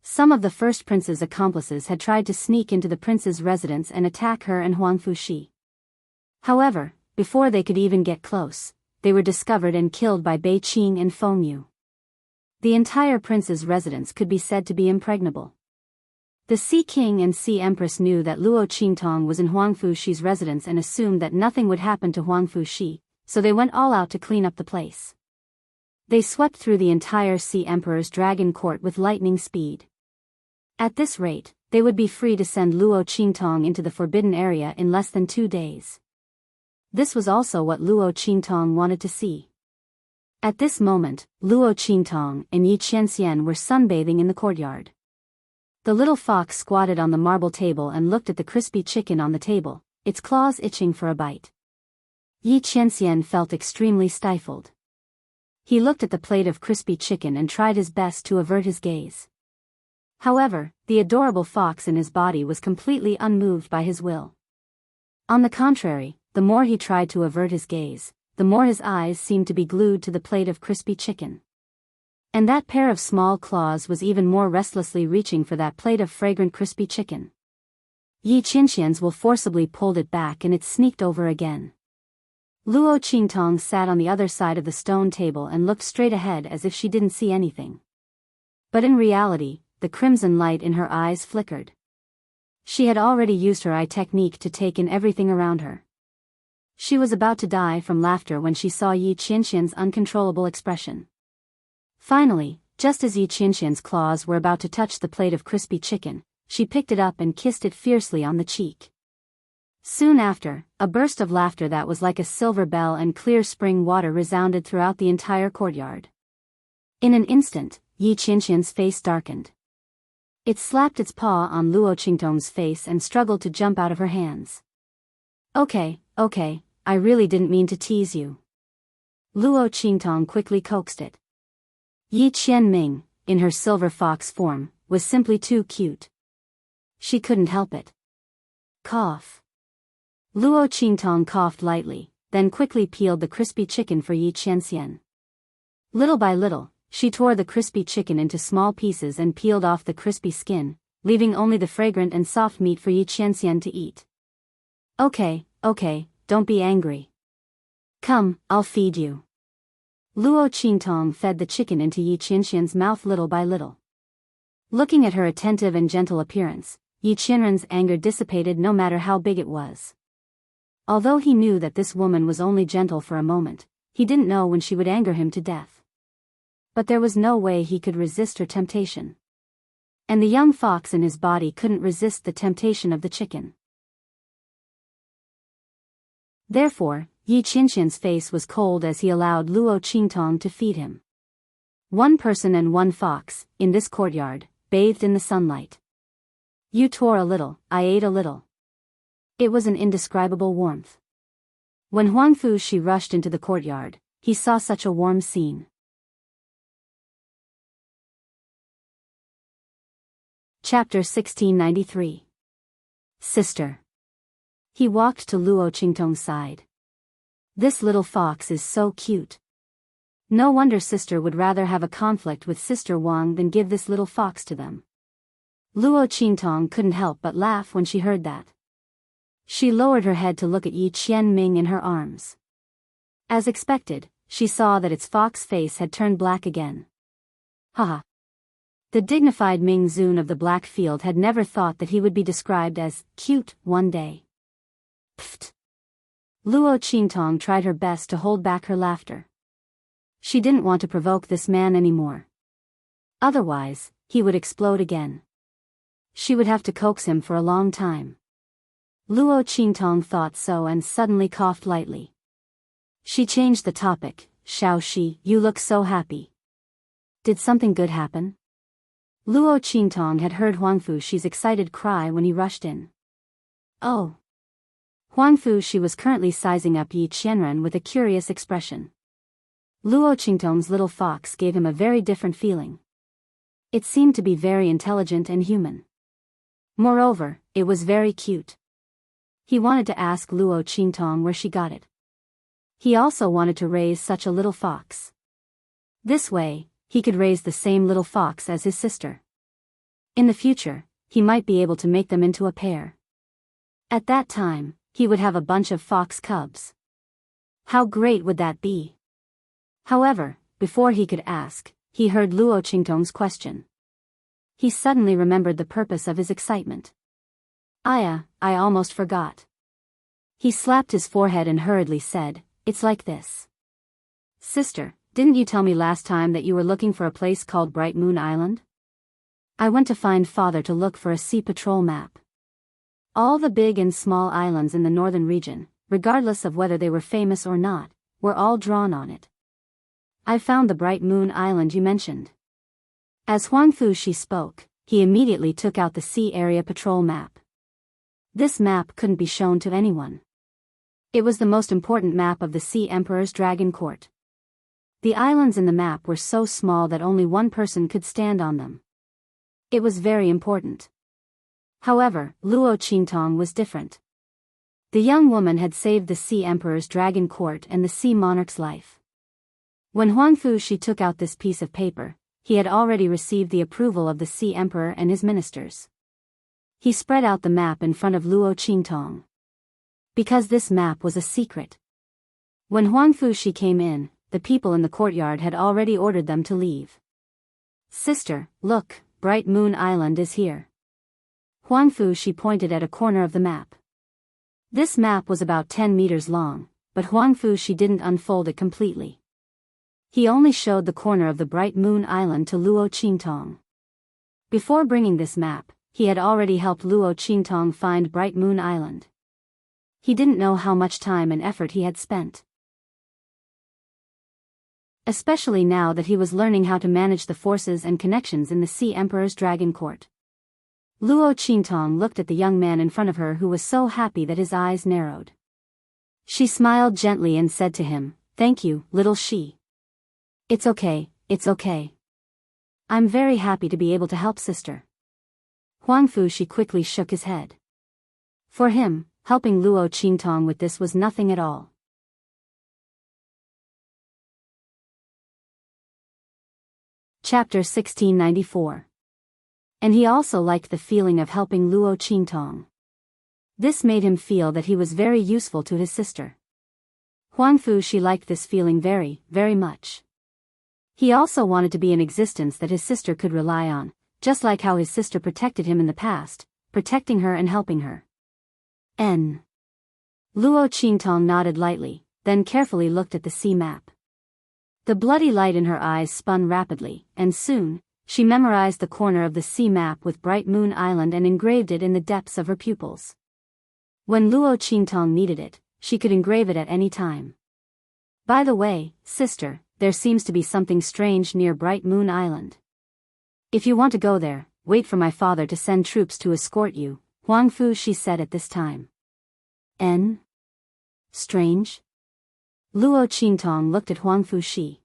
Some of the first prince's accomplices had tried to sneak into the prince's residence and attack her and Huang Fushi. However, before they could even get close, they were discovered and killed by Bei Qing and Feng Yu. The entire prince's residence could be said to be impregnable. The Sea King and Sea Empress knew that Luo Qingtong was in Huang Fushi's residence and assumed that nothing would happen to Huang Fushi, so they went all out to clean up the place. They swept through the entire Sea Emperor's dragon court with lightning speed. At this rate, they would be free to send Luo Qingtong into the forbidden area in less than 2 days. This was also what Luo Qingtong wanted to see. At this moment, Luo Qingtong and Yi Qianxian were sunbathing in the courtyard. The little fox squatted on the marble table and looked at the crispy chicken on the table, its claws itching for a bite. Yi Qianxian felt extremely stifled. He looked at the plate of crispy chicken and tried his best to avert his gaze. However, the adorable fox in his body was completely unmoved by his will. On the contrary, the more he tried to avert his gaze, the more his eyes seemed to be glued to the plate of crispy chicken. And that pair of small claws was even more restlessly reaching for that plate of fragrant crispy chicken. Yi Qianxian's will forcibly pulled it back and it sneaked over again. Luo Qingtong sat on the other side of the stone table and looked straight ahead as if she didn't see anything. But in reality, the crimson light in her eyes flickered. She had already used her eye technique to take in everything around her. She was about to die from laughter when she saw Yi Qianxian's uncontrollable expression. Finally, just as Yi Qianxian's claws were about to touch the plate of crispy chicken, she picked it up and kissed it fiercely on the cheek. Soon after, a burst of laughter that was like a silver bell and clear spring water resounded throughout the entire courtyard. In an instant, Yi Qianxian's face darkened. It slapped its paw on Luo Qingtong's face and struggled to jump out of her hands. Okay, I really didn't mean to tease you. Luo Qingtong quickly coaxed it. Yi Qianming, in her silver fox form, was simply too cute. She couldn't help it. Cough. Luo Qingtong coughed lightly, then quickly peeled the crispy chicken for Yi Qianxian. Little by little, she tore the crispy chicken into small pieces and peeled off the crispy skin, leaving only the fragrant and soft meat for Yi Qianxian to eat. Okay, don't be angry. Come, I'll feed you. Luo Qingtong fed the chicken into Yi Qianxian's mouth little by little. Looking at her attentive and gentle appearance, Yi Qianren's anger dissipated no matter how big it was. Although he knew that this woman was only gentle for a moment, he didn't know when she would anger him to death. But there was no way he could resist her temptation. And the young fox in his body couldn't resist the temptation of the chicken. Therefore, Yi Qianxian's face was cold as he allowed Luo Qingtong to feed him. One person and one fox, in this courtyard, bathed in the sunlight. You tore a little, I ate a little. It was an indescribable warmth. When Huangfu Shi rushed into the courtyard, he saw such a warm scene. Chapter 1693. Sister. He walked to Luo Qingtong's side. This little fox is so cute. No wonder sister would rather have a conflict with Sister Wang than give this little fox to them. Luo Qingtong couldn't help but laugh when she heard that. She lowered her head to look at Yi Qianming in her arms. As expected, she saw that its fox face had turned black again. Haha. The dignified Ming Zun of the Black Field had never thought that he would be described as cute one day. Pfft. Luo Qingtong tried her best to hold back her laughter. She didn't want to provoke this man anymore. Otherwise, he would explode again. She would have to coax him for a long time. Luo Qingtong thought so and suddenly coughed lightly. She changed the topic. Xiao Shi, you look so happy. Did something good happen? Luo Qingtong had heard Huangfu Shi's excited cry when he rushed in. Oh. Huangfu Shi was currently sizing up Yi Qianren with a curious expression. Luo Qingtong's little fox gave him a very different feeling. It seemed to be very intelligent and human. Moreover, it was very cute. He wanted to ask Luo Qingtong where she got it. He also wanted to raise such a little fox. This way, he could raise the same little fox as his sister. In the future, he might be able to make them into a pair. At that time, he would have a bunch of fox cubs. How great would that be? However, before he could ask, he heard Luo Qingtong's question. He suddenly remembered the purpose of his excitement. I almost forgot. He slapped his forehead and hurriedly said, It's like this. Sister, Didn't you tell me last time that you were looking for a place called Bright Moon Island? I went to find father to look for a sea patrol map. All the big and small islands in the northern region, regardless of whether they were famous or not, were all drawn on it. I found the Bright Moon Island you mentioned. As Huang Fushi spoke, he immediately took out the Sea Area Patrol map. This map couldn't be shown to anyone. It was the most important map of the Sea Emperor's Dragon Court. The islands in the map were so small that only one person could stand on them. It was very important. However, Luo Qingtong was different. The young woman had saved the Sea Emperor's Dragon Court and the Sea Monarch's life. When Huang Fushi took out this piece of paper, he had already received the approval of the Sea Emperor and his ministers. He spread out the map in front of Luo Qingtong. Because this map was a secret. When Huang Fushi came in, the people in the courtyard had already ordered them to leave. Sister, look, Bright Moon Island is here. Huang Fushi pointed at a corner of the map. This map was about 10 meters long, but Huang Fushi didn't unfold it completely. He only showed the corner of the Bright Moon Island to Luo Qingtong. Before bringing this map, he had already helped Luo Qingtong find Bright Moon Island. He didn't know how much time and effort he had spent. Especially now that he was learning how to manage the forces and connections in the Sea Emperor's Dragon Court. Luo Qingtong looked at the young man in front of her who was so happy that his eyes narrowed. She smiled gently and said to him, "Thank you, little she. It's okay, it's okay. I'm very happy to be able to help sister." Huang Fushi quickly shook his head. For him, helping Luo Qingtong with this was nothing at all. Chapter 1694. And he also liked the feeling of helping Luo Qingtong. This made him feel that he was very useful to his sister. Huang Fushi liked this feeling very, very much. He also wanted to be in existence that his sister could rely on, just like how his sister protected him in the past, protecting her and helping her. Luo Qingtong nodded lightly, then carefully looked at the sea map. The bloody light in her eyes spun rapidly, and soon, she memorized the corner of the sea map with Bright Moon Island and engraved it in the depths of her pupils. When Luo Qingtong needed it, she could engrave it at any time. By the way, sister, there seems to be something strange near Bright Moon Island. If you want to go there, wait for my father to send troops to escort you, Huang Fushi said at this time. Strange? Luo Qingtong looked at Huang Fushi.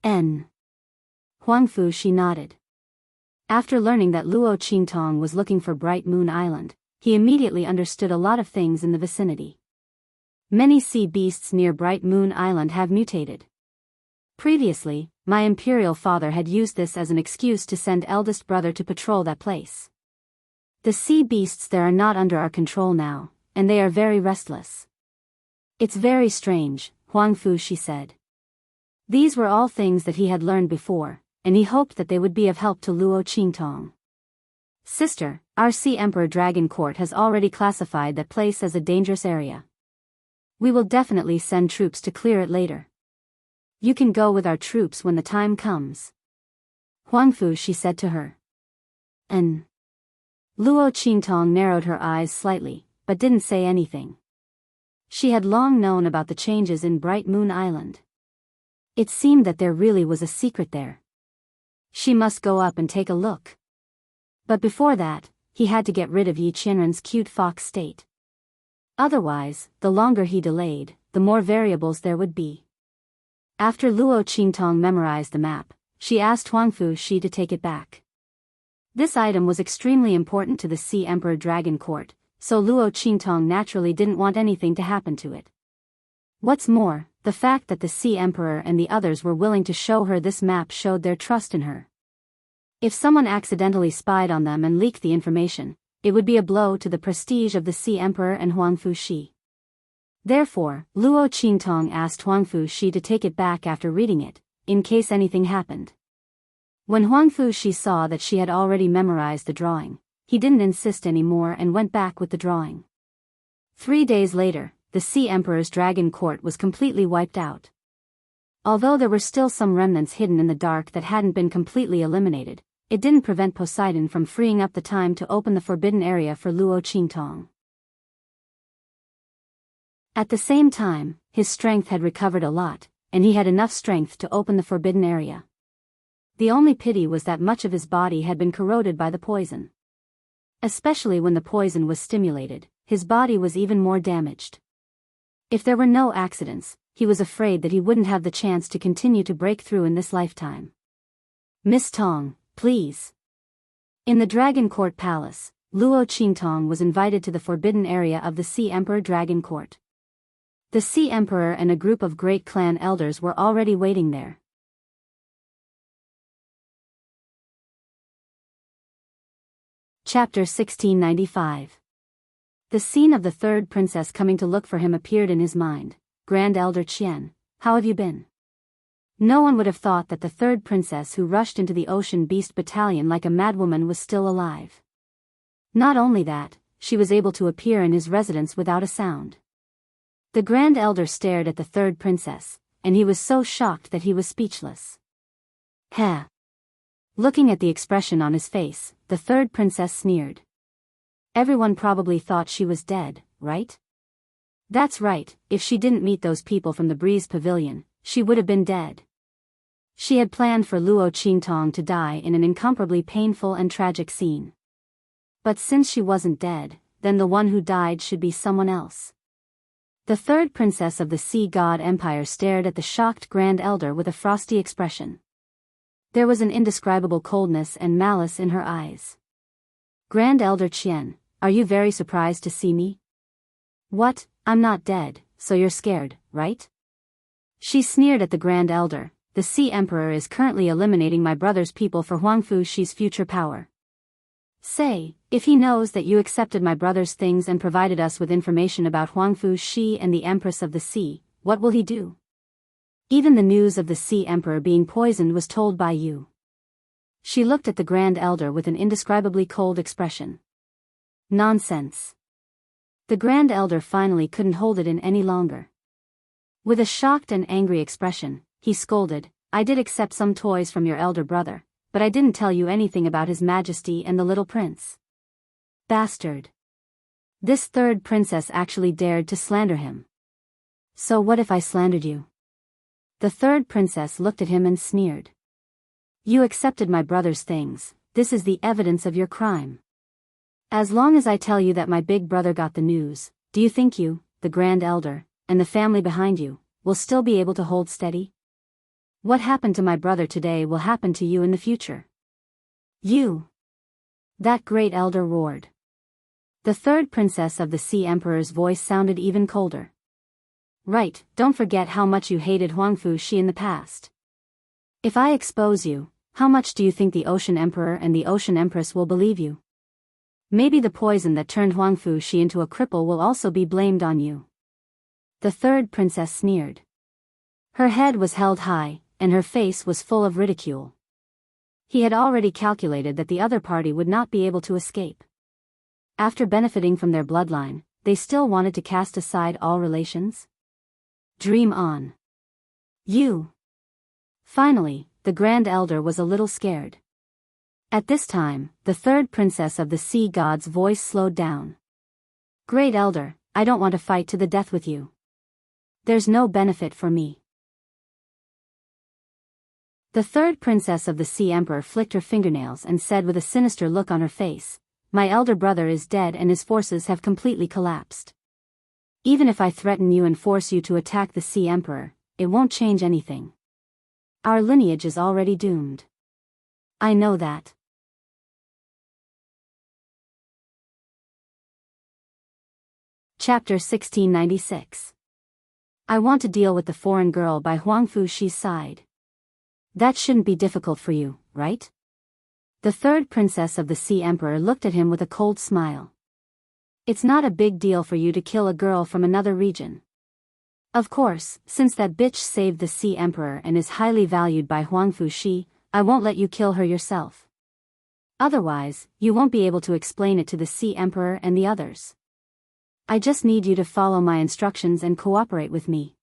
Huang Fushi nodded. After learning that Luo Qingtong was looking for Bright Moon Island, he immediately understood a lot of things in the vicinity. Many sea beasts near Bright Moon Island have mutated. Previously, my imperial father had used this as an excuse to send eldest brother to patrol that place. The sea beasts there are not under our control now, and they are very restless. It's very strange, Huang Fushi said. These were all things that he had learned before, and he hoped that they would be of help to Luo Qingtong. Sister, our Sea Emperor Dragon Court has already classified that place as a dangerous area. We will definitely send troops to clear it later. You can go with our troops when the time comes. Huang Fushi said to her. Luo Qingtong narrowed her eyes slightly, but didn't say anything. She had long known about the changes in Bright Moon Island. It seemed that there really was a secret there. She must go up and take a look. But before that, he had to get rid of Yi Qianren's cute fox state. Otherwise, the longer he delayed, the more variables there would be. After Luo Qingtong memorized the map, she asked Huang Fushi to take it back. This item was extremely important to the Sea Emperor Dragon Court, so Luo Qingtong naturally didn't want anything to happen to it. What's more, the fact that the Sea Emperor and the others were willing to show her this map showed their trust in her. If someone accidentally spied on them and leaked the information, it would be a blow to the prestige of the Sea Emperor and Huang Fushi. Therefore, Luo Qingtong asked Huang Fushi to take it back after reading it, in case anything happened. When Huang Fushi saw that she had already memorized the drawing, he didn't insist anymore and went back with the drawing. 3 days later, the Sea Emperor's Dragon Court was completely wiped out. Although there were still some remnants hidden in the dark that hadn't been completely eliminated, it didn't prevent Poseidon from freeing up the time to open the forbidden area for Luo Qingtong. At the same time, his strength had recovered a lot, and he had enough strength to open the forbidden area. The only pity was that much of his body had been corroded by the poison. Especially when the poison was stimulated, his body was even more damaged. If there were no accidents, he was afraid that he wouldn't have the chance to continue to break through in this lifetime. Miss Tong, please. In the Dragon Court Palace, Luo Qingtong was invited to the forbidden area of the Sea Emperor Dragon Court. The Sea Emperor and a group of great clan elders were already waiting there. Chapter 1695. The scene of the third princess coming to look for him appeared in his mind. Grand Elder Qian, how have you been? No one would have thought that the third princess who rushed into the Ocean Beast Battalion like a madwoman was still alive. Not only that, she was able to appear in his residence without a sound. The Grand Elder stared at the third princess, and he was so shocked that he was speechless. Heh. Looking at the expression on his face, the third princess sneered. Everyone probably thought she was dead, right? That's right, if she didn't meet those people from the Breeze Pavilion, she would have been dead. She had planned for Luo Qingtong to die in an incomparably painful and tragic scene. But since she wasn't dead, then the one who died should be someone else. The third princess of the Sea God Empire stared at the shocked Grand Elder with a frosty expression. There was an indescribable coldness and malice in her eyes. Grand Elder Qian, are you very surprised to see me? What, I'm not dead, so you're scared, right? She sneered at the Grand Elder. The Sea Emperor is currently eliminating my brother's people for Huangfu Shi's future power. Say, if he knows that you accepted my brother's things and provided us with information about Huangfu Shi and the Empress of the Sea, what will he do? Even the news of the Sea Emperor being poisoned was told by you. She looked at the Grand Elder with an indescribably cold expression. Nonsense. The Grand Elder finally couldn't hold it in any longer. With a shocked and angry expression, he scolded, I did accept some toys from your elder brother, but I didn't tell you anything about His Majesty and the little prince. Bastard. This third princess actually dared to slander him. So what if I slandered you? The third princess looked at him and sneered. You accepted my brother's things, this is the evidence of your crime. As long as I tell you that my big brother got the news, do you think you, the Grand Elder, and the family behind you, will still be able to hold steady? What happened to my brother today will happen to you in the future. You! That great elder roared. The third princess of the Sea Emperor's voice sounded even colder. Right, don't forget how much you hated Huangfu Shi in the past. If I expose you, how much do you think the Ocean Emperor and the Ocean Empress will believe you? Maybe the poison that turned Huangfu Shi into a cripple will also be blamed on you. The third princess sneered. Her head was held high, and her face was full of ridicule. He had already calculated that the other party would not be able to escape. After benefiting from their bloodline, they still wanted to cast aside all relations? Dream on. You! Finally, the Grand Elder was a little scared. At this time, the third princess of the Sea God's voice slowed down. Great Elder, I don't want to fight to the death with you. There's no benefit for me. The third princess of the Sea Emperor flicked her fingernails and said with a sinister look on her face, My elder brother is dead and his forces have completely collapsed. Even if I threaten you and force you to attack the Sea Emperor, it won't change anything. Our lineage is already doomed. I know that. Chapter 1696. I want to deal with the foreign girl by Huangfu Shi's side. That shouldn't be difficult for you, right? The third princess of the Sea Emperor looked at him with a cold smile. It's not a big deal for you to kill a girl from another region. Of course, since that bitch saved the Sea Emperor and is highly valued by Huangfu Shi, I won't let you kill her yourself. Otherwise, you won't be able to explain it to the Sea Emperor and the others. I just need you to follow my instructions and cooperate with me.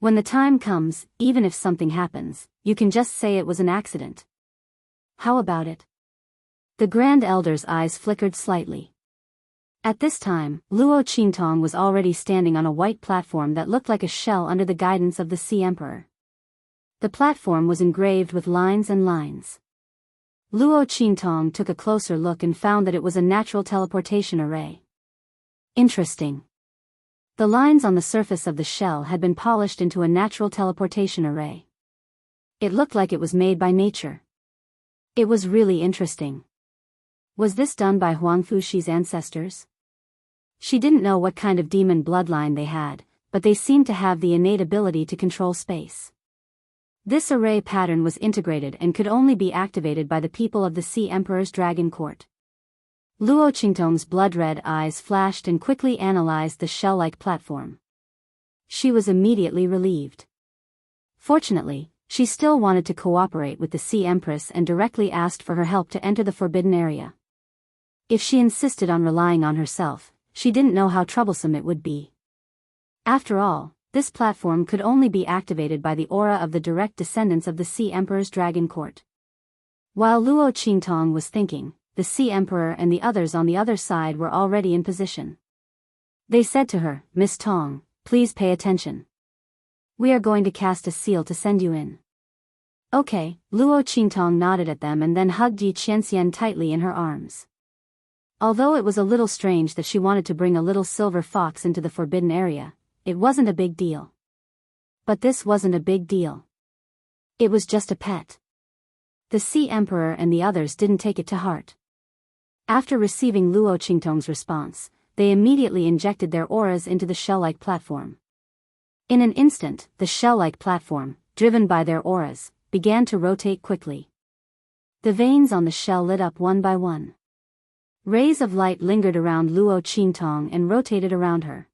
When the time comes, even if something happens, you can just say it was an accident. How about it? The Grand Elder's eyes flickered slightly. At this time, Luo Qingtong was already standing on a white platform that looked like a shell under the guidance of the Sea Emperor. The platform was engraved with lines and lines. Luo Qingtong took a closer look and found that it was a natural teleportation array. Interesting. The lines on the surface of the shell had been polished into a natural teleportation array. It looked like it was made by nature. It was really interesting. Was this done by Huang Fuxi's ancestors? She didn't know what kind of demon bloodline they had, but they seemed to have the innate ability to control space. This array pattern was integrated and could only be activated by the people of the Sea Emperor's Dragon Court. Luo Qingtong's blood-red eyes flashed and quickly analyzed the shell-like platform. She was immediately relieved. Fortunately, she still wanted to cooperate with the Sea Empress and directly asked for her help to enter the forbidden area. If she insisted on relying on herself, she didn't know how troublesome it would be. After all, this platform could only be activated by the aura of the direct descendants of the Sea Emperor's Dragon Court. While Luo Qingtong was thinking, the Sea Emperor and the others on the other side were already in position. They said to her, "Miss Tong, please pay attention. We are going to cast a seal to send you in." Okay, Luo Qingtong nodded at them and then hugged Yi Qianxian tightly in her arms. Although it was a little strange that she wanted to bring a little silver fox into the forbidden area, it wasn't a big deal. But this wasn't a big deal. It was just a pet. The Sea Emperor and the others didn't take it to heart. After receiving Luo Qingtong's response, they immediately injected their auras into the shell-like platform. In an instant, the shell-like platform, driven by their auras, began to rotate quickly. The veins on the shell lit up one by one. Rays of light lingered around Luo Qingtong and rotated around her.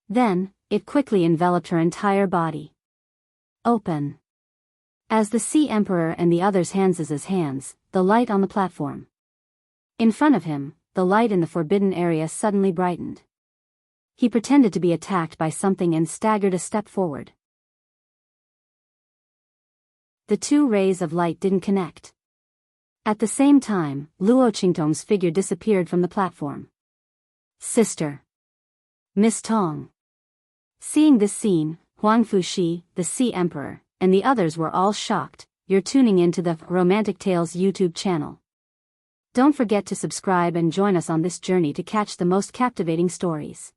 Then, it quickly enveloped her entire body. Open. As the Sea Emperor and the others' hands, the light on the platform. In front of him, the light in the forbidden area suddenly brightened. He pretended to be attacked by something and staggered a step forward. The two rays of light didn't connect. At the same time, Luo Qingtong's figure disappeared from the platform. "Sister. Miss Tong." Seeing this scene, Huang Fuxi, the Sea Emperor, and the others were all shocked. You're tuning into the Romantic Tales YouTube channel. Don't forget to subscribe and join us on this journey to catch the most captivating stories.